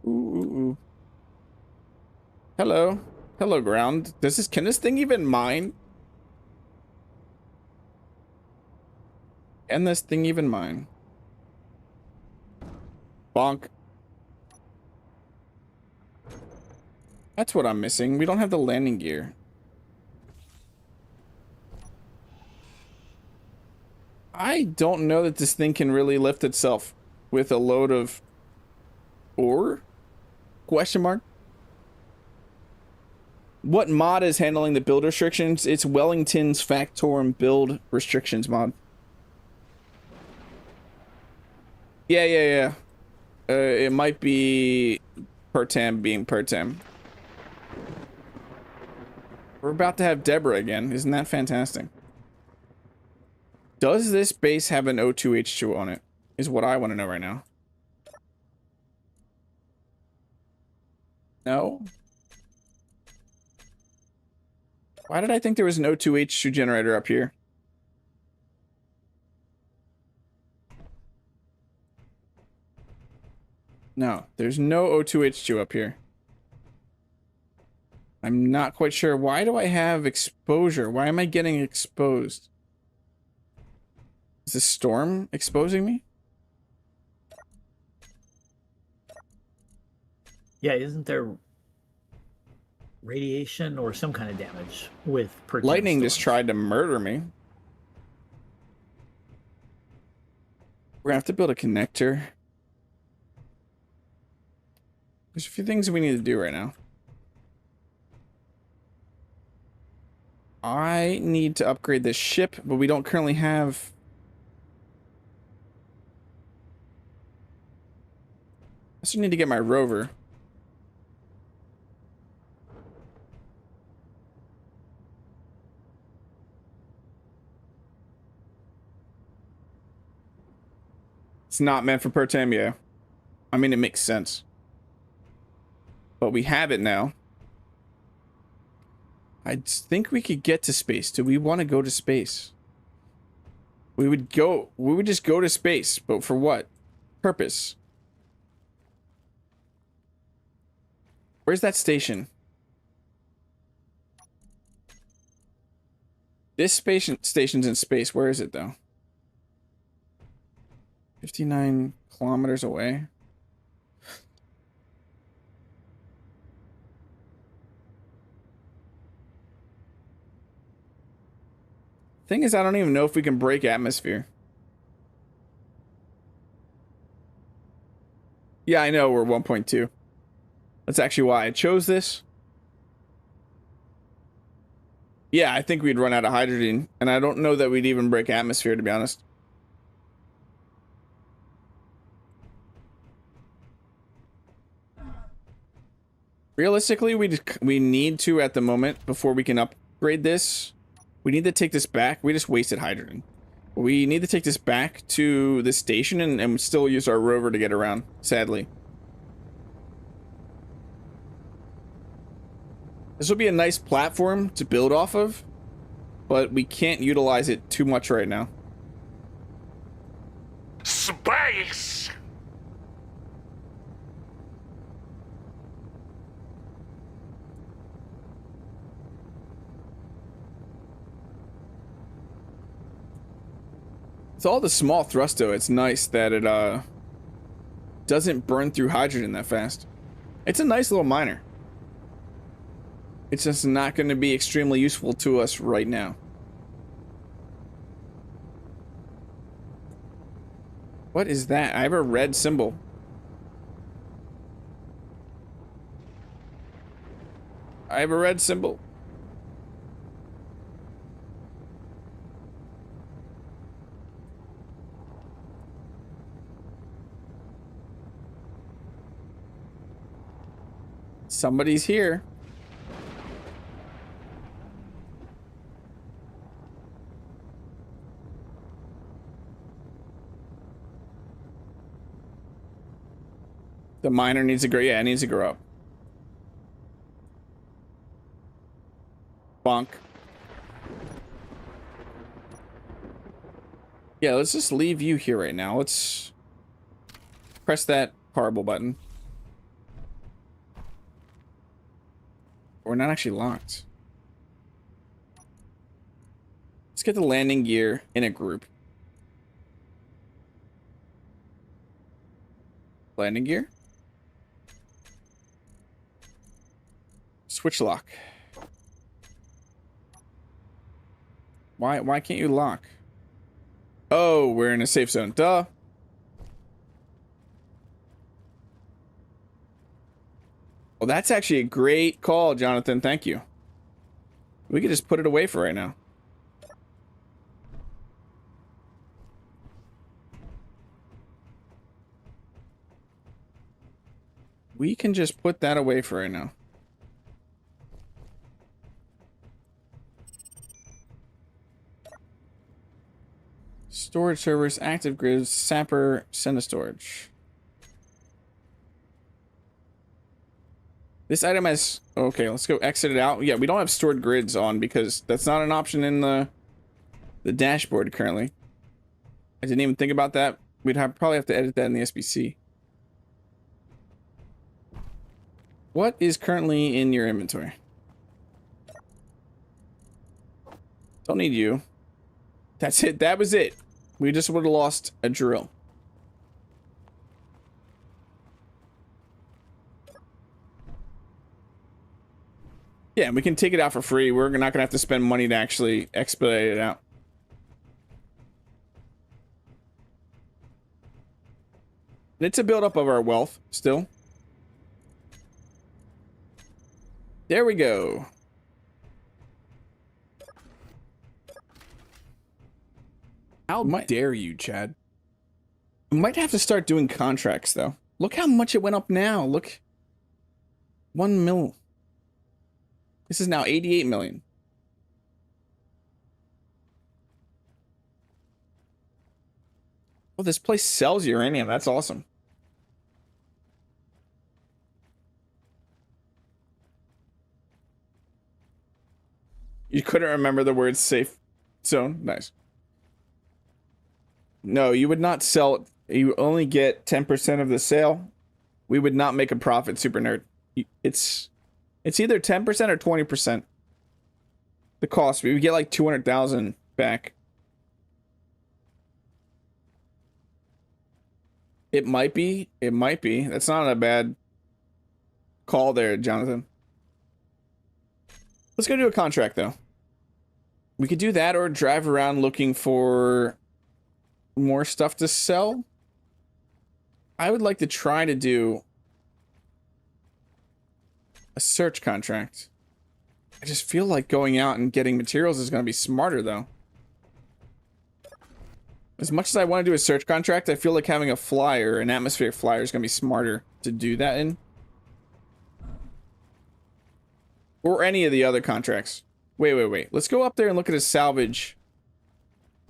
[SPEAKER 1] Ooh. Hello. Hello, ground. Can this thing even mine? Can this thing even mine? Bonk. That's what I'm missing. We don't have the landing gear. I don't know that this thing can really lift itself with a load of ore? Question mark. What mod is handling the build restrictions? It's Wellington's Factorum build restrictions mod. Yeah. It might be Pertam being Pertam. We're about to have Deborah again. Isn't that fantastic? Does this base have an O2H2 on it? Is what I want to know right now. No? Why did I think there was an O2H2 generator up here? No, there's no O2H2 up here. I'm not quite sure. Why do I have exposure? Why am I getting exposed? Is the storm exposing me?
[SPEAKER 3] Yeah, isn't there radiation or some kind of damage with Pertam
[SPEAKER 1] Lightning
[SPEAKER 3] storms?
[SPEAKER 1] just tried to murder me. We're gonna have to build a connector. There's a few things we need to do right now. I need to upgrade this ship, but we don't currently have... I still need to get my rover. It's not meant for Pertam, yeah. I mean, it makes sense. But we have it now. I think we could get to space. Do we want to go to space? We would just go to space, but for what purpose? Where's that station? This station's in space. Where is it though? 59 kilometers away. Thing is, I don't even know if we can break atmosphere. Yeah, I know we're 1.2. That's actually why I chose this. Yeah, I think we'd run out of hydrogen, and I don't know that we'd even break atmosphere, to be honest. Realistically, we need to, at the moment, before we can upgrade this, we need to take this back. We just wasted hydrogen. We need to take this back to the station and still use our rover to get around, sadly. This will be a nice platform to build off of, but we can't utilize it too much right now.
[SPEAKER 6] Space!
[SPEAKER 1] It's all the small thrust, though. It's nice that it doesn't burn through hydrogen that fast. It's a nice little miner. It's just not going to be extremely useful to us right now. What is that? I have a red symbol. I have a red symbol. Somebody's here. The miner needs to grow. Yeah, it needs to grow up. Bonk. Yeah, let's just leave you here right now. Let's press that parable button. We're not actually locked. Let's get the landing gear in a group. Landing gear. Switch lock. Why can't you lock? Oh, we're in a safe zone. Duh. Well, that's actually a great call, Jonathan. Thank you. We could just put it away for right now. We can just put that away for right now. Storage servers, active grids, Sapper, send to storage. This item has... Okay, let's go exit it out. Yeah, we don't have stored grids on because that's not an option in the dashboard currently. I didn't even think about that. We'd probably have to edit that in the SBC. What is currently in your inventory? Don't need you. That's it. That was it. We just would have lost a drill. Yeah, we can take it out for free. We're not gonna have to spend money to actually expedite it out. It's a buildup of our wealth still. There we go. How dare you, Chad? We might have to start doing contracts, though. Look how much it went up now. Look. 1 mil. This is now 88 million. Oh, this place sells uranium. That's awesome. You couldn't remember the word safe zone? Nice. No, you would not sell. You only get 10% of the sale. We would not make a profit, Super Nerd. It's either 10% or 20%. The cost. We would get like 200,000 back. It might be. It might be. That's not a bad call there, Jonathan. Let's go do a contract, though. We could do that or drive around looking for more stuff to sell. I would like to try to do a search contract. I just feel like going out and getting materials is going to be smarter, though. As much as I want to do a search contract, I feel like having a flyer, an atmospheric flyer, is going to be smarter to do that in. Or any of the other contracts. Wait. Let's go up there and look at a salvage.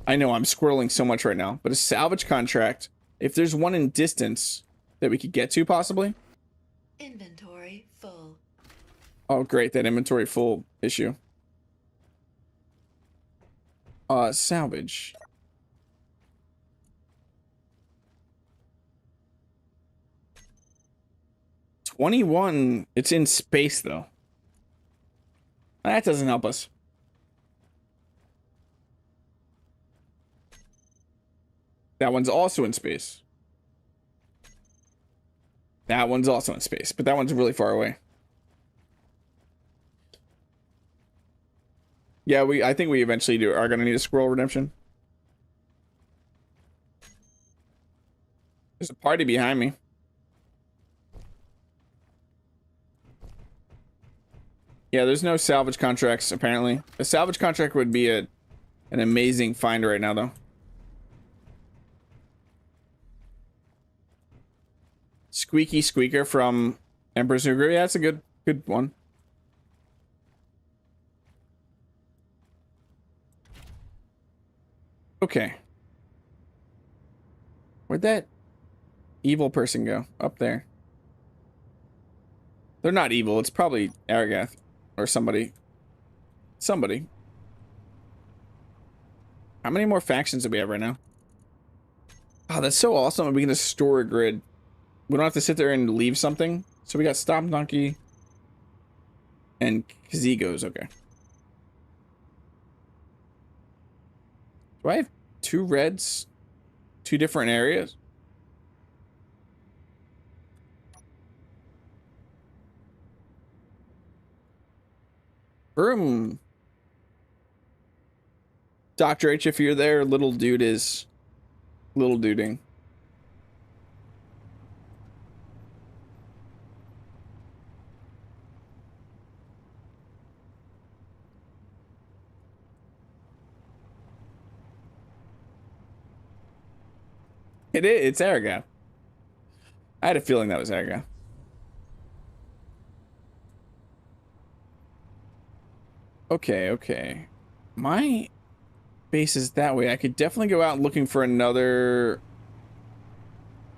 [SPEAKER 1] I know I'm squirreling so much right now, but a salvage contract, if there's one in distance that we could get to, possibly.
[SPEAKER 2] Inventory full.
[SPEAKER 1] Oh, great, that inventory full issue. Salvage. $21. It's in space, though. That doesn't help us. That one's also in space. That one's also in space, but that one's really far away. Yeah, I think we eventually are going to need a scroll redemption. There's a party behind me. Yeah, there's no salvage contracts, apparently. A salvage contract would be an amazing find right now, though. Squeaky Squeaker from Emperor's New Groove. Yeah, that's a good one. Okay. Where'd that evil person go? Up there. They're not evil. It's probably Aragath. Or somebody. Somebody. How many more factions do we have right now? Oh, that's so awesome. We can just store a grid. We don't have to sit there and leave something. So we got Stomp Donkey. And Kazigos. Okay. Do I have 2 reds? 2 different areas? Boom. Dr. H, if you're there, little dude is little duding. It is. It's Aragath. I had a feeling that was Aragath. Okay. My base is that way. I could definitely go out looking for another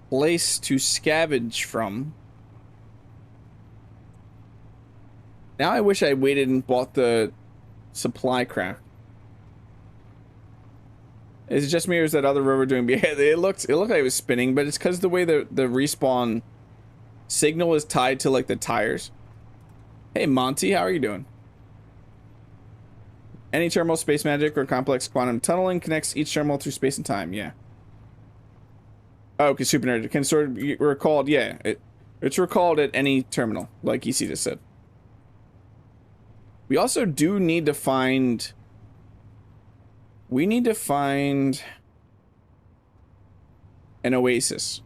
[SPEAKER 1] place to scavenge from. Now I wish I waited and bought the supply craft. Is it just me or is that other rover doing? Yeah, it looked like it was spinning, but it's because the way the respawn signal is tied to like the tires. Hey Monty, how are you doing? Any terminal, space magic, or complex quantum tunneling connects each terminal through space and time. Yeah. Oh, okay, super nerd. It can sort of be recalled. Yeah, it's recalled at any terminal, like EC just said. We also do need to find. We need to find an oasis.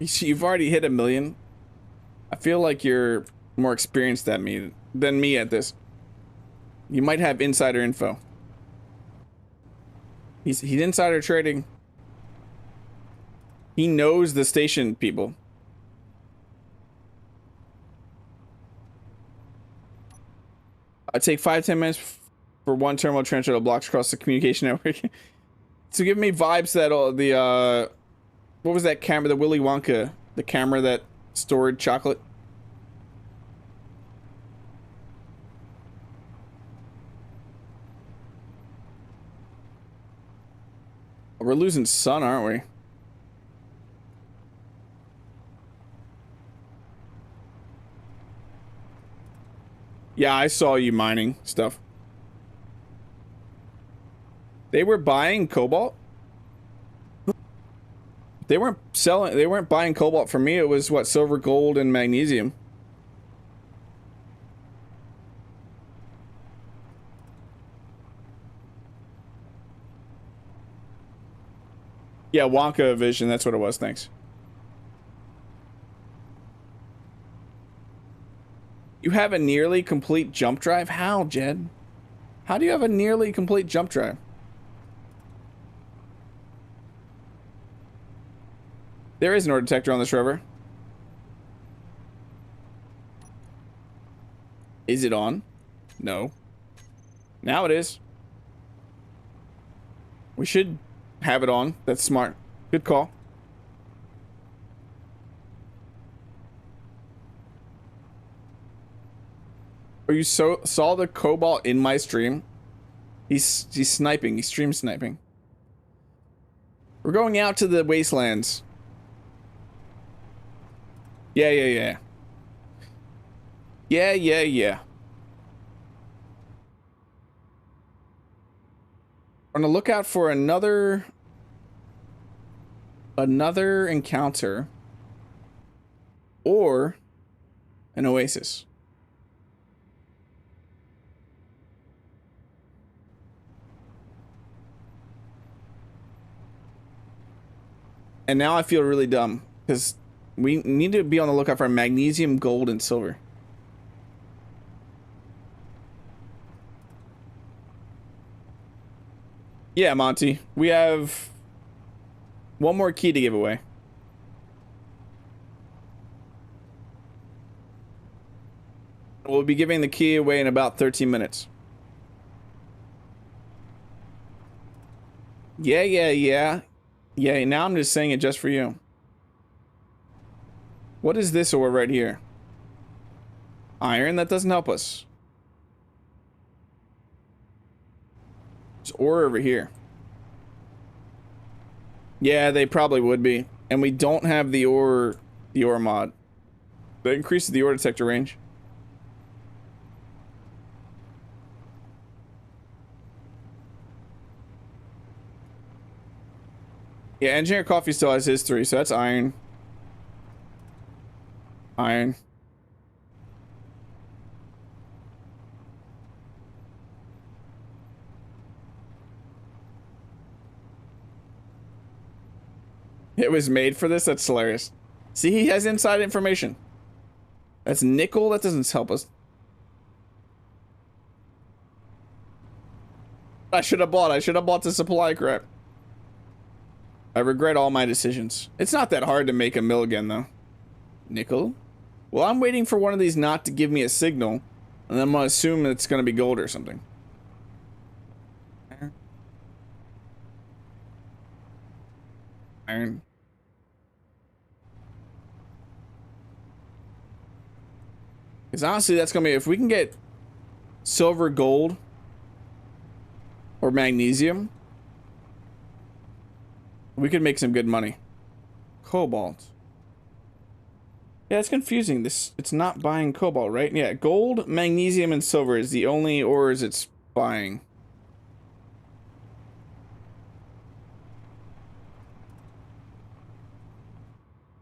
[SPEAKER 1] You've already hit 1 million. I feel like you're more experienced than me at this. You might have insider info. He's insider trading. He knows the station people. I take 5-10 minutes for one terminal transfer that blocks across the communication network. So give me vibes that the what was that camera? The Willy Wonka, the camera that stored chocolate. We're losing sun, aren't we? Yeah, I saw you mining stuff. They were buying cobalt? They weren't selling, they weren't buying cobalt from me. It was what, silver, gold, and magnesium. Yeah, Wonka Vision, that's what it was, thanks. You have a nearly complete jump drive? How, Jed? How do you have a nearly complete jump drive? There is an ore detector on this rover. Is it on? No. Now it is. We should have it on. That's smart. Good call. Or you saw the cobalt in my stream? He's sniping. He's stream sniping. We're going out to the wastelands. Yeah. Yeah. On the lookout for another encounter or an oasis. And now I feel really dumb because we need to be on the lookout for magnesium, gold, and silver. Yeah, Monty. We have one more key to give away. We'll be giving the key away in about 13 minutes. Yeah, now I'm just saying it just for you. What is this ore right here? Iron? That doesn't help us. There's ore over here. Yeah, they probably would be. And we don't have the ore mod. That increases the ore detector range. Yeah, Engineer Coffee still has his 3, so that's iron. Iron. It was made for this? That's hilarious. See, he has inside information. That's nickel? That doesn't help us. I should have bought the supply crap. I regret all my decisions. It's not that hard to make a mill again, though. Nickel? Well, I'm waiting for one of these not to give me a signal, and then I'm gonna assume it's gonna be gold or something. Iron. Because honestly, that's gonna be, if we can get silver, gold, or magnesium, we could make some good money. Cobalt. Yeah, it's confusing. It's not buying cobalt, right? Yeah, gold, magnesium, and silver is the only ores it's buying.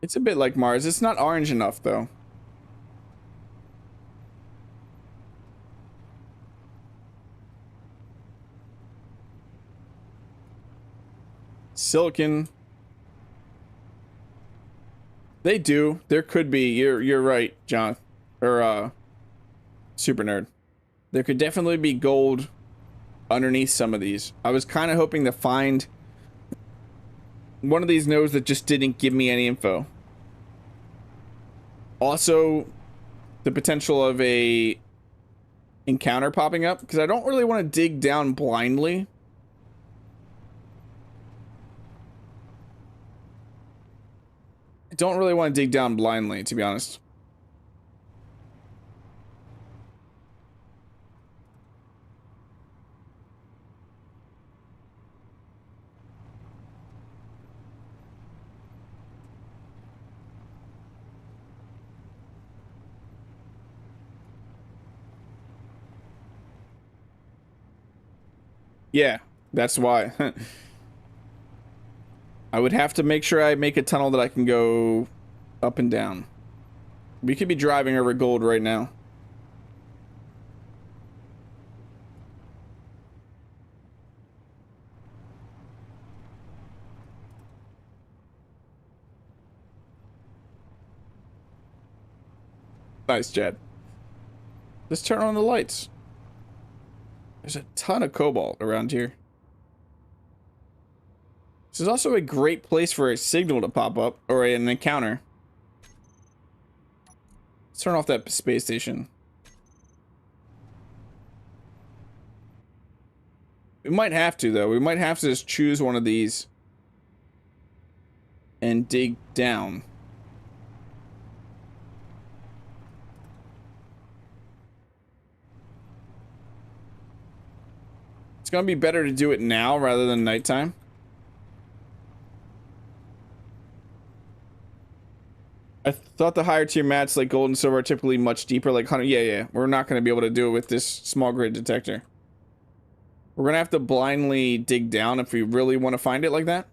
[SPEAKER 1] It's a bit like Mars. It's not orange enough, though. Silicon. They do. There could be. You're right, John. Or Super Nerd. There could definitely be gold underneath some of these. I was kind of hoping to find one of these nodes that just didn't give me any info. Also, the potential of a encounter popping up, because I don't really want to dig down blindly. I don't really want to dig down blindly, to be honest. Yeah, that's why. I would have to make sure I make a tunnel that I can go up and down. We could be driving over gold right now. Nice, Chad. Let's turn on the lights. There's a ton of cobalt around here. This is also a great place for a signal to pop up, or an encounter. Let's turn off that space station. We might have to, though. We might have to just choose one of these and dig down. It's gonna be better to do it now rather than nighttime. I thought the higher tier mats like gold and silver are typically much deeper, like 100. Yeah. We're not gonna be able to do it with this small grid detector. We're gonna have to blindly dig down if we really want to find it like that.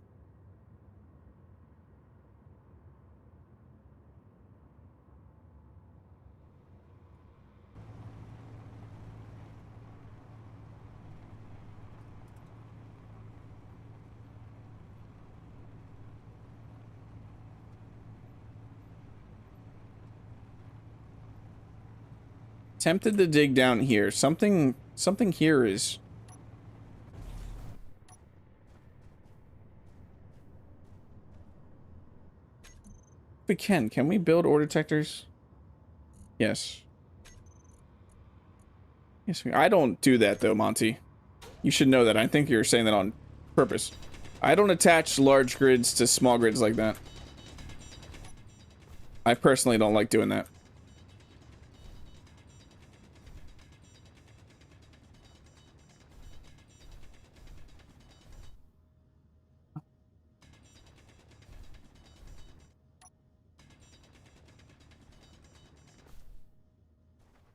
[SPEAKER 1] Tempted to dig down here. Something here is. We can we build ore detectors? Yes. Yes, I don't do that though, Monty. You should know that. I think you're saying that on purpose. I don't attach large grids to small grids like that. I personally don't like doing that.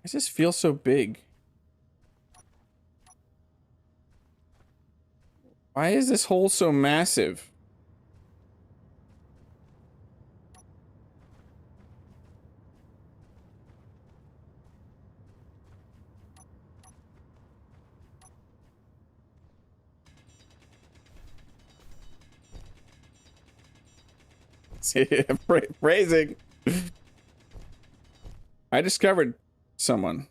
[SPEAKER 1] Does this feel so big? Why is this hole so massive? Phrasing. I discovered someone.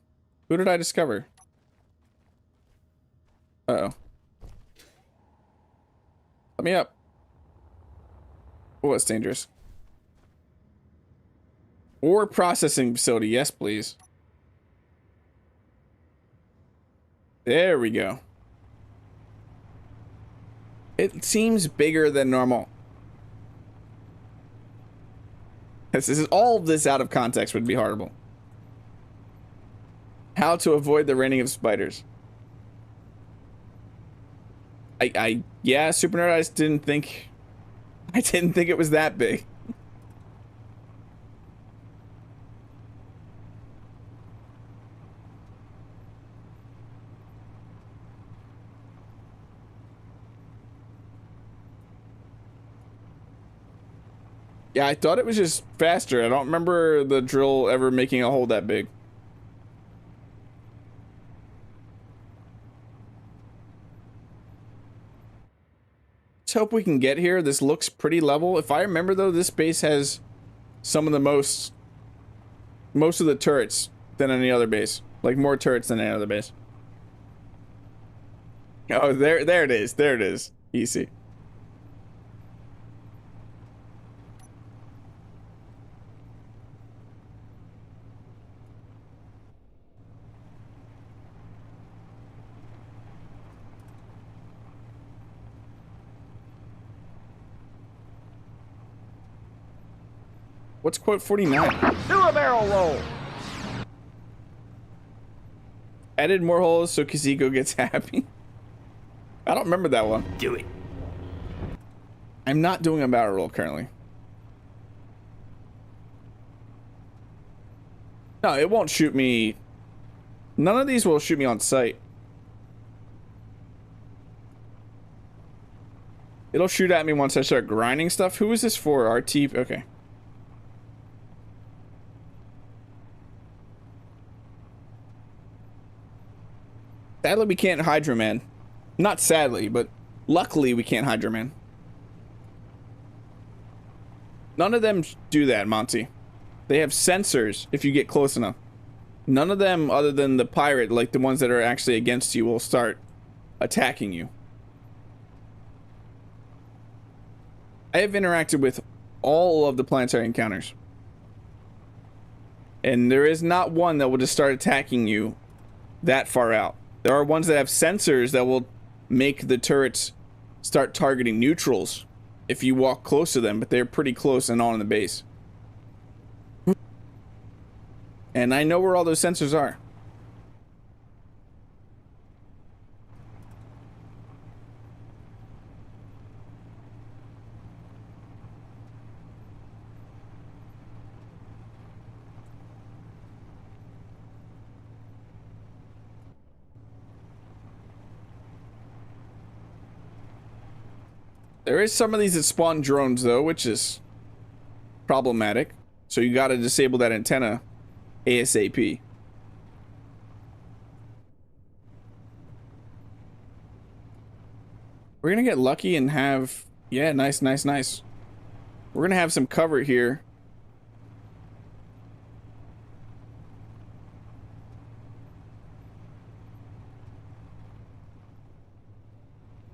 [SPEAKER 1] Who did I discover? Uh-oh. Let me up. Oh, it's dangerous. Ore processing facility. Yes, please. There we go. It seems bigger than normal. This is all of this out of context would be horrible. How to avoid the raining of spiders. Yeah, Super Nerd, I didn't think it was that big. Yeah, I thought it was just faster. I don't remember the drill ever making a hole that big. Let's hope we can get here. This looks pretty level. If I remember though, this base has some of the most of the turrets than any other base. Like more turrets than any other base. Oh, there it is. There it is. Easy. What's quote 49?
[SPEAKER 4] Do a barrel roll.
[SPEAKER 1] Added more holes so Kaziko gets happy. I don't remember that one.
[SPEAKER 3] Do it.
[SPEAKER 1] I'm not doing a barrel roll currently. No, it won't shoot me. None of these will shoot me on sight. It'll shoot at me once I start grinding stuff. Who is this for? RT? Okay. Sadly, we can't Hydra Man. Not sadly, but luckily we can't Hydra Man. None of them do that, Monty. They have sensors if you get close enough. None of them, other than the pirate, like the ones that are actually against you, will start attacking you. I have interacted with all of the planetary encounters. And there is not one that will just start attacking you that far out. There are ones that have sensors that will make the turrets start targeting neutrals if you walk close to them, but they're pretty close and on the base. And I know where all those sensors are. There is some of these that spawn drones though, which is problematic. So you gotta disable that antenna ASAP. We're gonna get lucky and have, yeah, nice. We're gonna have some cover here.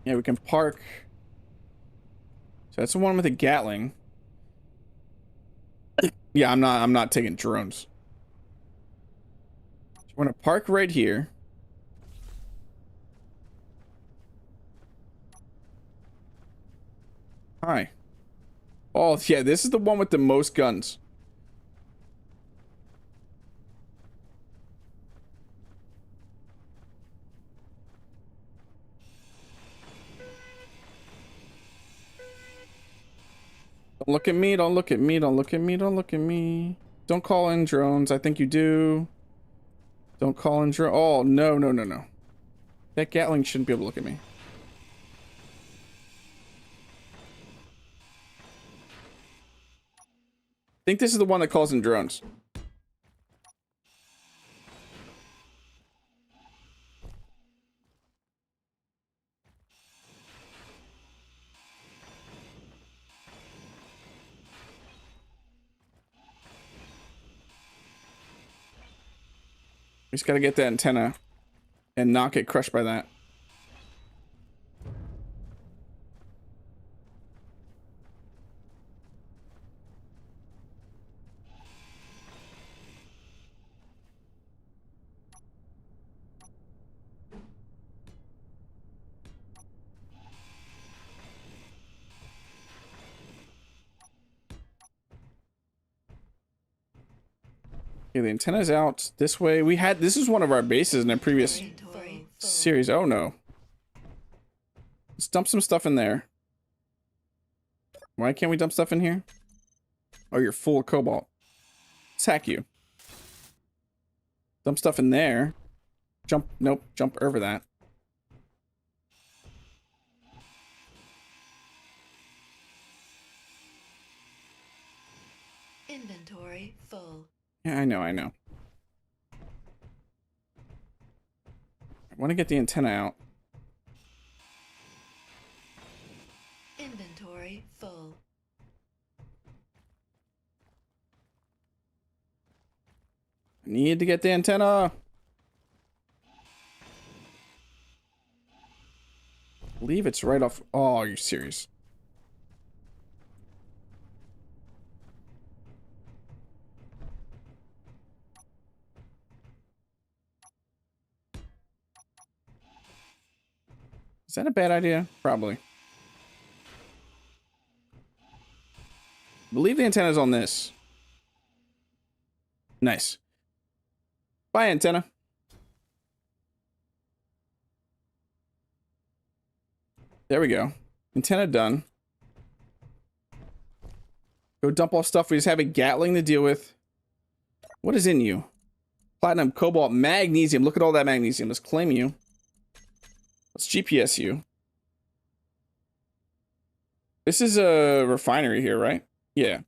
[SPEAKER 1] Yeah, we can park. So that's the one with the Gatling. Yeah, I'm not taking drones. So we're gonna park right here. Hi. Oh, yeah, this is the one with the most guns. Don't look at me, don't look at me, don't look at me, don't look at me. Don't call in drones, I think you do. Don't call in drone. Oh, no. That Gatling shouldn't be able to look at me. I think this is the one that calls in drones. We just gotta get that antenna and not get crushed by that. Okay, the antenna's out this way. This is one of our bases in a previous series. Oh no. Let's dump some stuff in there. Why can't we dump stuff in here? Oh, you're full of cobalt. Let's hack you. Dump stuff in there. Jump, nope, jump over that.
[SPEAKER 2] Inventory full.
[SPEAKER 1] Yeah, I know. I want to get the antenna out.
[SPEAKER 2] Inventory full.
[SPEAKER 1] I need to get the antenna. I believe it's right off. Oh, are you serious? Is that a bad idea? Probably. I believe the antenna's on this. Nice. Bye, antenna. There we go. Antenna done. Go dump off stuff. We just have a Gatling to deal with. What is in you? Platinum, cobalt, magnesium. Look at all that magnesium. Let's claim you. Let's GPS you. This is a refinery here, right? Yeah.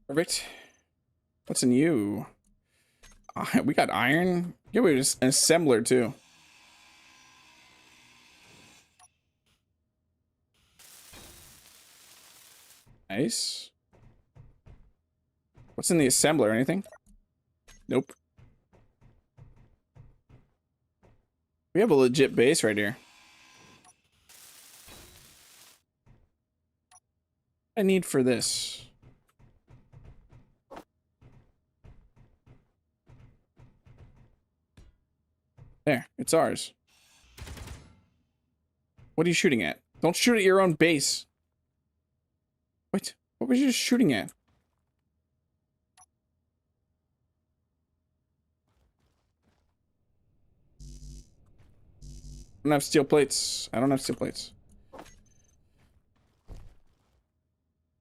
[SPEAKER 1] Perfect. What's in you? We got iron. Yeah, we just an assembler too. Nice. What's in the assembler? Anything? Nope. We have a legit base right here. I need for this. There, it's ours. What are you shooting at? Don't shoot at your own base. What? What was you just shooting at? I don't have steel plates. I don't have steel plates.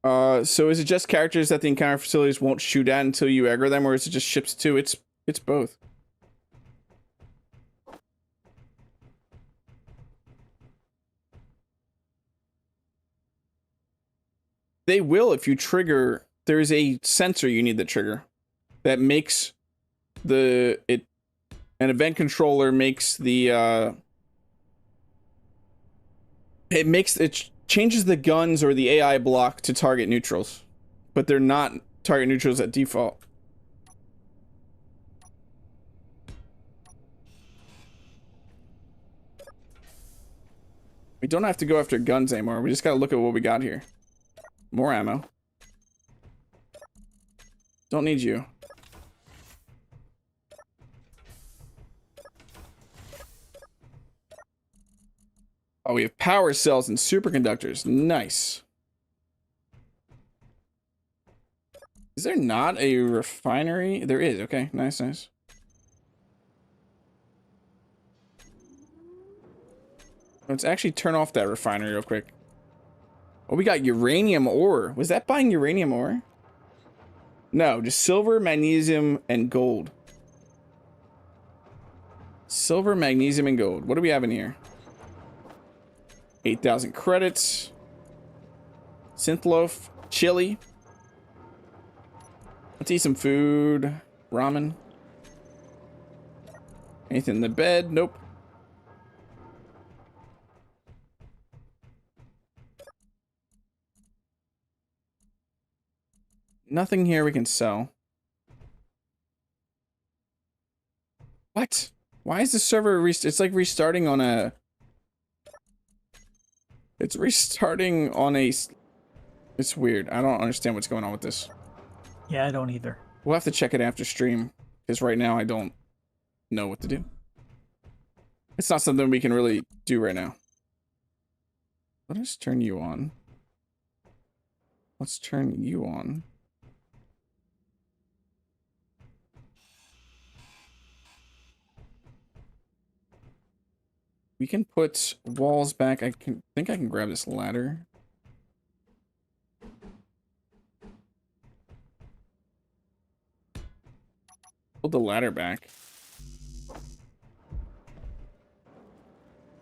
[SPEAKER 1] So is it just characters that the encounter facilities won't shoot at until you aggro them, or is it just ships too? It's both. They will if you trigger. There is a sensor you need to trigger that makes an event controller makes the it changes the guns or the AI block to target neutrals, but they're not target neutrals at default. We don't have to go after guns anymore. We just gotta look at what we got here. More ammo. Don't need you. Oh, we have power cells and superconductors. Nice. Is there not a refinery? There is. Okay, nice, nice. Let's actually turn off that refinery real quick. Oh, we got uranium ore. Was that buying uranium ore? No, just silver, magnesium, and gold. Silver, magnesium, and gold. What do we have in here? 8,000 credits. Synth loaf. Chili. Let's eat some food. Ramen. Anything in the bed? Nope. Nothing here we can sell. What? Why is the server it's like restarting on a... It's restarting on a... It's weird. I don't understand what's going on with this.
[SPEAKER 3] Yeah, I don't either.
[SPEAKER 1] We'll have to check it after stream, because right now I don't know what to do. It's not something we can really do right now. Let us turn you on. Let's turn you on. We can put walls back. I think I can grab this ladder. Pull the ladder back.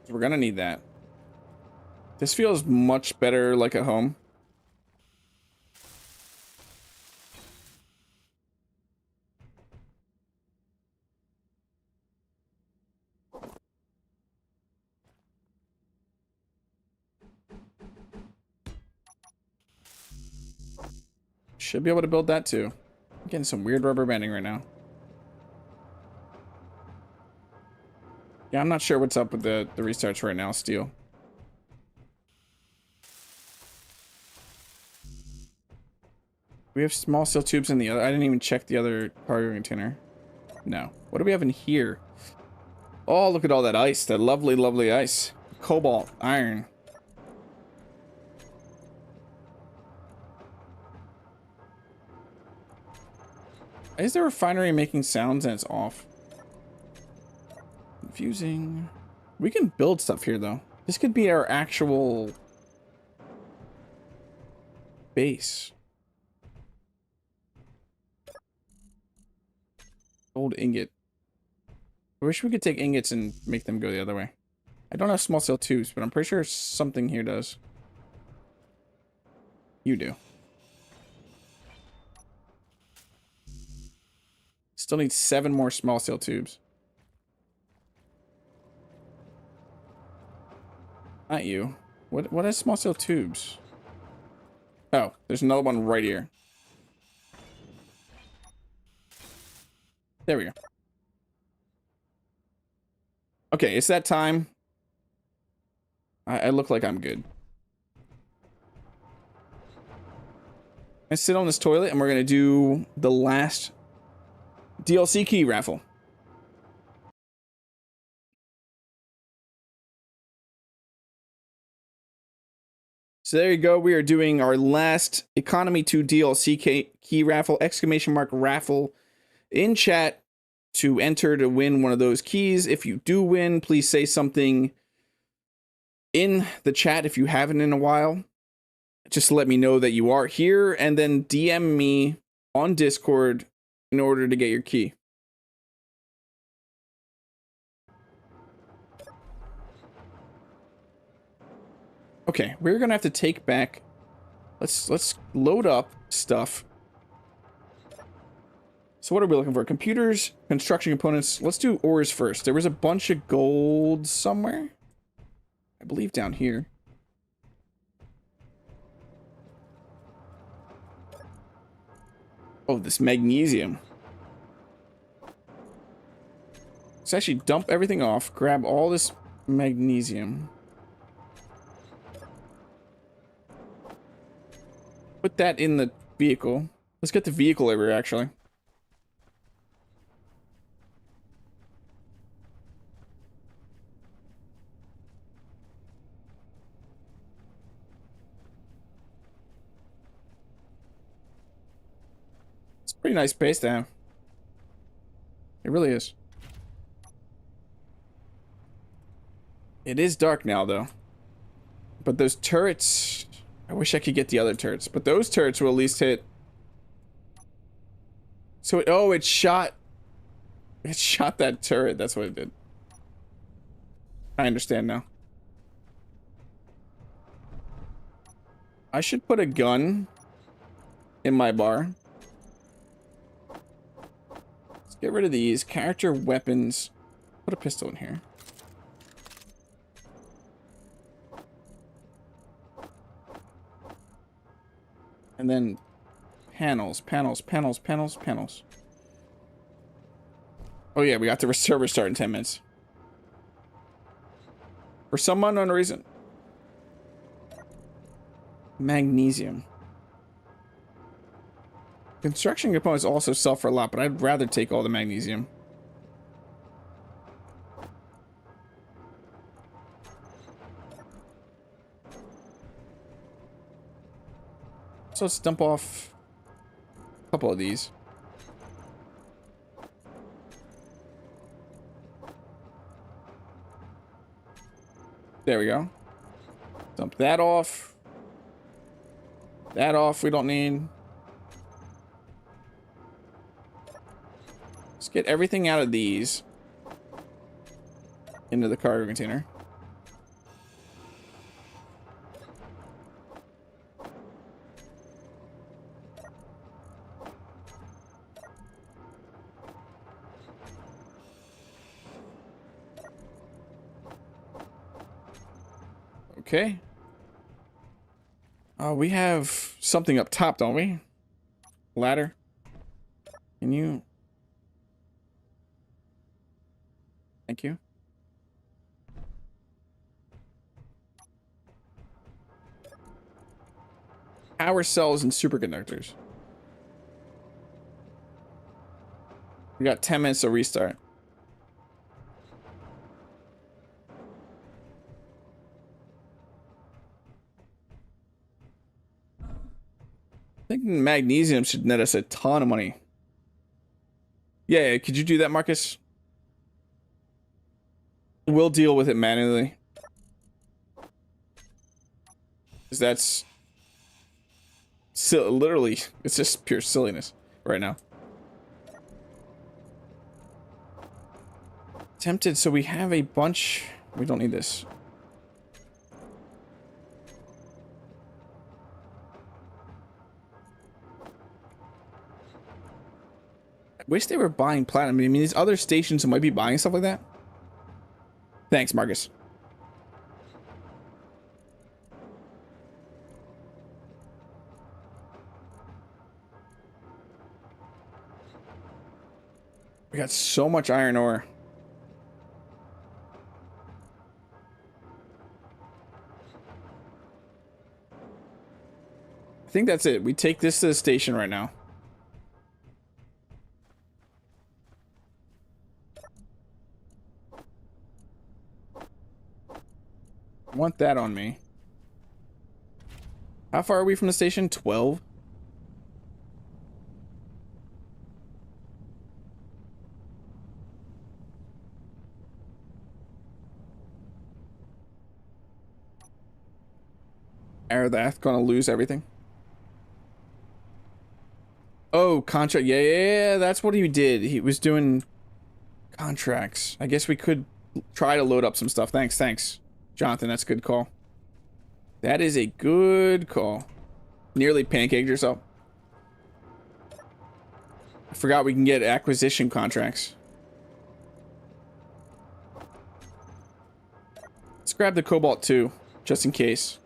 [SPEAKER 1] We're gonna need that. This feels much better like a home. Should be able to build that too. I'm getting some weird rubber banding right now. Yeah, I'm not sure what's up with the restarts right now, Steel. We have small steel tubes in the other. I didn't even check the other cargo container. No. What do we have in here? Oh, look at all that ice. That lovely, lovely ice. Cobalt, iron. Is the refinery making sounds and it's off? Confusing. We can build stuff here, though. This could be our actual base. Gold ingot. I wish we could take ingots and make them go the other way. I don't have small cell tubes, but I'm pretty sure something here does. You do. Still need 7 more small cell tubes. Not you. What has small cell tubes? Oh, there's another one right here. There we go. Okay, it's that time. I look like I'm good. I sit on this toilet and we're gonna do the last DLC key raffle. So there you go. We are doing our last Economy 2 DLC key raffle, exclamation mark raffle in chat to enter to win one of those keys. If you do win, please say something in the chat if you haven't in a while. Just to let me know that you are here, and then DM me on Discord in order to get your key. Okay, we're gonna have to take back. Let's load up stuff. So what are we looking for? Computers, construction components. Let's do ores first. There was a bunch of gold somewhere. I believe down here. Oh, this magnesium. Let's actually dump everything off. Grab all this magnesium. Put that in the vehicle. Let's get the vehicle over here, actually. It's a pretty nice base to have. It really is. It is dark now, though. But those turrets... I wish I could get the other turrets, but those turrets will at least hit. So it shot that turret. That's what it did. I understand now. I should put a gun in my bar. Let's get rid of these character weapons. Put a pistol in here. And then panels. Oh yeah, we got the server start in 10 minutes. For some unknown reason. Magnesium. Construction components also sell for a lot, but I'd rather take all the magnesium. So let's dump off a couple of these. There we go. Dump that off. That off we don't need. Let's get everything out of these into the cargo container. Okay. We have something up top, don't we? Ladder. Can you... Thank you. Power cells and superconductors. We got 10 minutes to restart. I think magnesium should net us a ton of money. Yeah, could you do that, Marcus? We'll deal with it manually. Because that's... literally, it's just pure silliness right now. Tempted, so we have a bunch. We don't need this. I wish they were buying platinum. I mean, these other stations might be buying stuff like that. Thanks, Marcus. We got so much iron ore. I think that's it. We take this to the station right now. I want that on me. How far are we from the station? 12? Aragath gonna lose everything. Oh, contract. Yeah, that's what he did. He was doing contracts. I guess we could try to load up some stuff. Thanks, Jonathan. That's a good call. That is a good call. Nearly pancaked yourself. I forgot we can get acquisition contracts. Let's grab the cobalt too, just in case.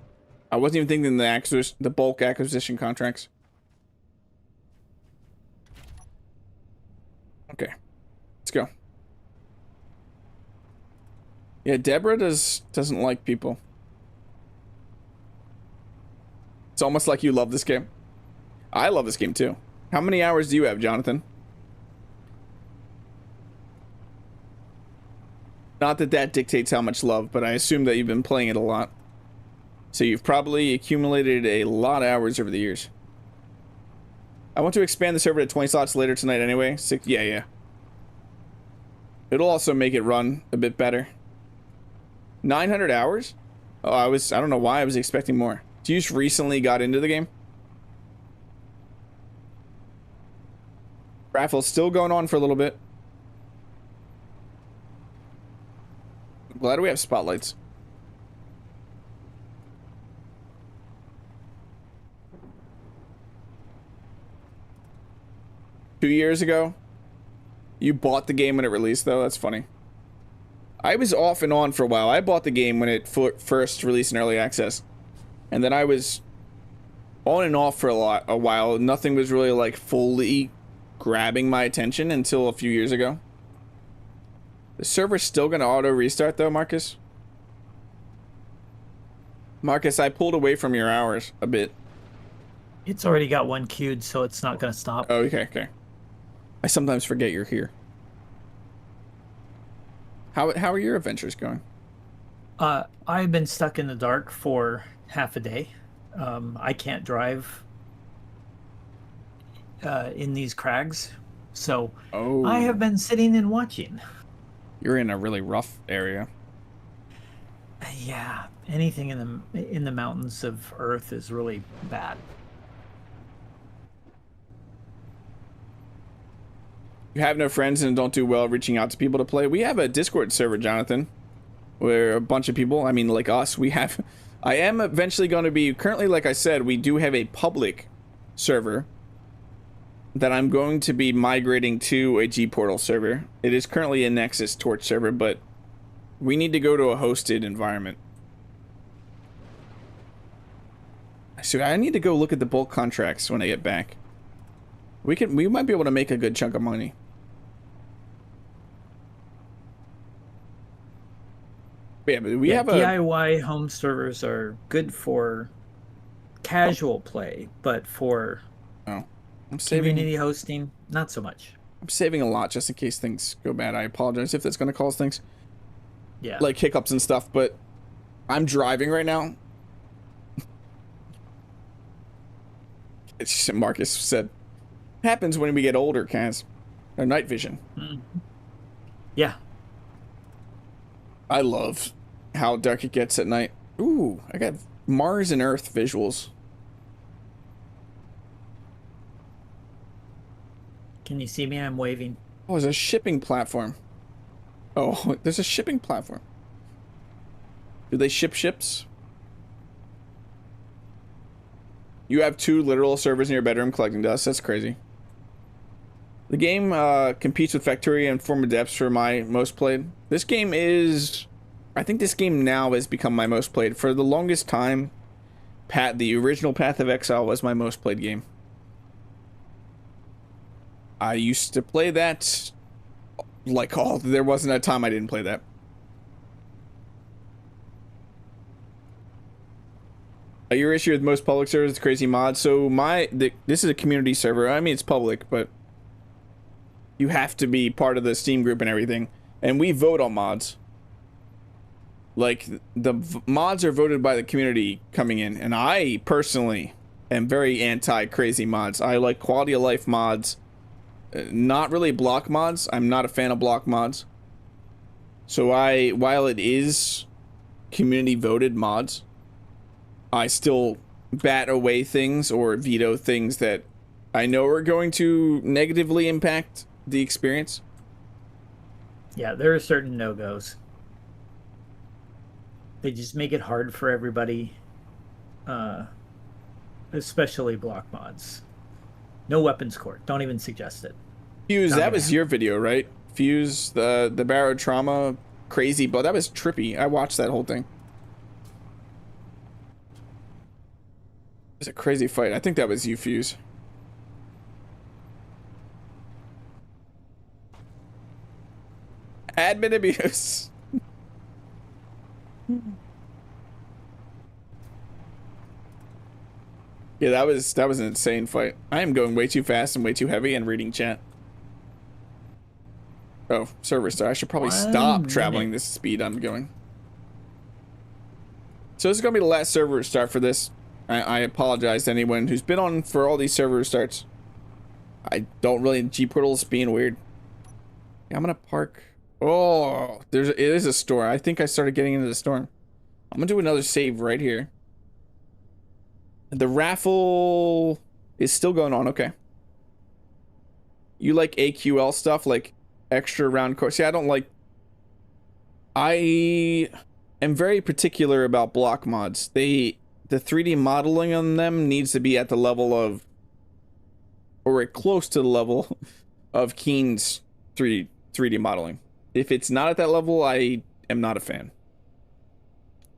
[SPEAKER 1] I wasn't even thinking the bulk acquisition contracts. Okay, let's go. Yeah, Deborah doesn't like people. It's almost like you love this game. I love this game too. How many hours do you have, Jonathan? Not that that dictates how much love, but I assume that you've been playing it a lot. So you've probably accumulated a lot of hours over the years. I want to expand the server to 20 slots later tonight anyway. Yeah. It'll also make it run a bit better. 900 hours? Oh, I don't know why I was expecting more. You just recently got into the game? Raffle's still going on for a little bit. I'm glad we have spotlights. Two years ago, you bought the game when it released, though. That's funny. I was off and on for a while. I bought the game when it first released in early access, and then I was on and off for a while. Nothing was really like fully grabbing my attention until a few years ago. The server's still gonna auto restart though, Marcus. Marcus, I pulled away from your hours a bit.
[SPEAKER 3] It's already got one queued, so it's not going to stop.
[SPEAKER 1] Oh, okay. I sometimes forget you're here. How are your adventures going?
[SPEAKER 3] I've been stuck in the dark for half a day. I can't drive in these crags, so I have been sitting and watching.
[SPEAKER 1] You're in a really rough area.
[SPEAKER 3] Yeah, anything in the mountains of Earth is really bad.
[SPEAKER 1] You have no friends and don't do well reaching out to people to play. We have a Discord server, Jonathan, where a bunch of people, I mean, like us, I am eventually going to be, currently, like I said, we do have a public server that I'm going to be migrating to a G-Portal server. It is currently a Nexus Torch server, but we need to go to a hosted environment. So I need to go look at the bulk contracts when I get back. We might be able to make a good chunk of money. Yeah, but we have a
[SPEAKER 3] DIY home servers are good for casual play, but for
[SPEAKER 1] I'm saving
[SPEAKER 3] community hosting, not so much.
[SPEAKER 1] I'm saving a lot just in case things go bad. I apologize if that's going to cause things.
[SPEAKER 3] Yeah.
[SPEAKER 1] Like hiccups and stuff, but I'm driving right now. It's just, Marcus said, happens when we get older, Kaz. Our night vision.
[SPEAKER 3] Mm-hmm. Yeah.
[SPEAKER 1] I love how dark it gets at night. Ooh, I got Mars and Earth visuals.
[SPEAKER 3] Can you see me? I'm waving.
[SPEAKER 1] Oh, it's a shipping platform. Oh, there's a shipping platform. Do they ship ships? You have 2 literal servers in your bedroom collecting dust. That's crazy. The game competes with Factoria and Former Depths for my most played. This game is... I think this game now has become my most played. For the longest time, the original Path of Exile was my most played game. I used to play that like there wasn't a time I didn't play that. Your issue with most public servers is crazy mods. So this is a community server. I mean, it's public, but you have to be part of the Steam group and everything. And we vote on mods. Like, the mods are voted by the community coming in. And I personally am very anti-crazy mods. I like quality of life mods. Not really block mods. I'm not a fan of block mods. So while it is community voted mods, I still bat away things or veto things that I know are going to negatively impact the experience.
[SPEAKER 3] Yeah, there are certain no-goes. They just make it hard for everybody, especially block mods. No weapons court. Don't even suggest it.
[SPEAKER 1] Fuse, that was your video, right? Fuse, the Barrow Trauma, crazy, but that was trippy. I watched that whole thing. It was a crazy fight. I think that was you, Fuse. Admin abuse. Yeah, that was an insane fight. I am going way too fast and way too heavy and reading chat. Oh, server star. I should probably stop traveling this speed I'm going. So this is gonna be the last server start for this. I apologize to anyone who's been on for all these server starts. I don't really... G-Portal's being weird. Yeah, I'm gonna park... Oh, it is a store. I think I started getting into the storm. I'm gonna do another save right here. The raffle is still going on. Okay. You like AQL stuff, like extra round course? See, I don't like... I am very particular about block mods. The 3D modeling on them needs to be at the level of, or close to the level of Keen's 3D modeling. If it's not at that level, I am not a fan.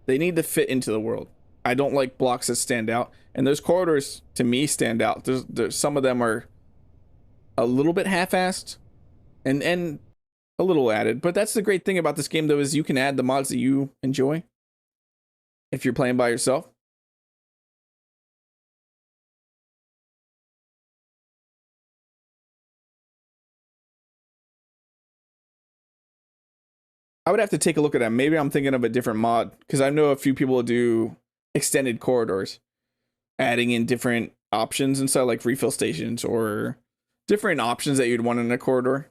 [SPEAKER 1] They need to fit into the world. I don't like blocks that stand out, and those corridors to me stand out. There's some of them are a little bit half-assed and a little added, but that's the great thing about this game though, is you can add the mods that you enjoy if you're playing by yourself. I would have to take a look at that. Maybe I'm thinking of a different mod, because I know a few people do extended corridors, adding in different options and stuff, like refill stations or different options that you'd want in a corridor.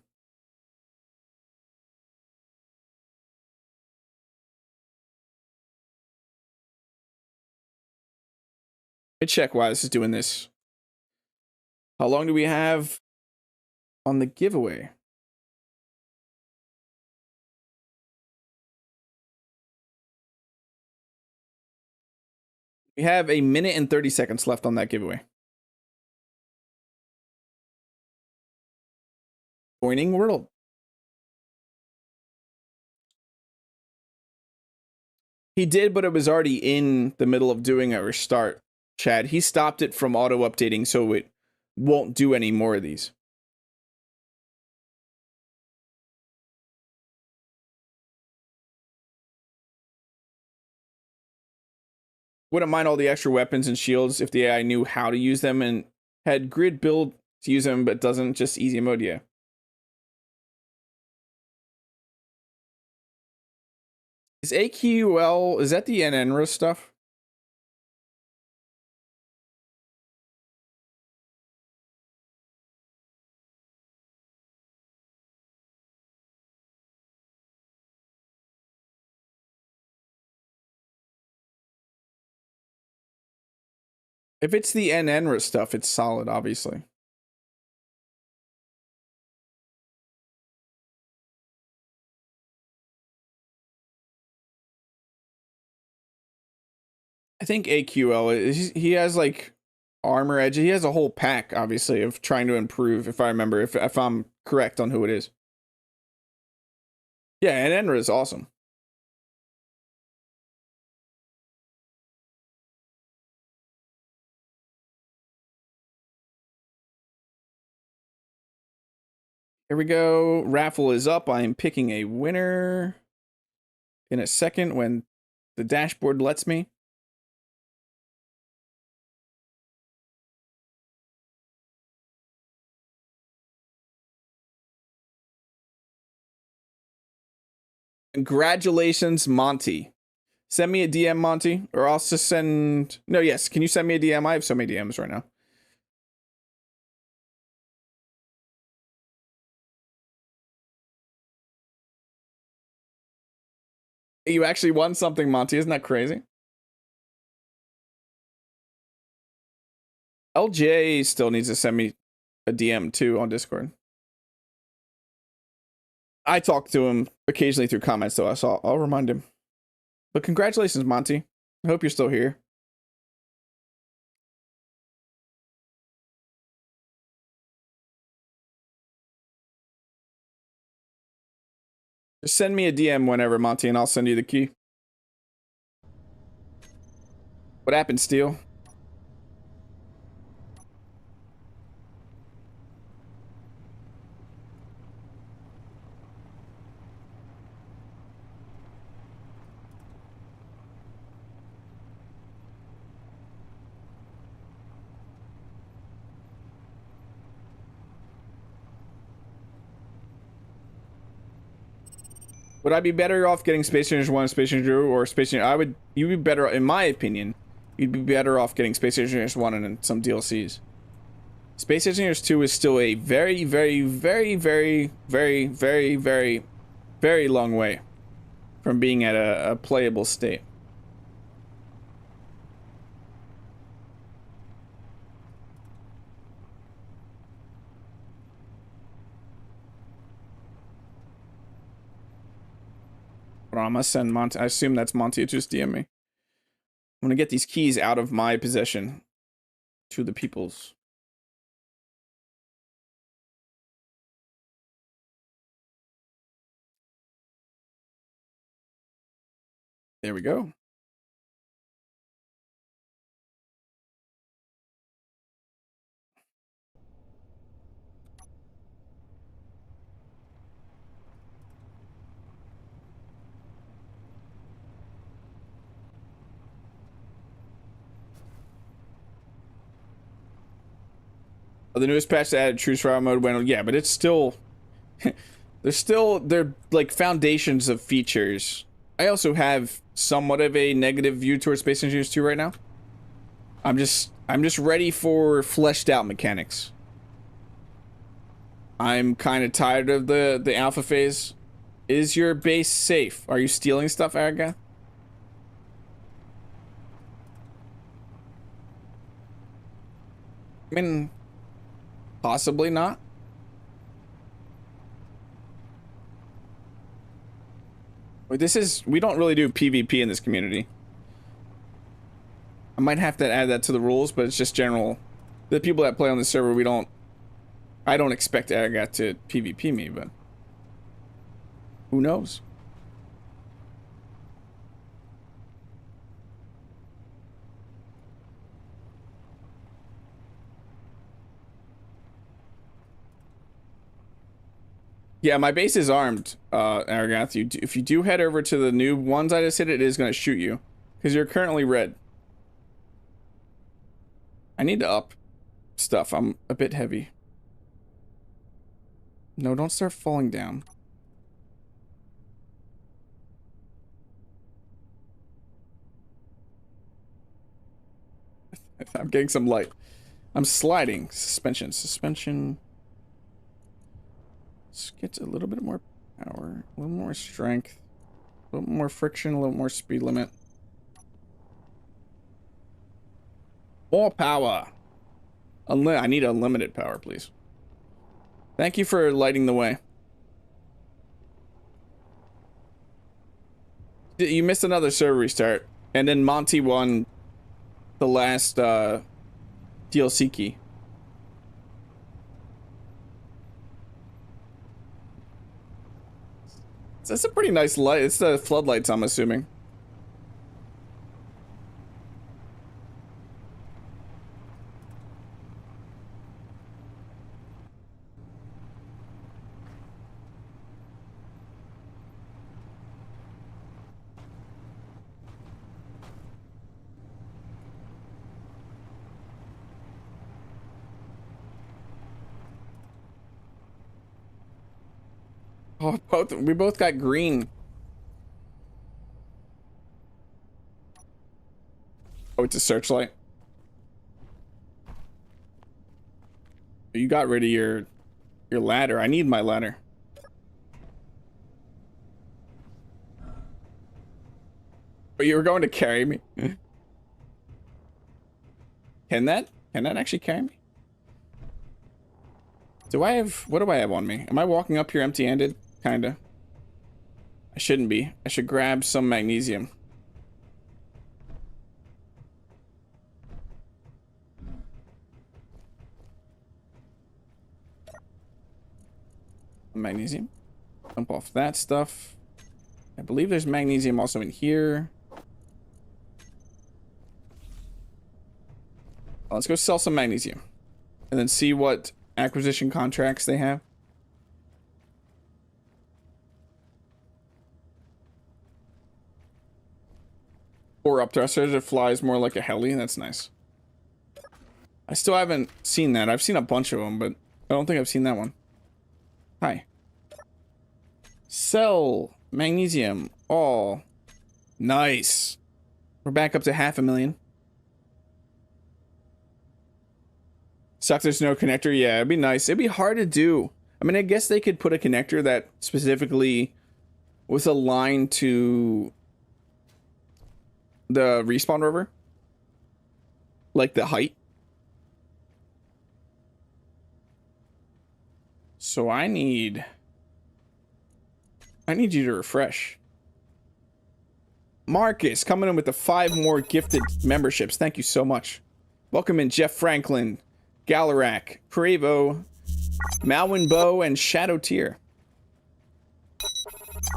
[SPEAKER 1] Let me check why this is doing this. How long do we have on the giveaway? We have 1 minute and 30 seconds left on that giveaway. Joining world. He did, but it was already in the middle of doing a restart, Chad. He stopped it from auto-updating, so it won't do any more of these. Wouldn't mind all the extra weapons and shields if the AI knew how to use them and had grid build to use them, but doesn't. Just easy mode, yeah. Is AQL, is that the NNRA stuff? If it's the NNRA stuff, it's solid, obviously. I think AQL he has like armor edge. He has a whole pack, obviously, of trying to improve. If I remember, if I'm correct on who it is. Yeah, and Enra is awesome. Here we go. Raffle is up. I am picking a winner in a second when the dashboard lets me. Congratulations, Monty. Send me a DM, Monty, or I'll just send... No, yes. Can you send me a DM? I have so many DMs right now. You actually won something, Monty. Isn't that crazy? LJ still needs to send me a DM, too, on Discord. I talk to him occasionally through comments, though, so I'll remind him. But congratulations, Monty. I hope you're still here. Just send me a DM whenever, Monty, and I'll send you the key. What happened, Steel? Would I be better off getting Space Engineers 1 and Space Engineer 2 or Space Engineer? You'd be better, in my opinion, you'd be better off getting Space Engineers 1 and some DLCs. Space Engineers 2 is still a very, very, very, very, very, very, very, very long way from being at a playable state. I'm gonna send Monty. I assume that's Monty. Just DM me. I'm gonna get these keys out of my possession to the people's. There we go. The newest patch that added true survival mode went, yeah, but it's still they're like foundations of features. I also have somewhat of a negative view towards Space Engineers 2 right now. I'm just ready for fleshed out mechanics. I'm kind of tired of the alpha phase. Is your base safe? Are you stealing stuff, Aragath? I mean, possibly not. We don't really do PvP in this community. I might have to add that to the rules, but it's just general. The people that play on the server, I don't expect Aragath to PvP me, but who knows? Yeah, my base is armed, Aragath. If you do head over to the new ones I just hit, it is going to shoot you. Because you're currently red. I need to up stuff. I'm a bit heavy. No, don't start falling down. I'm getting some light. I'm sliding. Suspension. Let's get a little bit more power, a little more strength, a little more friction, a little more speed limit. More power. I need unlimited power, please. Thank you for lighting the way. You missed another server restart, and then Monty won the last DLC key. So that's a pretty nice light. It's the floodlights, I'm assuming. Oh, we both got green. Oh, it's a searchlight. You got rid of your ladder. I need my ladder. But you were going to carry me. Can that actually carry me? What do I have on me? Am I walking up here empty-handed? Kinda. I shouldn't be. I should grab some magnesium. Magnesium. Dump off that stuff. I believe there's magnesium also in here. Let's go sell some magnesium. And then see what acquisition contracts they have. Or up thrusters, it flies more like a heli. That's nice. I still haven't seen that. I've seen a bunch of them, but I don't think I've seen that one. Hi. Sell magnesium. All. Nice. We're back up to 500,000. Sucks there's no connector. Yeah, it'd be nice. It'd be hard to do. I mean, I guess they could put a connector that specifically was aligned to the respawn rover. Like the height. So I need you to refresh. Marcus coming in with the 5 more gifted memberships. Thank you so much. Welcome in Jeff Franklin, Galarak, Prevo, Malwin Bow, and Shadow Tier.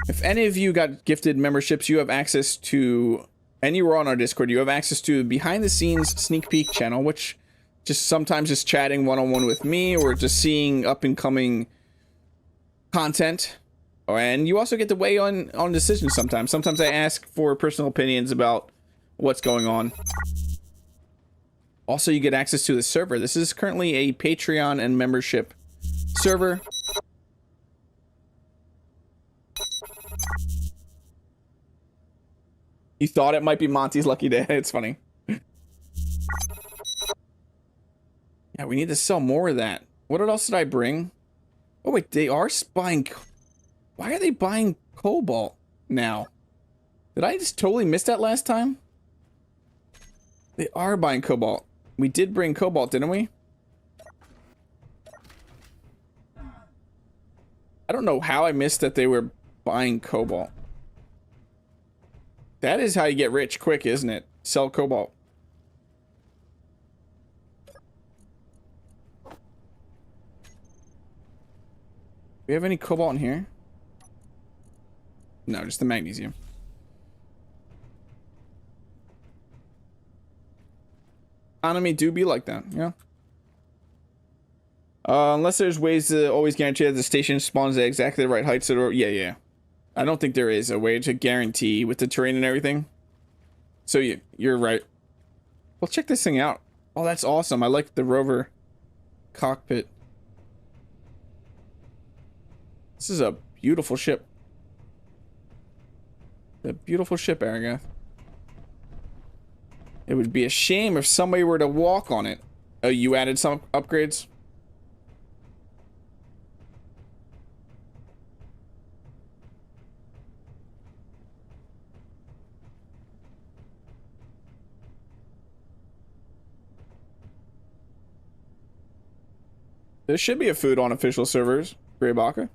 [SPEAKER 1] If any of you got gifted memberships, you have access to, and you were on our Discord, you have access to behind the scenes sneak peek channel, which just sometimes just chatting one-on-one with me or just seeing up and coming content. And you also get to weigh on decisions sometimes. Sometimes I ask for personal opinions about what's going on. Also, you get access to the server. This is currently a Patreon and membership server. You thought it might be Monty's lucky day. It's funny. Yeah, we need to sell more of that. What else did I bring? Oh, wait, they are buying... Why are they buying cobalt now? Did I just totally miss that last time? They are buying cobalt. We did bring cobalt, didn't we? I don't know how I missed that they were buying cobalt. That is how you get rich quick, isn't it? Sell cobalt. Do we have any cobalt in here? No, just the magnesium. Economy do be like that, yeah. Unless there's ways to always guarantee that the station spawns at exactly the right height, so yeah. I don't think there is a way to guarantee with the terrain and everything. So you're right. Well, check this thing out. Oh, that's awesome. I like the rover cockpit. This is a beautiful ship. A beautiful ship, Aragath. It would be a shame if somebody were to walk on it. Oh, you added some upgrades? There should be a food on official servers, Greybaka.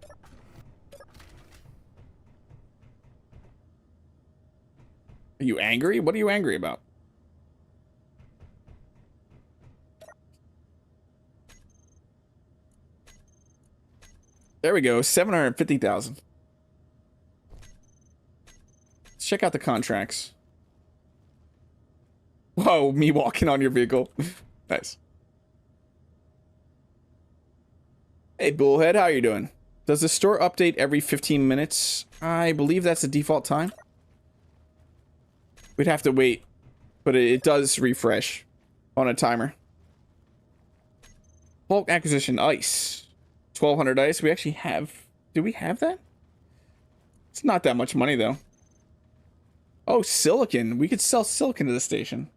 [SPEAKER 1] Are you angry? What are you angry about? There we go, 750,000. Let's check out the contracts. Whoa, me walking on your vehicle. Nice. Hey, Bullhead, how you doing? Does the store update every 15 minutes? I believe that's the default time. We'd have to wait, but it does refresh on a timer. Bulk acquisition ice. 1,200 ice. We actually have... Do we have that? It's not that much money, though. Oh, silicon. We could sell silicon to the station.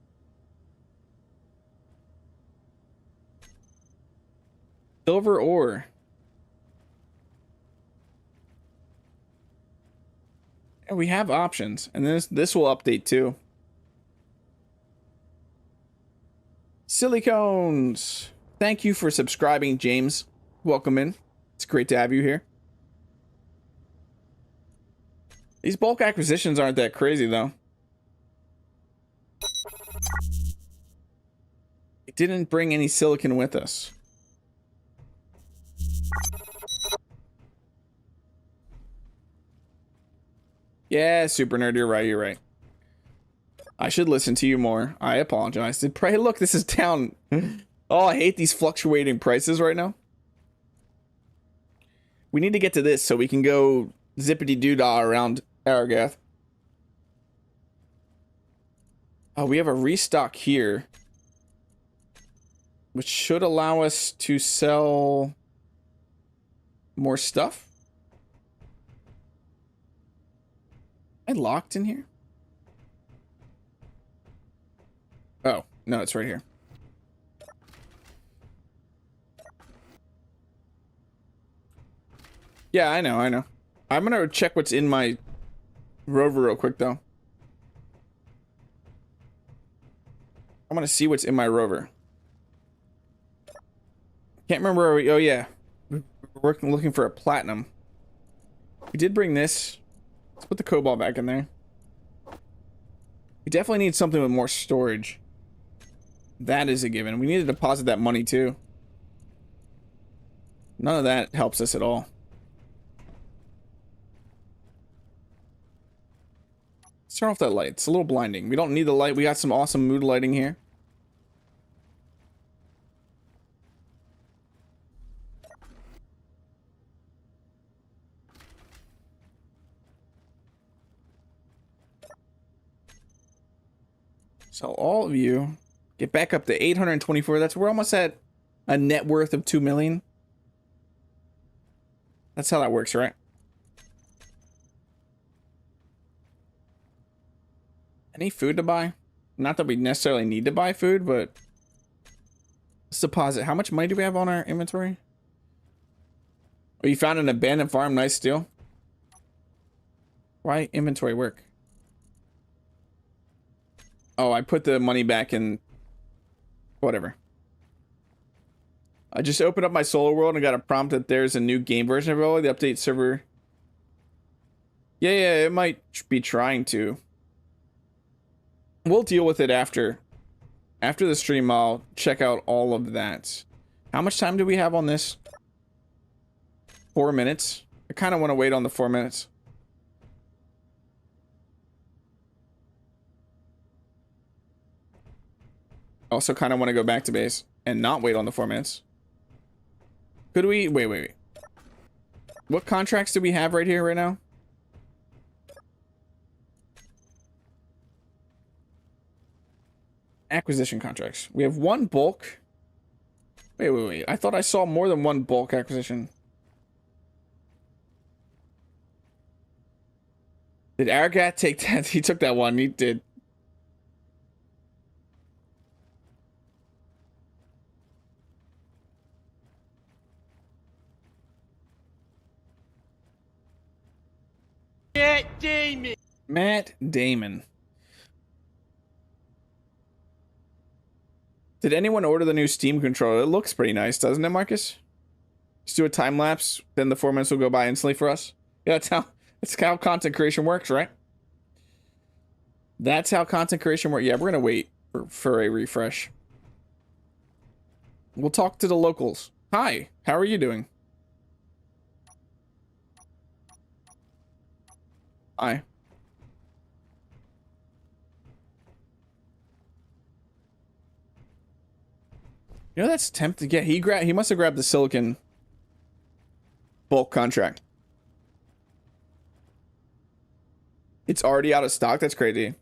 [SPEAKER 1] Silver ore. And we have options, and this will update too. Silicones. Thank you for subscribing, James. Welcome in. It's great to have you here. These bulk acquisitions aren't that crazy, though. It didn't bring any silicon with us. Yeah, Super Nerd, you're right, you're right. I should listen to you more. I apologize. Did pray look, this is down. Oh, I hate these fluctuating prices right now. We need to get to this so we can go zippity-doo-dah around Aragath. Oh, we have a restock here, which should allow us to sell more stuff. Am I locked in here? Oh, no, it's right here. Yeah, I know, I know. I'm gonna check what's in my rover real quick, though. I'm gonna see what's in my rover. Can't remember where we... Oh, yeah. We're looking for a platinum. We did bring this. Let's put the cobalt back in there. We definitely need something with more storage. That is a given. We need to deposit that money, too. None of that helps us at all. Let's turn off that light. It's a little blinding. We don't need the light. We got some awesome mood lighting here. So all of you get back up to 824. That's we're almost at a net worth of 2 million. That's how that works, right? Any food to buy? Not that we necessarily need to buy food, but let's deposit. How much money do we have on our inventory? Oh, you found an abandoned farm. Nice deal. Why inventory work? Oh, I put the money back in. Whatever. I just opened up my Solar World and got a prompt that there's a new game version of it. The update server. Yeah, it might be trying to. We'll deal with it after. After the stream, I'll check out all of that. How much time do we have on this? 4 minutes. I kind of want to wait on the 4 minutes. Also kind of want to go back to base and not wait on the 4 minutes. Could we... Wait. What contracts do we have right here right now? Acquisition contracts. We have one bulk. Wait. I thought I saw more than one bulk acquisition. Did Aragath take that? He took that one. He did. Matt Damon. Did anyone order the new Steam controller? It looks pretty nice, doesn't it, Marcus? Just do a time lapse, then the 4 minutes will go by instantly for us. Yeah, that's how content creation works, right? That's how content creation works. Yeah, we're gonna wait for a refresh. We'll talk to the locals. Hi, how are you doing? Hi. You know that's tempting. Yeah, he must have grabbed the silicon bulk contract. It's already out of stock. That's crazy.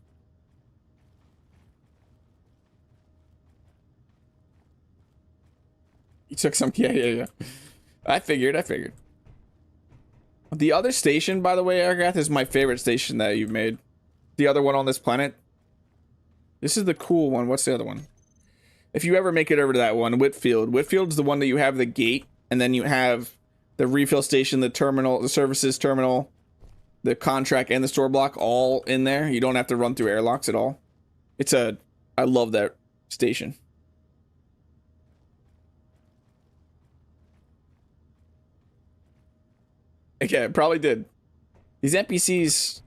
[SPEAKER 1] You took some. Yeah. I figured. The other station, by the way, Aragath, is my favorite station that you've made. The other one on this planet. This is the cool one. What's the other one? If you ever make it over to that one, Whitfield. Whitfield's the one that you have the gate, and then you have the refill station, the terminal, the services terminal, the contract, and the store block all in there. You don't have to run through airlocks at all. I love that station. Okay, it probably did. These NPCs,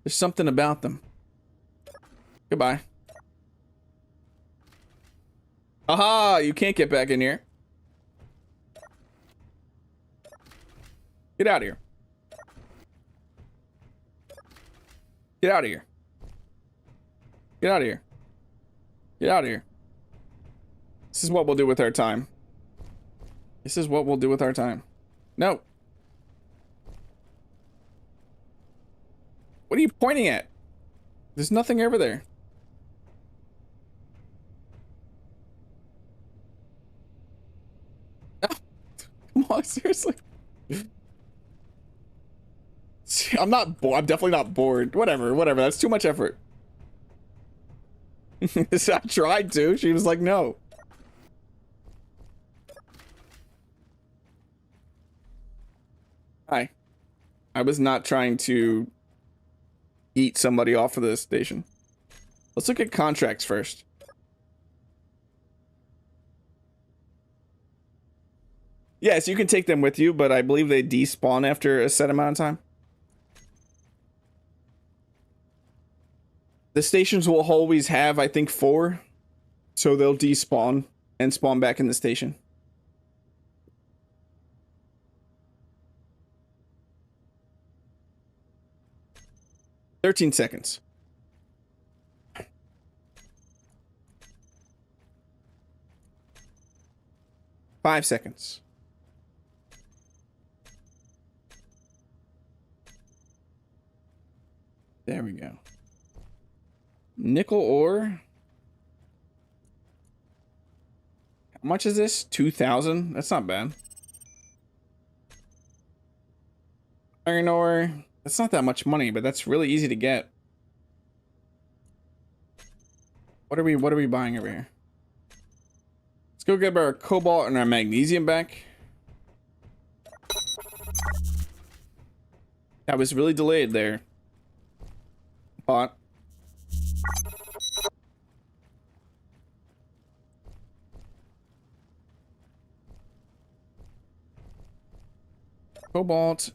[SPEAKER 1] there's something about them. Goodbye. Aha, you can't get back in here. Get out of here. Get out of here. Get out of here. Get out of here. This is what we'll do with our time. This is what we'll do with our time. No. What are you pointing at? There's nothing over there. No. Come on, seriously. I'm not bored. I'm definitely not bored. Whatever. That's too much effort. I tried to. She was like, no. Hi. I was not trying to eat somebody off of this station. Let's look at contracts first. Yes, you can take them with you, but I believe they despawn after a set amount of time. The stations will always have, I think, 4. So they'll despawn and spawn back in the station. "13 seconds. "5 seconds. There we go. Nickel ore. How much is this? 2,000? That's not bad. Iron ore. That's not that much money, but that's really easy to get. What are we buying over here? Let's go get our cobalt and our magnesium back. That was really delayed there. Pot. Cobalt.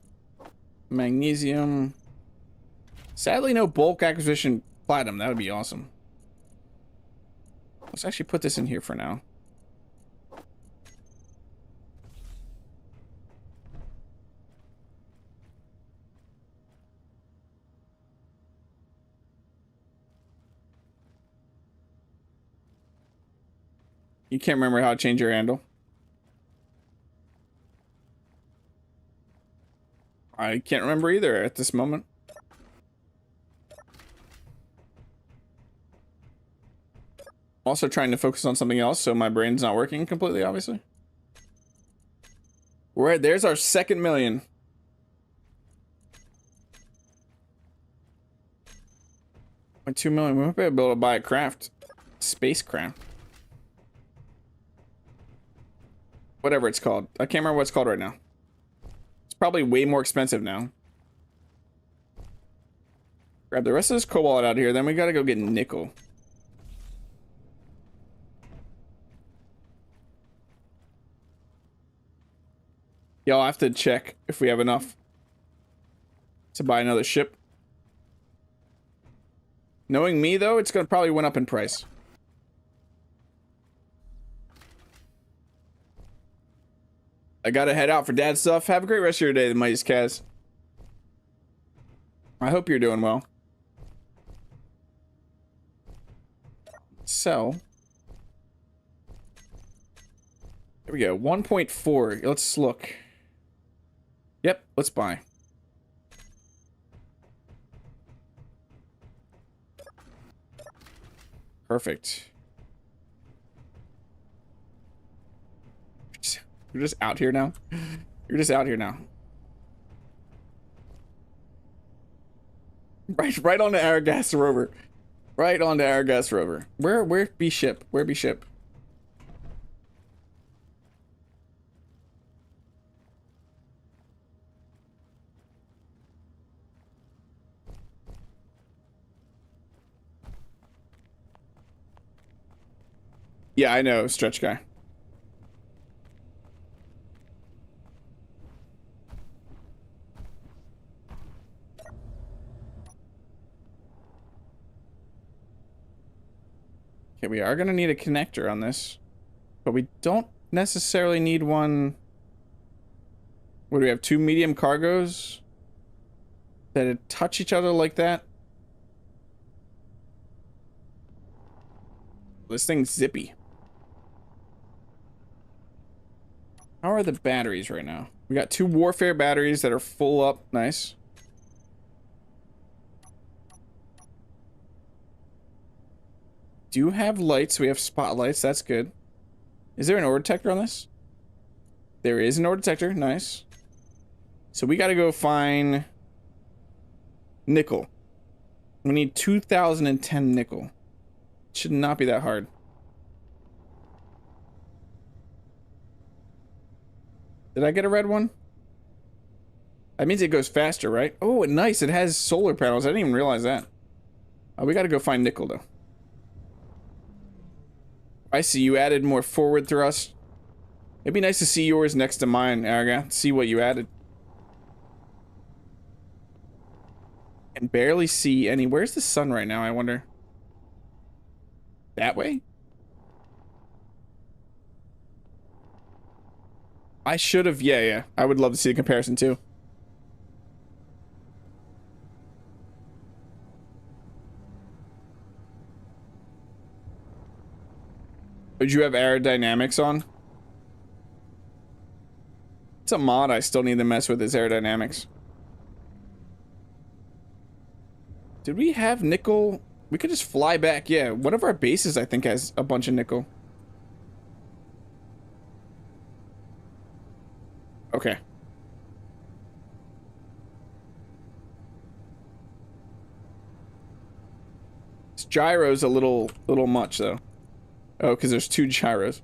[SPEAKER 1] Magnesium. Sadly, no bulk acquisition platinum. That would be awesome. Let's actually put this in here for now. You can't remember how to change your handle? I can't remember either at this moment. I'm also trying to focus on something else, so my brain's not working completely, obviously. Right, there's our second million. $2 million. We might be able to buy a craft. Spacecraft. Whatever it's called. I can't remember what it's called right now. It's probably way more expensive now. Grab the rest of this cobalt out of here, then we gotta go get nickel. Y'all have to check if we have enough to buy another ship. Knowing me, though, it's gonna probably went up in price. I gotta head out for dad stuff. Have a great rest of your day, the Mightiest Kaz. I hope you're doing well. So, here we go. 1.4. Let's look. Yep, let's buy. Perfect. You're just out here now? You're just out here now. Right on the Aragath rover. Right on the Aragath rover. Where be ship? Where be ship? Yeah, I know, stretch guy. Okay, we are gonna need a connector on this, but we don't necessarily need one. What do we have? 2 medium cargos that touch each other like that? This thing's zippy. How are the batteries right now? We got 2 warfare batteries that are full up. Nice. Do have lights. We have spotlights. That's good. Is there an ore detector on this? There is an ore detector. Nice. So we got to go find nickel. We need 2010 nickel. Should not be that hard. Did I get a red one? That means it goes faster, right? Oh, nice. It has solar panels. I didn't even realize that. We got to go find nickel, though. I see you added more forward thrust. It'd be nice to see yours next to mine, Aragath. See what you added. Can barely see any. Where's the sun right now, I wonder? That way? I should have. Yeah. I would love to see a comparison too. Would you have aerodynamics on? It's a mod I still need to mess with, is aerodynamics. Did we have nickel? We could just fly back. Yeah, one of our bases I think has a bunch of nickel. Okay. This gyro's a little much though. Oh, because there's 2 gyros.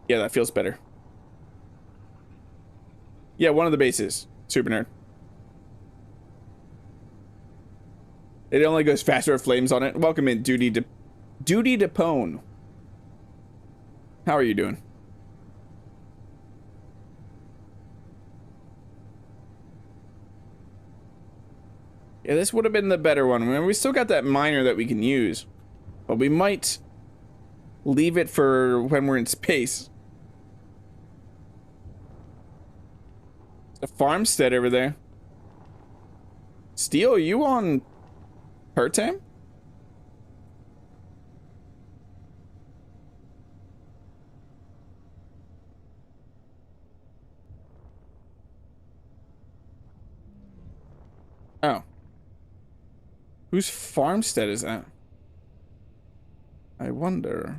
[SPEAKER 1] Yeah, that feels better. Yeah, one of the bases. Super nerd. It only goes faster with flames on it. Welcome in, Duty Depone. How are you doing? Yeah, this would have been the better one. I mean, we still got that miner that we can use. But we might leave it for when we're in space. A farmstead over there. Steel, are you on Pertam? Oh. Whose farmstead is that? I wonder.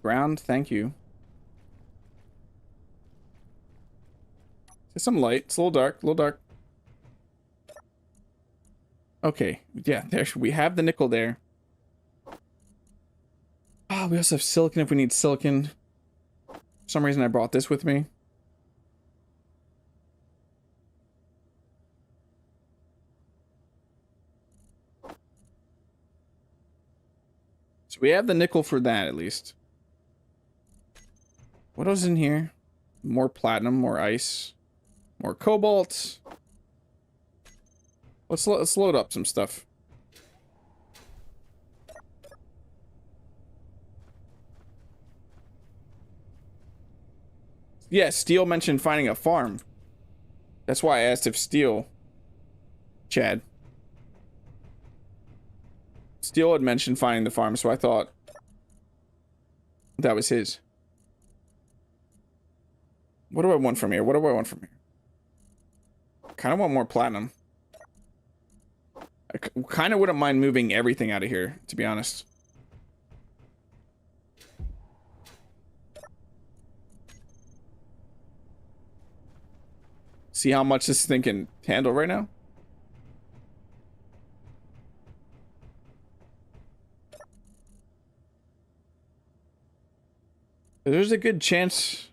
[SPEAKER 1] Ground, thank you. There's some light. It's a little dark, a little dark. Okay, yeah, there we have the nickel there. Ah, we also have silicon if we need silicon. For some reason I brought this with me. So we have the nickel for that at least. What else is in here? More platinum, more ice, more cobalt. Let's load up some stuff. Yeah, Steel mentioned finding a farm. That's why I asked if Steel, Chad. Steel had mentioned finding the farm, so I thought that was his. What do I want from here? What do I want from here? Kind of want more platinum. I kind of wouldn't mind moving everything out of here, to be honest. See how much this thing can handle right now? There's a good chance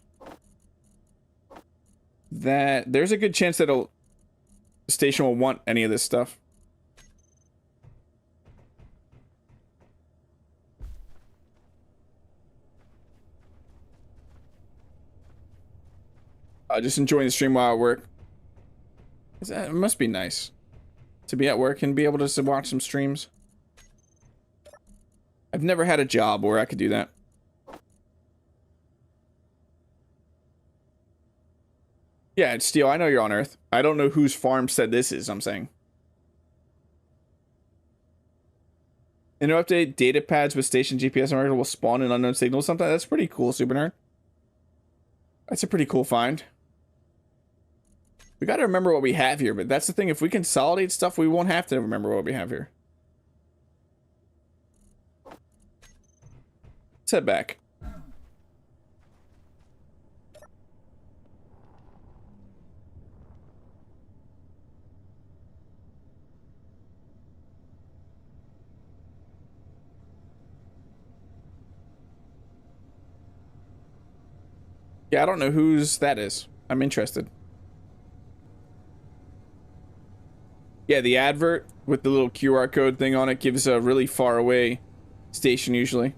[SPEAKER 1] that the station will want any of this stuff. Just enjoying the stream while at work. It must be nice to be at work and be able to watch some streams. I've never had a job where I could do that. Yeah, it's Steel. I know you're on Earth. I don't know whose farmstead this is, I'm saying. In an update, data pads with station GPS and will spawn in unknown signals sometimes. That's pretty cool, Super Nerd. That's a pretty cool find. We gotta remember what we have here, but that's the thing. If we consolidate stuff, we won't have to remember what we have here. Let's head back. Yeah, I don't know whose that is. I'm interested. Yeah, the advert with the little QR code thing on it gives a really far away station usually.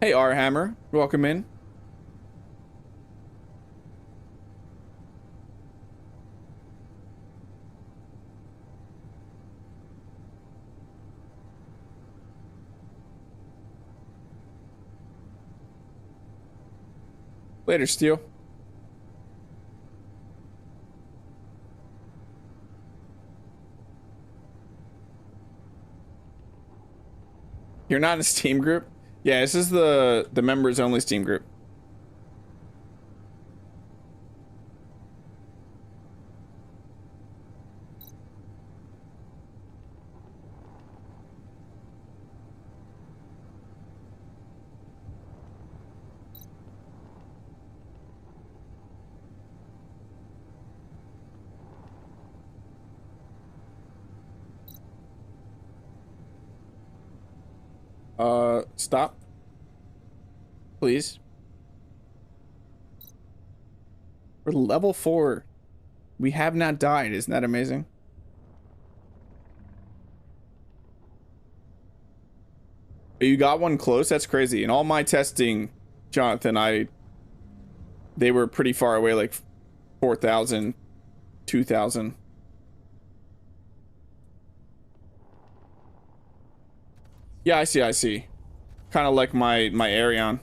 [SPEAKER 1] Hey, R-Hammer. Welcome in. Later, Steel. You're not in a Steam group? Yeah, this is the members only Steam group. Stop. Please. We're level 4. We have not died. Isn't that amazing? You got one close? That's crazy. In all my testing, Jonathan, they were pretty far away, like 4,000, 2,000. Yeah, I see. Kind of like my Arion.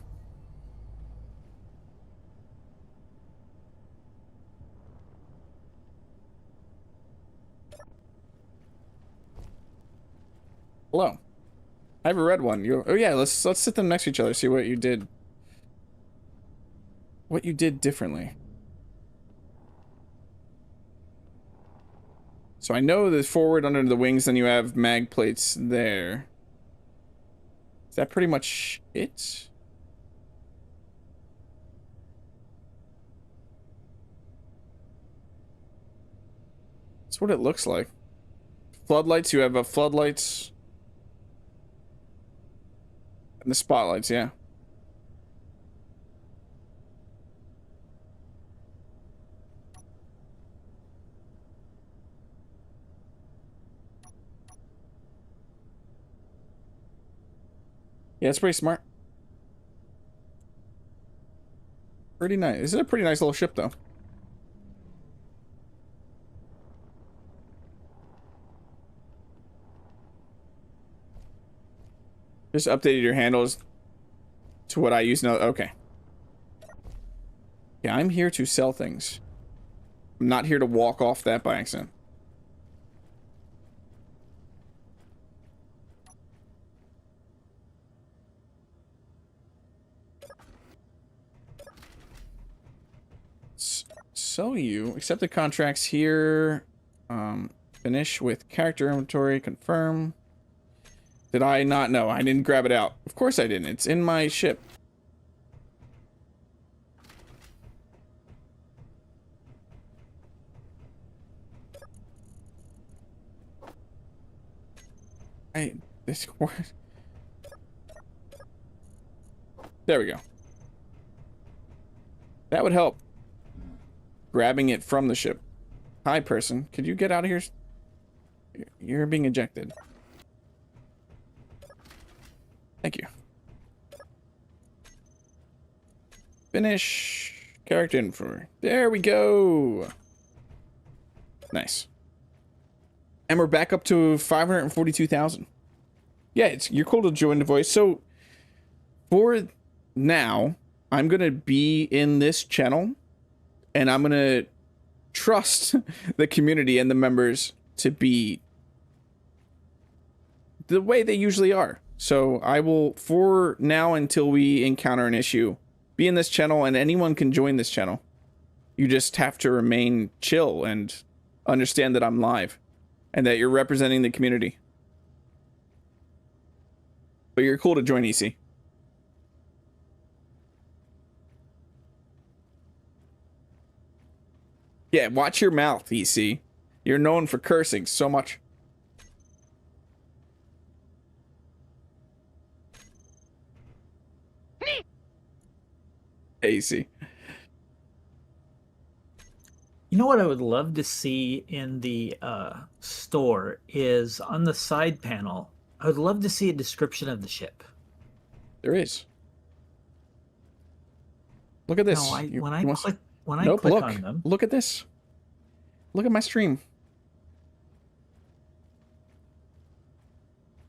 [SPEAKER 1] Hello. I have a red one. Oh yeah, let's sit them next to each other. See what you did. What you did differently. So I know the forward under the wings, then you have mag plates there. Is that pretty much it? That's what it looks like. Floodlights, you have floodlights. And the spotlights, yeah. Yeah, it's pretty smart. Pretty nice. This is a pretty nice little ship, though. Just updated your handles to what I use now. Okay. Yeah, I'm here to sell things. I'm not here to walk off that by accident. So you accept the contracts here. Finish with character inventory. Confirm. Did I not know? I didn't grab it out. Of course I didn't. It's in my ship. This works. There we go. That would help. Grabbing it from the ship. Hi, person. Could you get out of here? You're being ejected. Thank you. Finish. Character info. There we go. Nice. And we're back up to 542,000. Yeah, you're cool to join the voice. So, for now, I'm going to be in this channel. And I'm going to trust the community and the members to be the way they usually are. So I will, for now until we encounter an issue, be in this channel, and anyone can join this channel. You just have to remain chill and understand that I'm live and that you're representing the community. But you're cool to join EC. Yeah, watch your mouth, EC. You're known for cursing so much. AC.
[SPEAKER 3] You know what I would love to see in the store is on the side panel. I would love to see a description of the ship.
[SPEAKER 1] There is. Look at this.
[SPEAKER 3] No, when I click
[SPEAKER 1] look,
[SPEAKER 3] on them.
[SPEAKER 1] Look at this. Look at my stream.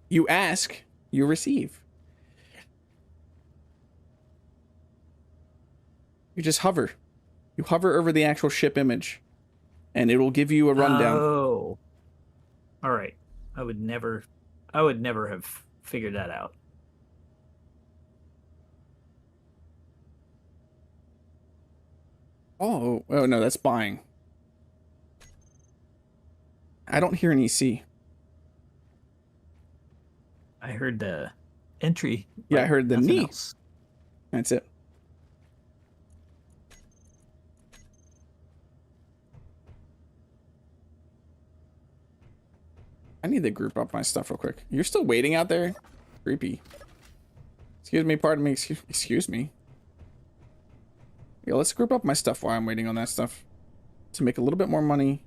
[SPEAKER 1] You ask, you receive. You just hover. You hover over the actual ship image, and it will give you a rundown.
[SPEAKER 3] Oh. All right. I would never have figured that out.
[SPEAKER 1] Oh no, that's buying. I don't hear an EC.
[SPEAKER 3] I heard the entry.
[SPEAKER 1] Yeah, I heard the
[SPEAKER 3] nothing
[SPEAKER 1] knee.
[SPEAKER 3] else.
[SPEAKER 1] That's it. I need to group up my stuff real quick. You're still waiting out there? Creepy. Excuse me, pardon me, excuse me. Yeah, let's group up my stuff while I'm waiting on that stuff. To make a little bit more money.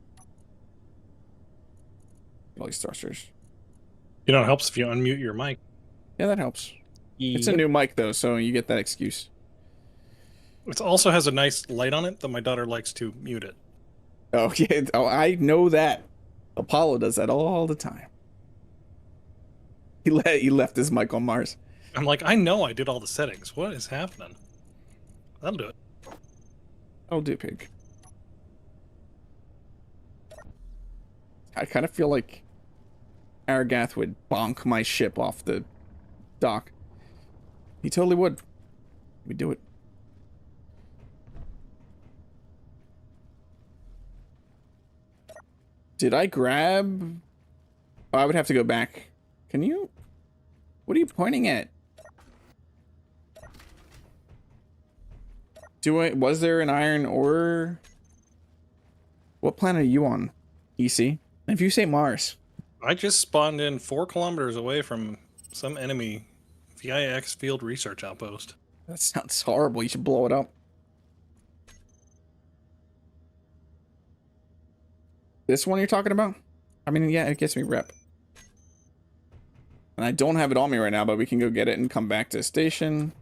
[SPEAKER 1] All these thrusters.
[SPEAKER 7] You know, it helps if you unmute your mic.
[SPEAKER 1] Yeah, that helps. It's a new mic, though, so you get that excuse.
[SPEAKER 7] It also has a nice light on it that my daughter likes to mute it.
[SPEAKER 1] Oh, yeah. Oh, I know that. Apollo does that all the time. He left his mic on Mars.
[SPEAKER 7] I'm like, I know I did all the settings. What is happening? That'll do it.
[SPEAKER 1] I'll do pig. I kind of feel like Aragath would bonk my ship off the dock. He totally would. We'd do it. Did I grab... Oh, I would have to go back. Can you... What are you pointing at? Was there an iron ore? What planet are you on, EC? If you say Mars.
[SPEAKER 7] I just spawned in 4 kilometers away from some enemy VIX Field Research Outpost.
[SPEAKER 1] That sounds horrible. You should blow it up. This one you're talking about? I mean, yeah, it gets me rep. And I don't have it on me right now, but we can go get it and come back to station.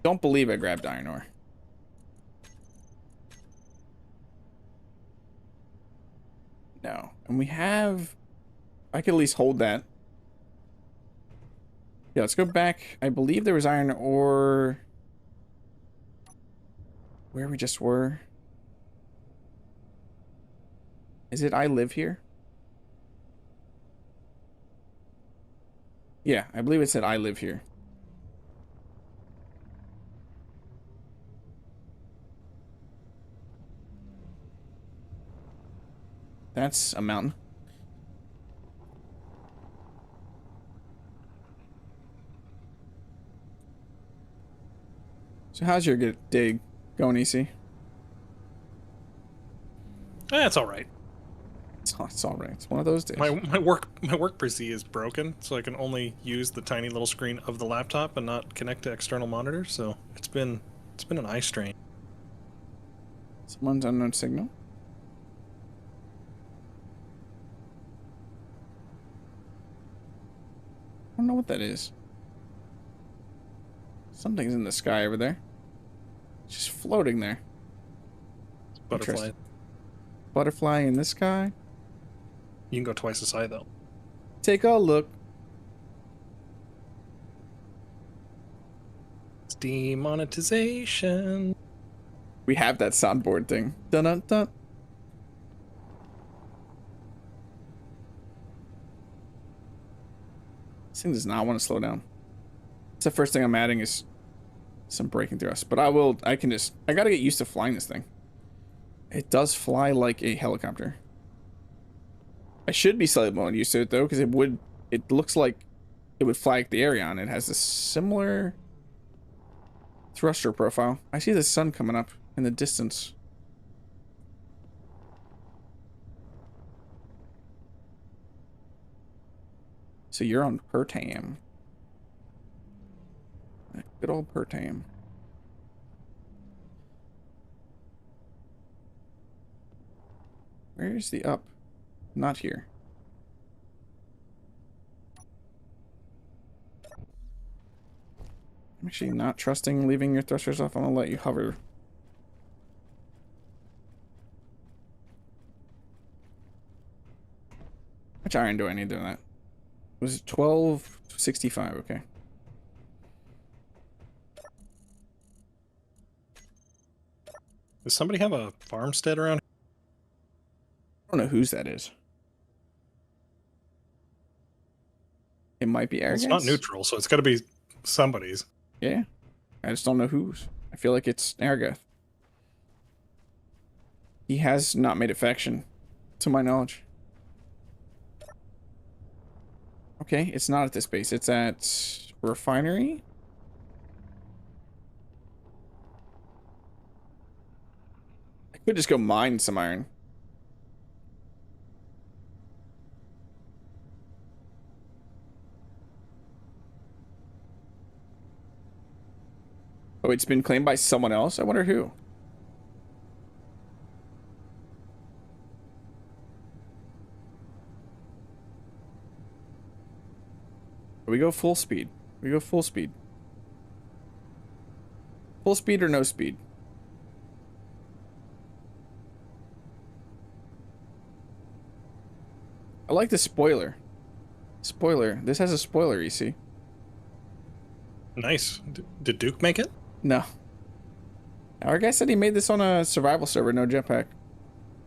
[SPEAKER 1] Don't believe I grabbed iron ore. No. And we have... I could at least hold that. Yeah, let's go back. I believe there was iron ore... where we just were. Is it I live here? Yeah, I believe it said I live here. That's a mountain. So how's your day going, EC?
[SPEAKER 7] It's all right.
[SPEAKER 1] It's all right. It's one of those days.
[SPEAKER 7] My work PC is broken, so I can only use the tiny little screen of the laptop and not connect to external monitors. So it's been an eye strain.
[SPEAKER 1] Someone's unknown signal. I don't know what that is. Something's in the sky over there. It's just floating there.
[SPEAKER 7] Butterfly.
[SPEAKER 1] Interesting. Butterfly in the sky.
[SPEAKER 7] You can go twice as high though.
[SPEAKER 1] Take a look.
[SPEAKER 7] It's demonetization.
[SPEAKER 1] We have that soundboard thing. Dun dun dun. This thing does not want to slow down. It's the first thing I'm adding is some braking thrust. But I gotta get used to flying this thing. It does fly like a helicopter. I should be slightly more used to it though, because it looks like it would flag the area on. It has a similar thruster profile. I see the sun coming up in the distance. So you're on Pertam. Good old Pertam. Where's the up? Not here. I'm actually not trusting leaving your thrusters off. I'm gonna let you hover. How much iron do I need to do that? Was it 1265? Okay.
[SPEAKER 7] Does somebody have a farmstead around?
[SPEAKER 1] I don't know whose that is. It might be Aragath.
[SPEAKER 7] It's not neutral, so it's got to be somebody's.
[SPEAKER 1] Yeah. I just don't know whose. I feel like it's Aragath. He has not made a faction, to my knowledge. Okay, it's not at this base. It's at Refinery. I could just go mine some iron. Oh, it's been claimed by someone else? I wonder who. We go full speed. We go full speed. Full speed or no speed? I like the spoiler. Spoiler. This has a spoiler, you see.
[SPEAKER 7] Nice. Did Duke make it?
[SPEAKER 1] No. Our guy said he made this on a survival server, no jetpack.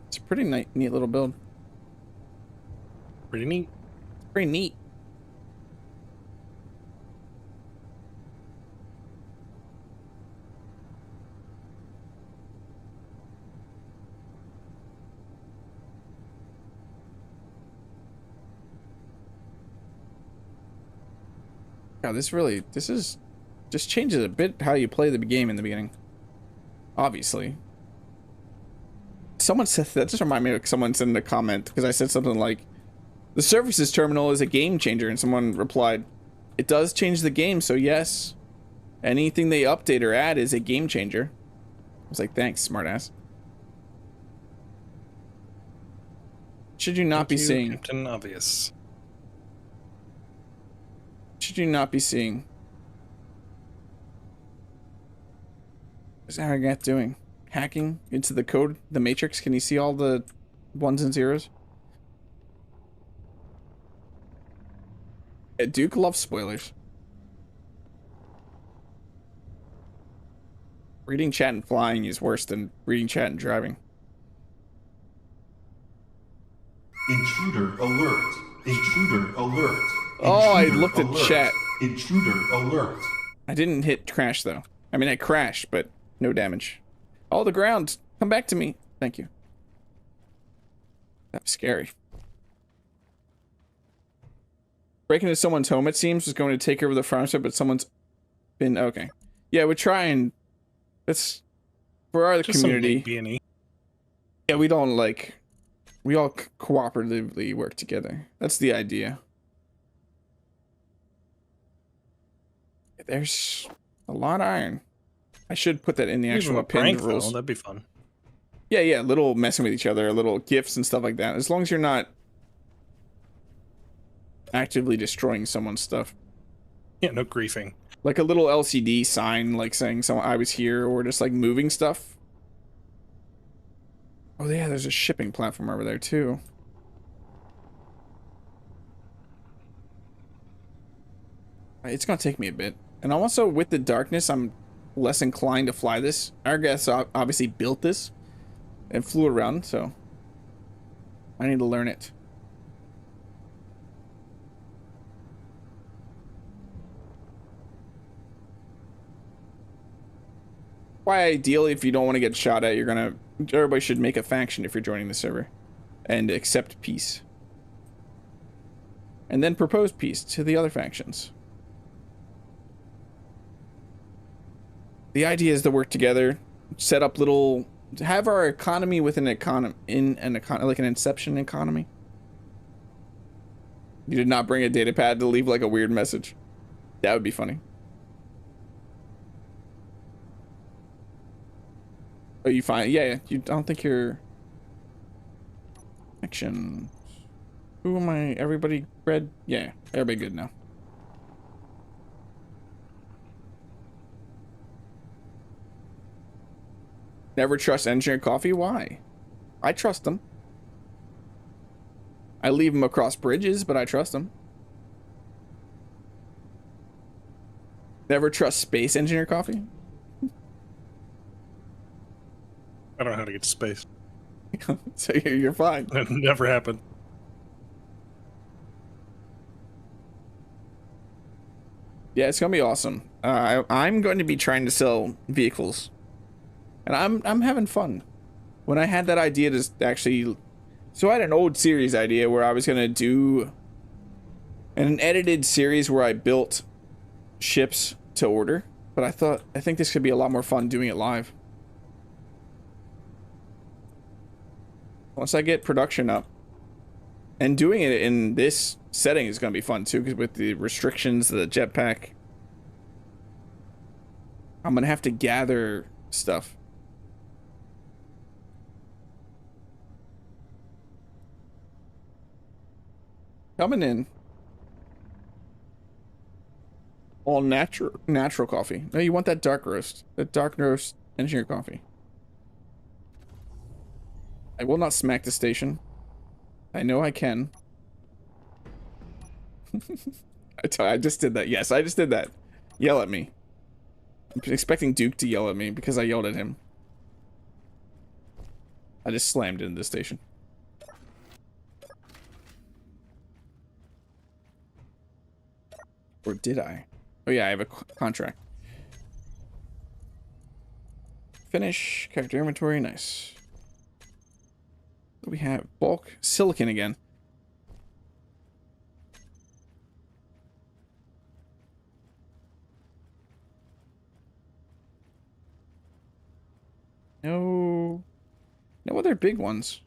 [SPEAKER 1] It's a pretty neat little build.
[SPEAKER 7] Pretty neat.
[SPEAKER 1] Pretty neat. God, this is just changes a bit how you play the game in the beginning. Obviously. Someone said that just reminded me of someone said in a comment because I said something like, the services terminal is a game changer, and someone replied, it does change the game, so yes. Anything they update or add is a game changer. I was like, thanks, smartass. Should you not be seeing?
[SPEAKER 7] Captain Obvious.
[SPEAKER 1] Should you not be seeing? What's Aragath doing? Hacking into the code, the matrix? Can you see all the ones and zeros? Duke loves spoilers. Reading chat and flying is worse than reading chat and driving.
[SPEAKER 8] Intruder alert. Intruder alert.
[SPEAKER 1] Oh, I
[SPEAKER 8] Intruder
[SPEAKER 1] looked at
[SPEAKER 8] alert.
[SPEAKER 1] chat.
[SPEAKER 8] Intruder alert.
[SPEAKER 1] I didn't hit crash though. I mean, I crashed, but no damage. Oh, the ground. Come back to me. Thank you. That's scary. Breaking into someone's home, it seems, is going to take over the farm site, but someone's been... Okay. Yeah, we're trying... It's... For our
[SPEAKER 7] Just
[SPEAKER 1] community...
[SPEAKER 7] some B&E.
[SPEAKER 1] Yeah, we don't, like... We all cooperatively work together. That's the idea. There's a lot of iron. I should put that in the
[SPEAKER 7] Even
[SPEAKER 1] actual
[SPEAKER 7] a prank,
[SPEAKER 1] pinned rules.
[SPEAKER 7] though, that'd be fun.
[SPEAKER 1] Yeah, yeah, little messing with each other, little gifts and stuff like that. As long as you're not actively destroying someone's stuff.
[SPEAKER 7] Yeah, no griefing.
[SPEAKER 1] Like a little LCD sign, like saying someone I was here, or just like moving stuff. Oh yeah, there's a shipping platform over there too. It's gonna take me a bit. And also with the darkness, I'm less inclined to fly this. Aragath obviously built this and flew around, so I need to learn it. Why ideally, if you don't want to get shot at, everybody should make a faction if you're joining the server and accept peace. And then propose peace to the other factions. The idea is to work together, set up little, have our economy with an economy, like an Inception economy. You did not bring a data pad to leave like a weird message. That would be funny. Oh, you find, yeah, you don't think you're action. Who am I? Everybody red? Yeah, everybody good now. Never trust Engineer Coffee? Why? I trust them. I leave them across bridges, but I trust them. Never trust Space Engineer Coffee?
[SPEAKER 7] I don't know how to get to space.
[SPEAKER 1] So you're fine.
[SPEAKER 7] That never happened.
[SPEAKER 1] Yeah, it's gonna be awesome. I'm going to be trying to sell vehicles, and I'm having fun. When I had that idea to actually, so I had an old series idea where I was gonna do an edited series where I built ships to order, but I think this could be a lot more fun doing it live. Once I get production up, and doing it in this setting is going to be fun too, because with the restrictions, the jetpack, I'm going to have to gather stuff. Coming in. All natural coffee. No, you want that dark roast. That dark roast engineer coffee. I will not smack the station. I know I can. I just did that. Yes, I just did that. Yell at me. I'm expecting Duke to yell at me because I yelled at him. I just slammed into the station. Or did I? Oh yeah, I have a contract. Finish. Character inventory. Nice. We have bulk silicon again. No other big ones.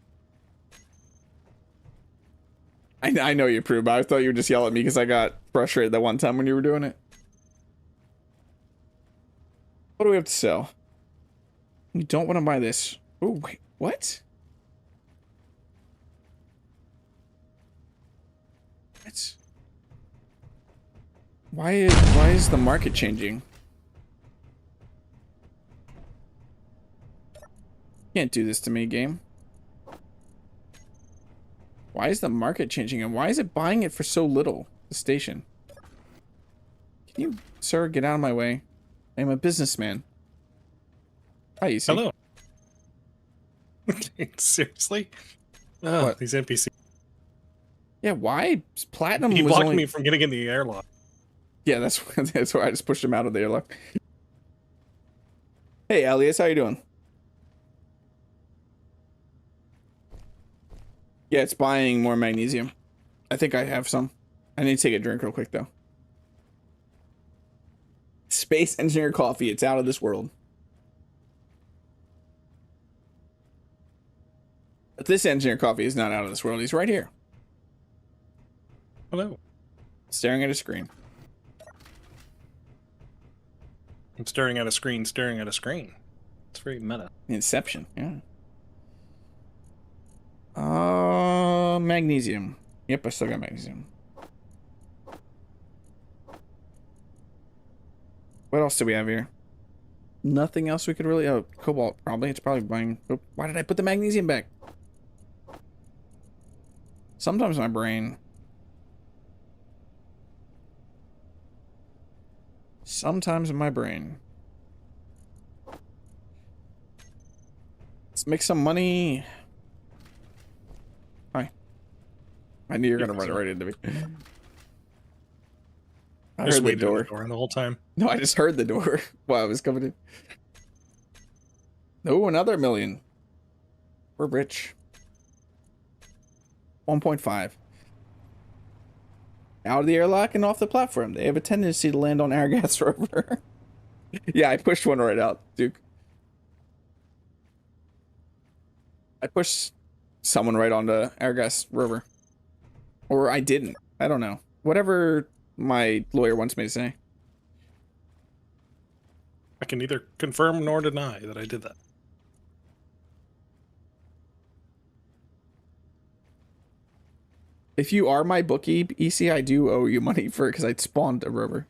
[SPEAKER 1] I know you approve, but I thought you would just yell at me because I got frustrated that one time when you were doing it. What do we have to sell? You don't want to buy this. Oh, wait, what? Why is the market changing? Can't do this to me, game. Why is the market changing and why is it buying it for so little? The station. Can you, sir, get out of my way? I am a businessman. Hi, you see.
[SPEAKER 7] Hello. Seriously? Oh,
[SPEAKER 1] What?
[SPEAKER 7] these NPC.
[SPEAKER 1] Yeah, why? Platinum
[SPEAKER 7] He
[SPEAKER 1] was
[SPEAKER 7] blocked
[SPEAKER 1] only...
[SPEAKER 7] me from getting in the airlock.
[SPEAKER 1] Yeah, that's why I just pushed him out of the airlock. Hey, Elias, how you doing? Yeah, it's buying more magnesium. I think I have some. I need to take a drink real quick, though. Space Engineer Coffee. It's out of this world. But this Engineer Coffee is not out of this world. He's right here.
[SPEAKER 7] Hello.
[SPEAKER 1] Staring at a screen.
[SPEAKER 7] I'm staring at a screen, staring at a screen. It's very meta.
[SPEAKER 1] Inception, yeah. Magnesium. Yep, I still got magnesium. What else do we have here? Nothing else we could really... Oh, cobalt, probably. It's probably buying... Oh, why did I put the magnesium back? Sometimes my brain... Sometimes my brain... Let's make some money. Hi. I knew you were gonna run right into me. I
[SPEAKER 7] Just
[SPEAKER 1] heard the
[SPEAKER 7] waited at
[SPEAKER 1] door.
[SPEAKER 7] the whole time.
[SPEAKER 1] No, I just heard the door while I was coming in. Oh, another million. We're rich. 1.5. Out of the airlock and off the platform. They have a tendency to land on Aragath's rover. Yeah, I pushed one right out, Duke. I pushed someone right onto Aragath's rover. Or I didn't. I don't know. Whatever my lawyer wants me to say.
[SPEAKER 7] I can neither confirm nor deny that I did that.
[SPEAKER 1] If you are my bookie, EC, I do owe you money for it because I spawned a rover.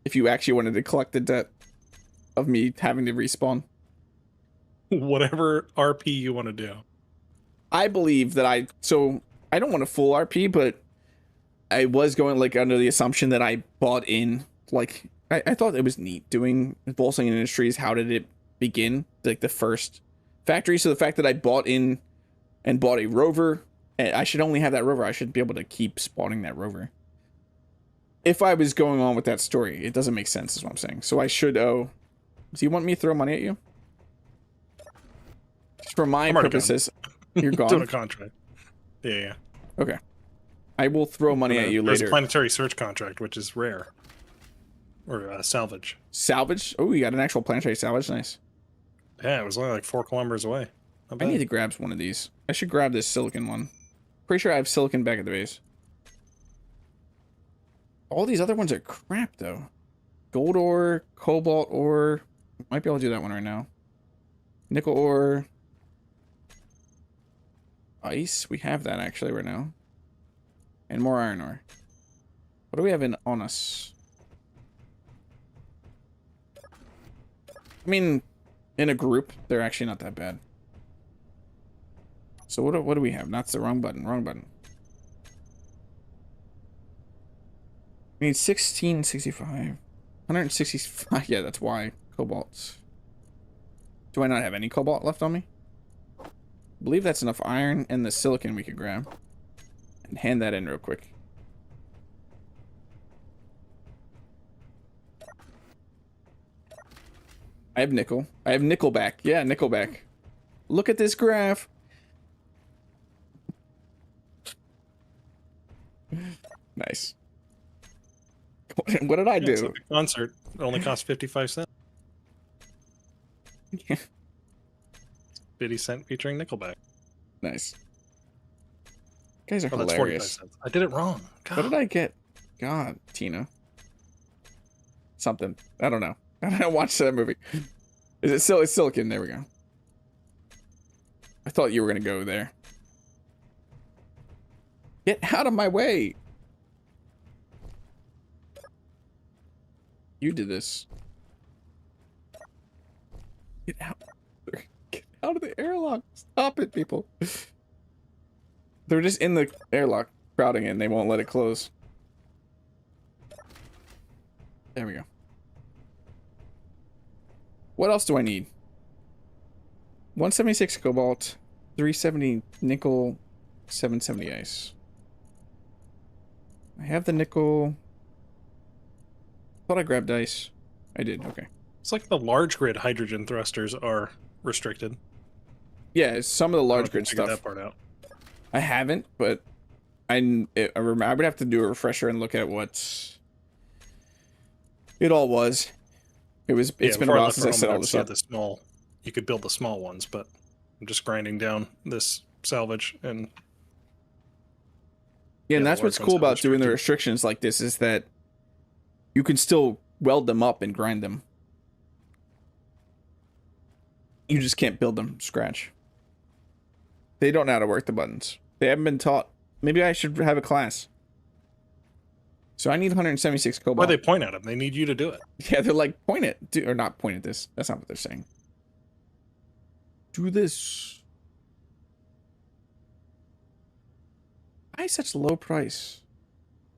[SPEAKER 1] If you actually wanted to collect the debt of me having to respawn.
[SPEAKER 7] Whatever RP you want to do.
[SPEAKER 1] I believe that so I don't want a full RP, but I was going like under the assumption that I bought in, like, I thought it was neat doing Volsung Industries. How did it begin? Like the first factory. So the fact that I bought in and bought a rover, I should only have that rover. I should be able to keep spawning that rover. If I was going on with that story, it doesn't make sense is what I'm saying. So I should owe. Do you want me to throw money at you? For my purposes, you're gone.
[SPEAKER 7] Doing a contract. Yeah.
[SPEAKER 1] Okay. I will throw money at you
[SPEAKER 7] There's
[SPEAKER 1] later.
[SPEAKER 7] a planetary search contract, which is rare. Or salvage.
[SPEAKER 1] Salvage? Oh, you got an actual planetary salvage? Nice.
[SPEAKER 7] Yeah, it was only like 4 kilometers away.
[SPEAKER 1] I need to grab one of these. I should grab this silicon one. Pretty sure I have silicon back at the base. All these other ones are crap, though. Gold ore, cobalt ore. Might be able to do that one right now. Nickel ore. Ice. We have that actually right now. And more iron ore. What do we have on us? I mean, in a group, they're actually not that bad. So what do we have? That's the wrong button. Wrong button. We need 1665. 165. Yeah, that's why. Cobalt. Do I not have any cobalt left on me? I believe that's enough iron and the silicon we could grab. And hand that in real quick. I have nickel. I have nickel back. Yeah, nickel back. Look at this graph. Nice. What did I do?
[SPEAKER 7] So the concert only cost 55 cents.
[SPEAKER 1] Yeah.
[SPEAKER 7] 50 cent featuring Nickelback.
[SPEAKER 1] Nice. You guys are
[SPEAKER 7] That's 45
[SPEAKER 1] hilarious.
[SPEAKER 7] cents. I did it wrong. God.
[SPEAKER 1] What did I get? God, Tina. Something. I don't know. I don't watch that movie. Is it still? It's silicon. There we go. I thought you were gonna go there. Get out of my way. You did this. Get out. Get out of the airlock. Stop it, people. They're just in the airlock, crowding it, and they won't let it close. There we go. What else do I need? 176 cobalt, 370 nickel, 770 ice. I have the nickel. Thought I grabbed ice. I did, okay.
[SPEAKER 7] It's like the large grid hydrogen thrusters are restricted.
[SPEAKER 1] Yeah, some of the
[SPEAKER 7] I
[SPEAKER 1] large
[SPEAKER 7] don't
[SPEAKER 1] grid
[SPEAKER 7] figure
[SPEAKER 1] stuff.
[SPEAKER 7] that part out.
[SPEAKER 1] I haven't, but I remember I would have to do a refresher and look at what it all was. It's been a while since I set all this up.
[SPEAKER 7] The small, you could build the small ones, but I'm just grinding down this salvage and.
[SPEAKER 1] Yeah, and
[SPEAKER 7] the
[SPEAKER 1] that's what's
[SPEAKER 7] large
[SPEAKER 1] cool
[SPEAKER 7] ones are
[SPEAKER 1] about doing the
[SPEAKER 7] restricted.
[SPEAKER 1] restrictions like this is that you can still weld them up and grind them. You just can't build them from scratch. They don't know how to work the buttons. They haven't been taught. Maybe I should have a class. So I need 176 cobalt.
[SPEAKER 7] Why they point at them? They need you to do it.
[SPEAKER 1] Yeah, they're like, point it. Or not point at this. That's not what they're saying. Do this. Why such low price?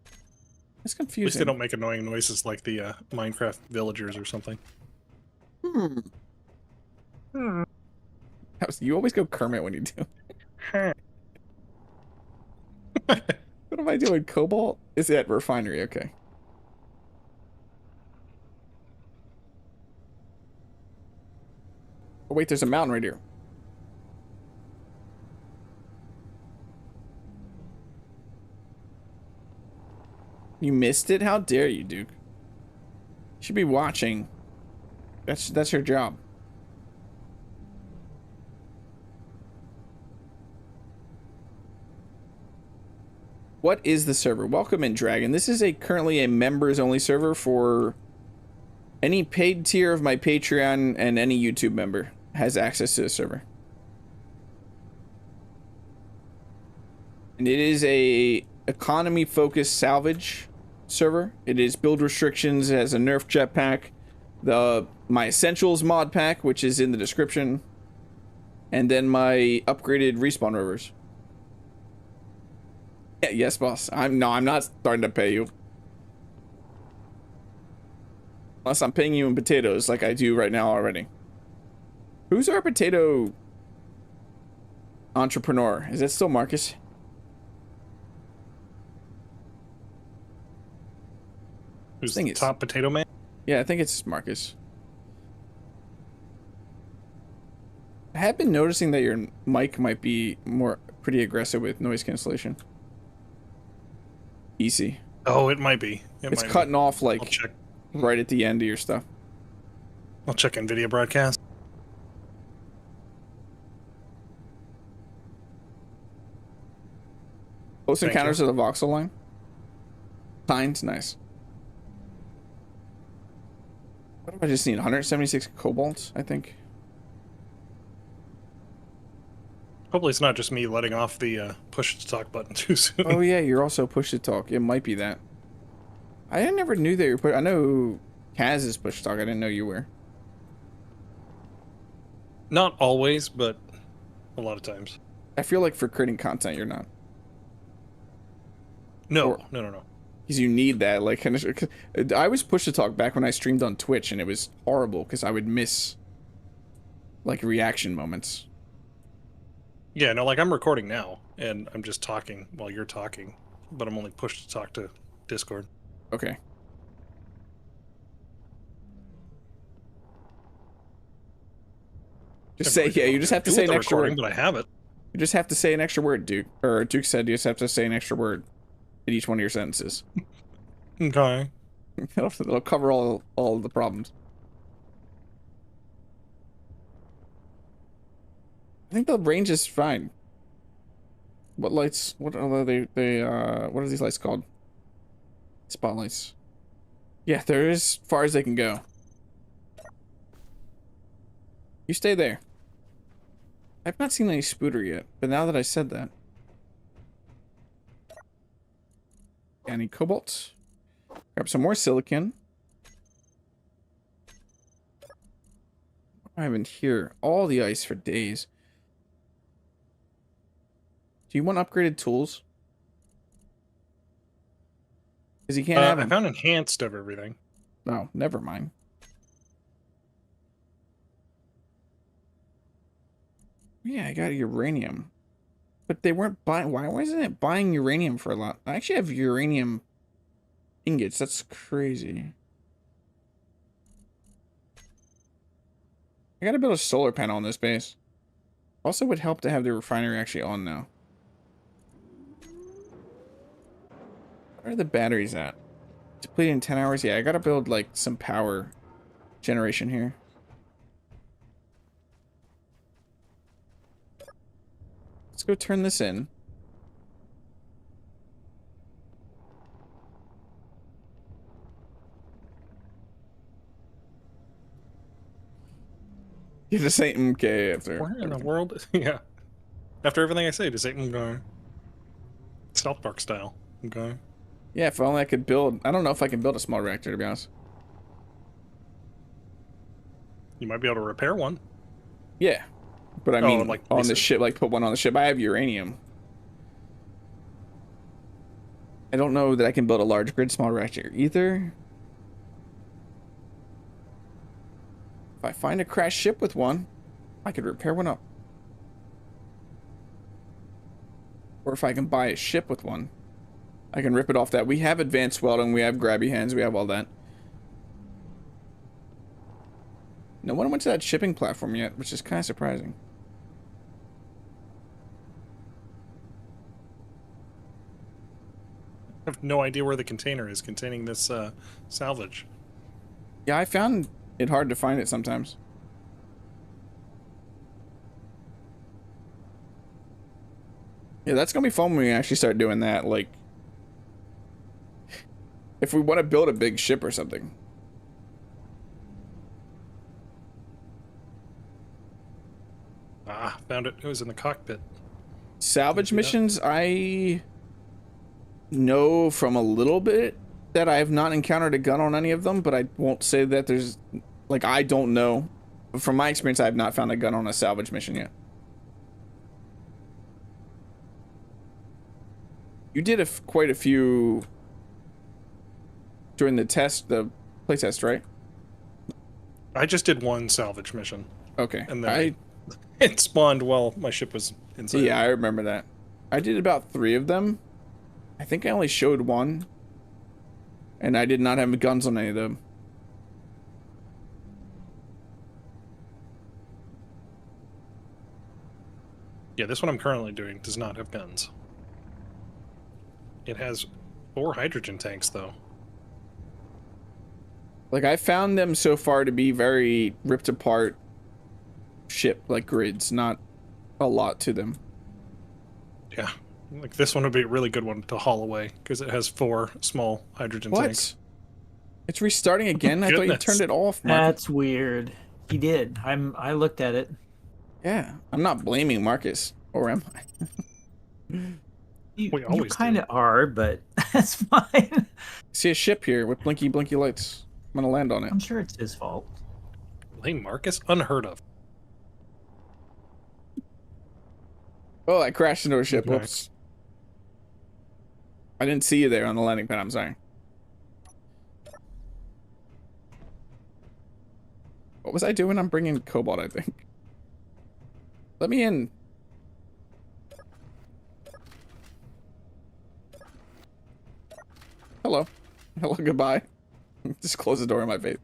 [SPEAKER 1] It's
[SPEAKER 7] At least
[SPEAKER 1] confusing.
[SPEAKER 7] they don't make annoying noises like the Minecraft villagers or something.
[SPEAKER 1] You always go Kermit when you do. What am I doing? Cobalt? Is it refinery? Okay. Oh, wait, there's a mountain right here. You missed it? How dare you, Duke? You should be watching. That's your job. What is the server? Welcome in, Dragon. This is currently a members-only server for any paid tier of my Patreon, and any YouTube member has access to the server. And it is a economy-focused salvage server. It is build restrictions. It has a nerf jetpack, my essentials mod pack, which is in the description, and then my upgraded respawn rovers. Yeah, yes, boss. I'm not starting to pay you. Unless I'm paying you in potatoes like I do right now already. Who's our potato entrepreneur? Is that still Marcus?
[SPEAKER 7] Who's the top potato man?
[SPEAKER 1] Yeah, I think it's Marcus. I have been noticing that your mic might be pretty aggressive with noise cancellation. Easy.
[SPEAKER 7] Oh, it might be.
[SPEAKER 1] It's cutting off like
[SPEAKER 7] I'll check.
[SPEAKER 1] right at the end of your stuff.
[SPEAKER 7] I'll check NVIDIA broadcast.
[SPEAKER 1] Close
[SPEAKER 7] Thank
[SPEAKER 1] encounters
[SPEAKER 7] you.
[SPEAKER 1] of the voxel line. Signs, nice. What do I just need? 176 cobalt, I think.
[SPEAKER 7] Hopefully it's not just me letting off the push to talk button too soon.
[SPEAKER 1] Oh yeah, you're also push to talk. It might be that. I never knew that you were I know Kaz is push to talk. I didn't know you were.
[SPEAKER 7] Not always, but a lot of times.
[SPEAKER 1] I feel like for creating content, you're not.
[SPEAKER 7] No,
[SPEAKER 1] Or-
[SPEAKER 7] no.
[SPEAKER 1] Because you need that. Like, I was push to talk back when I streamed on Twitch, and it was horrible because I would miss like reaction moments.
[SPEAKER 7] Yeah, no, like I'm recording now, and I'm just talking while you're talking, but I'm only pushed to talk to Discord.
[SPEAKER 1] Okay. Just say, yeah, you just have to say an extra word.
[SPEAKER 7] But I have it.
[SPEAKER 1] You just have to say an extra word, Duke. Or Duke said you just have to say an extra word in each one of your sentences.
[SPEAKER 7] Okay.
[SPEAKER 1] It'll cover all of the problems. I think the range is fine. What lights? What are they? What are these lights called? Spotlights. Yeah, they're as far as they can go. You stay there. I've not seen any spooter yet, but now that I said that. Any cobalt? Grab some more silicon. I haven't here. All the ice for days. Do you want upgraded tools? Because you can't have
[SPEAKER 7] I
[SPEAKER 1] them.
[SPEAKER 7] found enhanced of everything.
[SPEAKER 1] Oh, never mind. Yeah, I got uranium. But they weren't buying... Why wasn't it buying uranium for a lot? I actually have uranium ingots. That's crazy. I gotta build a solar panel on this base. Also would help to have the refinery actually on now. Where are the batteries at? Depleted in 10 hours? Yeah, I gotta build like some power generation here. Let's go turn this in. You just say MK after.
[SPEAKER 7] Where in the world? Yeah. After everything I say, just say going. South Park style. Okay.
[SPEAKER 1] Yeah, if only I could build... I don't know if I can build a small reactor, to be honest.
[SPEAKER 7] You might be able to repair one.
[SPEAKER 1] Yeah. But I mean,
[SPEAKER 7] like
[SPEAKER 1] on the ship, like put one on the ship. I have uranium. I don't know that I can build a large grid small reactor either. If I find a crashed ship with one, I could repair one up. Or if I can buy a ship with one, I can rip it off that. We have advanced welding, we have grabby hands, we have all that. No one went to that shipping platform yet, which is kind of surprising.
[SPEAKER 7] I have no idea where the container is containing this salvage.
[SPEAKER 1] Yeah, I found it hard to find it sometimes. Yeah, that's gonna be fun when we actually start doing that. Like, if we want to build a big ship or something.
[SPEAKER 7] Ah, found it. It was in the cockpit.
[SPEAKER 1] Salvage missions, I know from a little bit that I have not encountered a gun on any of them, but I won't say that there's... Like, I don't know. From my experience, I have not found a gun on a salvage mission yet. You did quite a few during the test, the playtest, right?
[SPEAKER 7] I just did one salvage mission.
[SPEAKER 1] Okay.
[SPEAKER 7] And then it spawned while my ship was inside.
[SPEAKER 1] Yeah, I remember that. I did about 3 of them. I think I only showed one. And I did not have guns on any of them.
[SPEAKER 7] Yeah, this one I'm currently doing does not have guns. It has 4 hydrogen tanks, though.
[SPEAKER 1] Like, I found them so far to be very ripped apart ship, like grids, not a lot to them.
[SPEAKER 7] Yeah, like this one would be a really good one to haul away, because it has 4 small hydrogen tanks.
[SPEAKER 1] It's restarting again? I thought you turned it off, Marcus.
[SPEAKER 3] That's weird. He did. I looked at it.
[SPEAKER 1] Yeah, I'm not blaming Marcus, or am I?
[SPEAKER 3] You kind of are, but that's fine.
[SPEAKER 1] I see a ship here with blinky lights. I'm gonna land on it.
[SPEAKER 3] I'm sure it's his fault.
[SPEAKER 7] Blame Marcus? Unheard of.
[SPEAKER 1] Oh, I crashed into a ship.
[SPEAKER 7] Okay.
[SPEAKER 1] Whoops. I didn't see you there on the landing pad. I'm sorry. What was I doing? I'm bringing cobalt, I think. Let me in. Hello. Hello, goodbye. Just close the door in my face.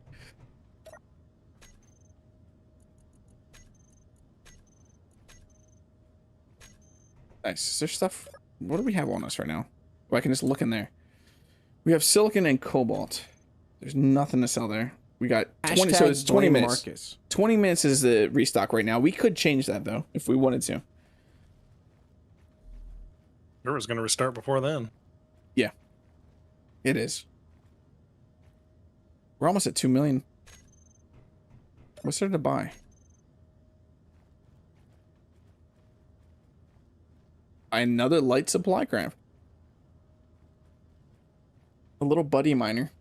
[SPEAKER 1] Nice. Is there stuff? What do we have on us right now? Oh, I can just look in there. We have silicon and cobalt. There's nothing to sell there. We got 20, so it's 20 minutes. Marcus. 20 minutes is the restock right now. We could change that, though, if we wanted to.
[SPEAKER 7] It was going to restart before then.
[SPEAKER 1] Yeah. It is. We're almost at 2 million. What's there to buy? Another light supply craft. A little buddy miner.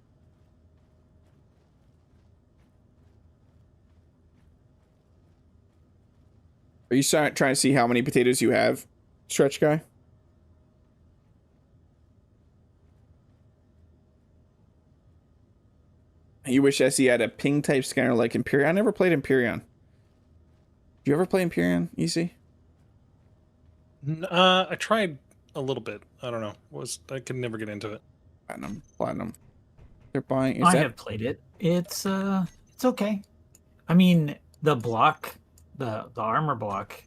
[SPEAKER 1] Are you trying to see how many potatoes you have, Stretch Guy? You wish SE had a ping type scanner like Empyrean. I never played Empyrean. Do you ever play Empyrean, EC?
[SPEAKER 7] I tried a little bit. I don't know. I could never get into it.
[SPEAKER 1] Platinum. They're buying.
[SPEAKER 9] I have played it. It's okay. I mean, the armor block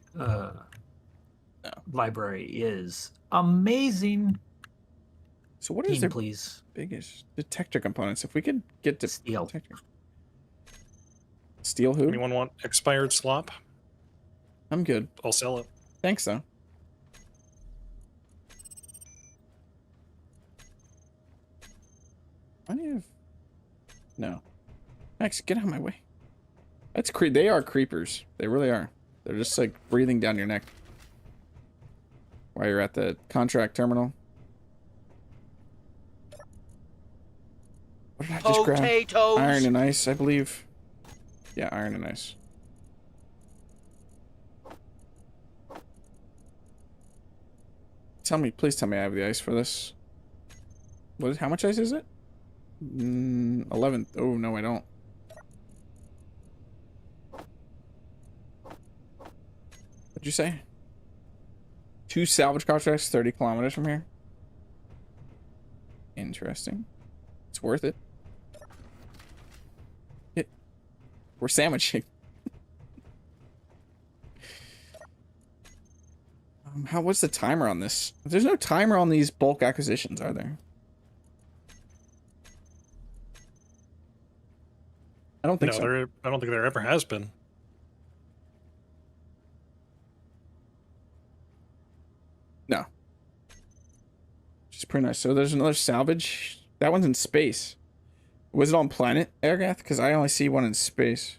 [SPEAKER 9] library is amazing.
[SPEAKER 1] So what is their
[SPEAKER 9] please?
[SPEAKER 1] biggest detector components? If we could get to
[SPEAKER 9] Steel.
[SPEAKER 1] detector. Steel who?
[SPEAKER 7] Anyone want expired slop?
[SPEAKER 1] I'm good.
[SPEAKER 7] I'll sell it.
[SPEAKER 1] Thanks though. No. Max, get out of my way. That's they are creepers. They really are. They're just like breathing down your neck while you're at the contract terminal. What did I just grab?
[SPEAKER 4] Potatoes.
[SPEAKER 1] Iron and ice, I believe. Yeah, iron and ice. Please tell me I have the ice for this. How much ice is it? 11. Oh, no, I don't. What'd you say? 2 salvage contracts 30 kilometers from here. Interesting. It's worth it. We're sandwiching. What's the timer on this? There's no timer on these bulk acquisitions, are there? I don't think so.
[SPEAKER 7] I don't think there ever has been.
[SPEAKER 1] No. Which is pretty nice. So there's another salvage. That one's in space. Was it on planet Aragath? Because I only see one in space.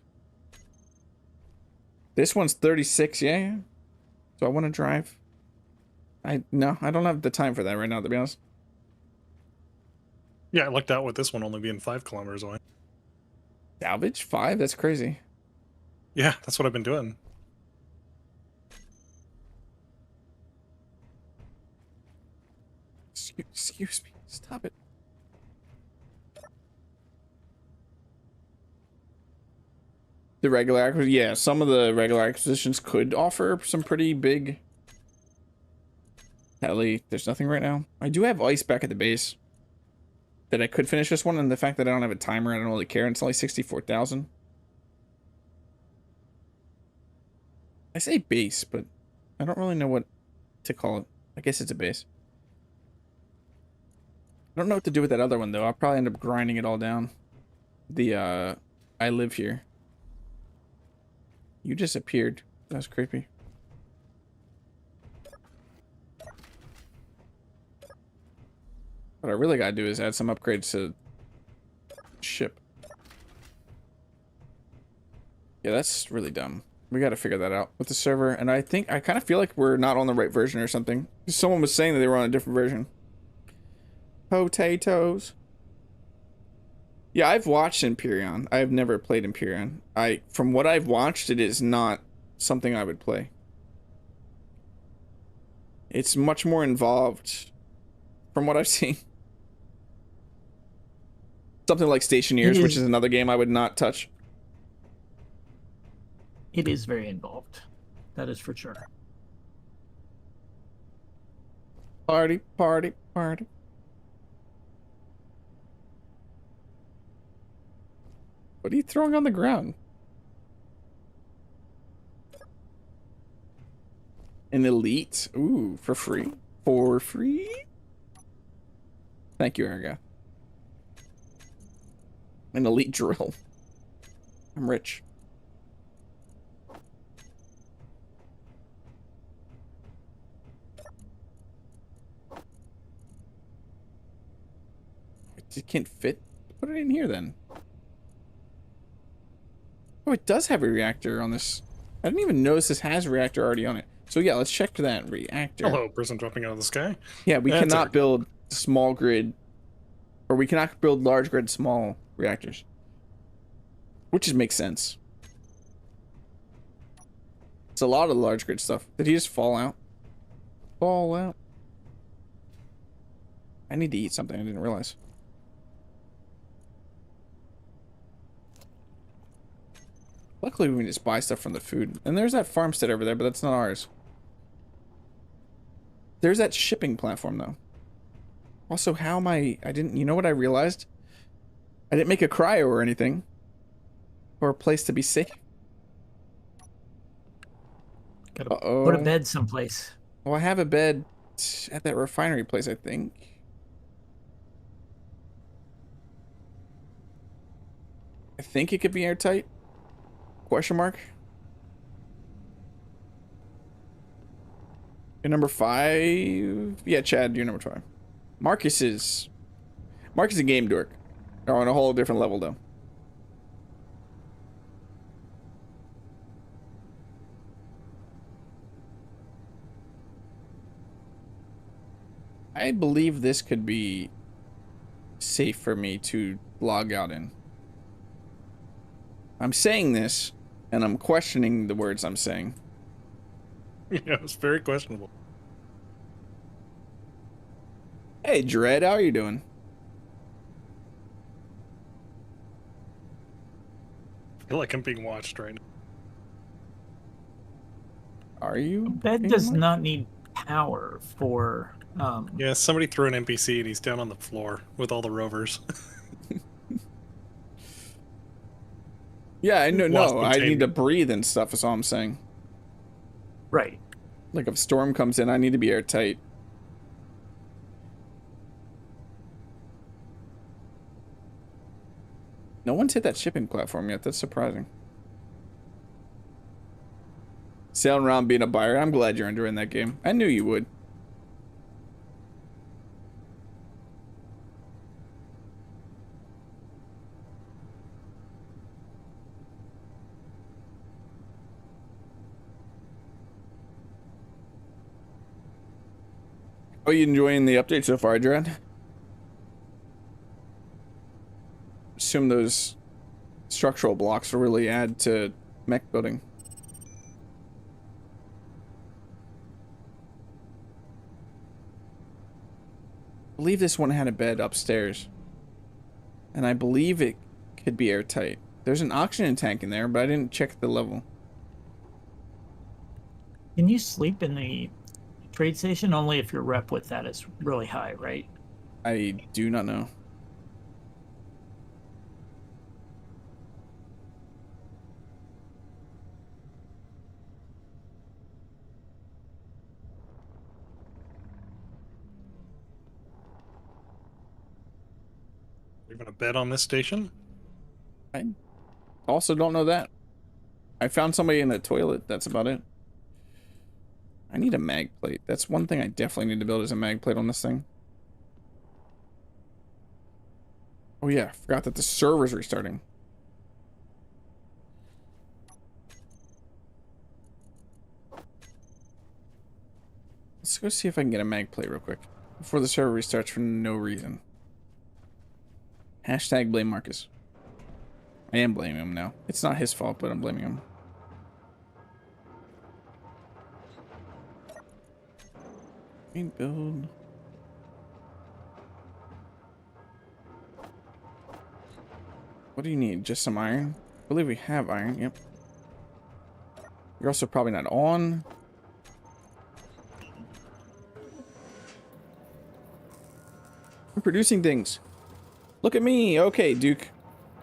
[SPEAKER 1] This one's 36, yeah. So I want to drive. No, I don't have the time for that right now, to be honest.
[SPEAKER 7] Yeah, I lucked out with this one only being 5 kilometers away.
[SPEAKER 1] Salvage? 5? That's crazy.
[SPEAKER 7] Yeah, that's what I've been doing.
[SPEAKER 1] Excuse me. Stop it. The regular acquisition, yeah, some of the regular acquisitions could offer some pretty big heli. There's nothing right now. I do have ice back at the base that I could finish this one, and the fact that I don't have a timer, I don't really care. It's only 64,000. I say base, but I don't really know what to call it. I guess it's a base. I don't know what to do with that other one, though. I'll probably end up grinding it all down. The, I live here. You disappeared. That was creepy. What I really gotta do is add some upgrades to ship. Yeah, that's really dumb. We gotta figure that out with the server. And I kind of feel like we're not on the right version or something. Someone was saying that they were on a different version. Potatoes. Yeah, I've watched Empyrean. I've never played Empyrean. From what I've watched, it is not something I would play. It's much more involved from what I've seen. Something like Stationeers, which is another game I would not touch.
[SPEAKER 9] It is very involved. That is for sure.
[SPEAKER 1] Party, party, party. What are you throwing on the ground? An elite? Ooh, for free? For free? Thank you, Aragath. An elite drill. I'm rich. It can't fit? Put it in here then. Oh, it does have a reactor on this. I didn't even notice this has a reactor already on it. So yeah, let's check for that reactor.
[SPEAKER 7] Hello, person dropping out of the sky.
[SPEAKER 1] Yeah, we cannot build small grid, or we cannot build large grid small reactors. Which just makes sense. It's a lot of large grid stuff. Did he just fall out? Fall out. I need to eat something, I didn't realize. Luckily, we can just buy stuff from the food. And there's that farmstead over there, but that's not ours. There's that shipping platform, though. Also, how am I didn't... You know what I realized? I didn't make a cryo or anything. Or a place to be safe.
[SPEAKER 9] Gotta
[SPEAKER 1] Uh-oh.
[SPEAKER 9] put a bed someplace.
[SPEAKER 1] Well, I have a bed at that refinery place, I think. I think it could be airtight. Question mark. You're number 5. Yeah, Chad, you're number 5. Marcus is a game dork. They're on a whole different level, though. I believe this could be safe for me to log out in. I'm saying this, and I'm questioning the words I'm saying.
[SPEAKER 7] Yeah, it's very questionable.
[SPEAKER 1] Hey, Dread, how are you doing?
[SPEAKER 7] I feel like I'm being watched right now.
[SPEAKER 1] Are you?
[SPEAKER 9] Bed does not need power for.
[SPEAKER 7] Yeah, somebody threw an NPC and he's down on the floor with all the rovers.
[SPEAKER 1] Yeah, I know.
[SPEAKER 7] Lost
[SPEAKER 1] No, I need
[SPEAKER 7] containment.
[SPEAKER 1] to breathe and stuff. Is all I'm saying.
[SPEAKER 9] Right.
[SPEAKER 1] Like if a storm comes in, I need to be airtight. No one's hit that shipping platform yet. That's surprising. Sailing around being a buyer. I'm glad you're enjoying that game. I knew you would. Are you enjoying the update so far, Dread? Assume those structural blocks will really add to mech building. I believe this one had a bed upstairs. And I believe it could be airtight. There's an oxygen tank in there, but I didn't check the level.
[SPEAKER 9] Can you sleep in the trade station? Only if your rep with that is really high, right?
[SPEAKER 1] I do not know.
[SPEAKER 7] You're gonna bet on this station?
[SPEAKER 1] I also don't know that. I found somebody in the toilet. That's about it. I need a mag plate. That's one thing I definitely need to build is a mag plate on this thing. Oh yeah, I forgot that the server's restarting. Let's go see if I can get a mag plate real quick before the server restarts for no reason. Hashtag blame Marcus. I am blaming him now. It's not his fault, but I'm blaming him. Main build. What do you need? Just some iron? I believe we have iron. Yep. You're also probably not on. We're producing things. Look at me. Okay, Duke.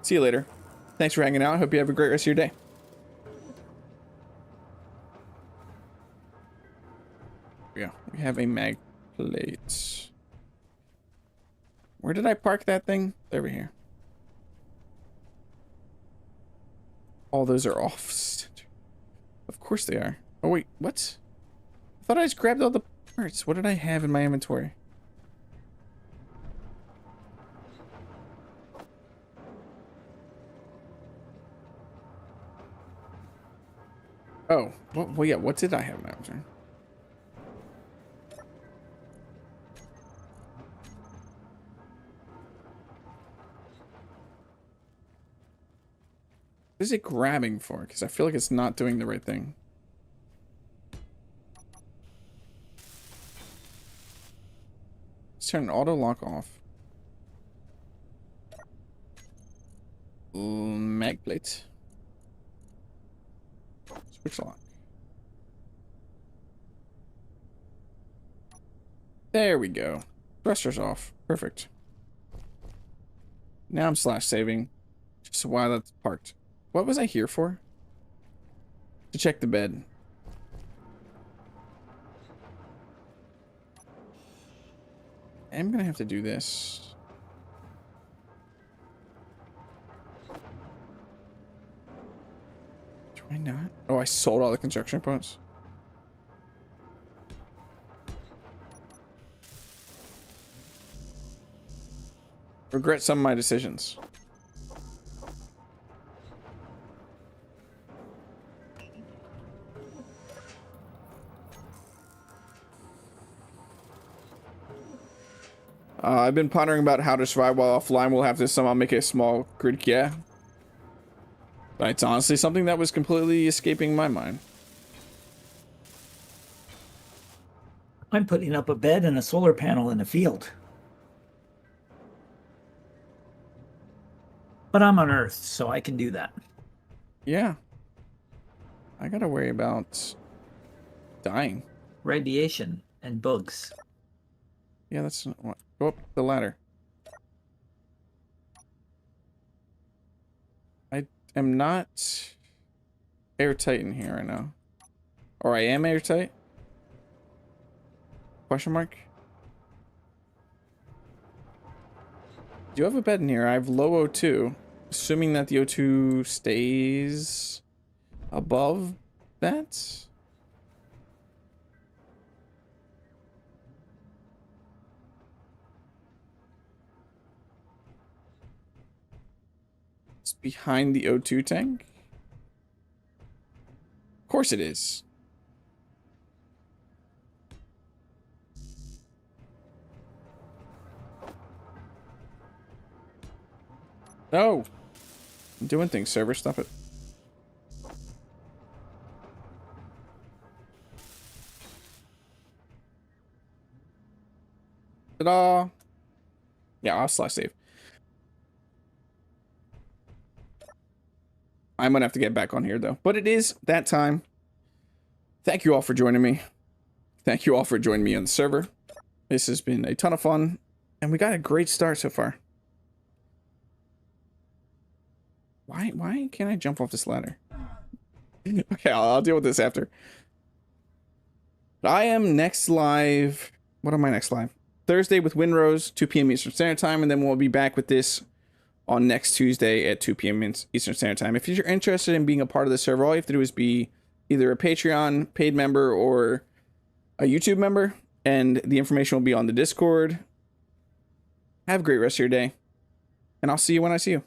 [SPEAKER 1] See you later. Thanks for hanging out. Hope you have a great rest of your day. Yeah, we have a mag plate. Where did I park that thing? Over here. All those are off. Of course they are. Oh wait, what? I thought I just grabbed all the parts. What did I have in my inventory? Oh, well, yeah, what did I have in my inventory? What is it grabbing for? Because I feel like it's not doing the right thing. Let's turn auto lock off. Mag plate. Which lock? There we go. Thrusters off. Perfect. Now I'm slash saving. Just while that's parked. What was I here for? To check the bed. I'm gonna have to do this. Do I not? Oh, I sold all the construction components. Regret some of my decisions. I've been pondering about how to survive while offline. We'll have to somehow make a small grid. Yeah. But it's honestly something that was completely escaping my mind.
[SPEAKER 9] I'm putting up a bed and a solar panel in a field. But I'm on Earth, so I can do that.
[SPEAKER 1] Yeah. I gotta worry about dying.
[SPEAKER 9] Radiation and bugs.
[SPEAKER 1] Yeah, that's not what. Go up the ladder. I am not airtight in here right now. Or I am airtight? Question mark? Do you have a bed in here? I have low O2. Assuming that the O2 stays above that? It's behind the O2 tank? Of course it is. No! I'm doing things, server. Stop it. Ta-da! Yeah, I'll slash save. I'm gonna have to get back on here, though. But it is that time. Thank you all for joining me. Thank you all for joining me on the server. This has been a ton of fun. And we got a great start so far. Why can't I jump off this ladder? Okay, I'll deal with this after. I am next live. What am I next live? Thursday with Winrose, 2 p.m. Eastern Standard Time, and then we'll be back with this on next Tuesday at 2 p.m. Eastern Standard Time. If you're interested in being a part of the server, all you have to do is be either a Patreon paid member or a YouTube member, and the information will be on the Discord. Have a great rest of your day, and I'll see you when I see you.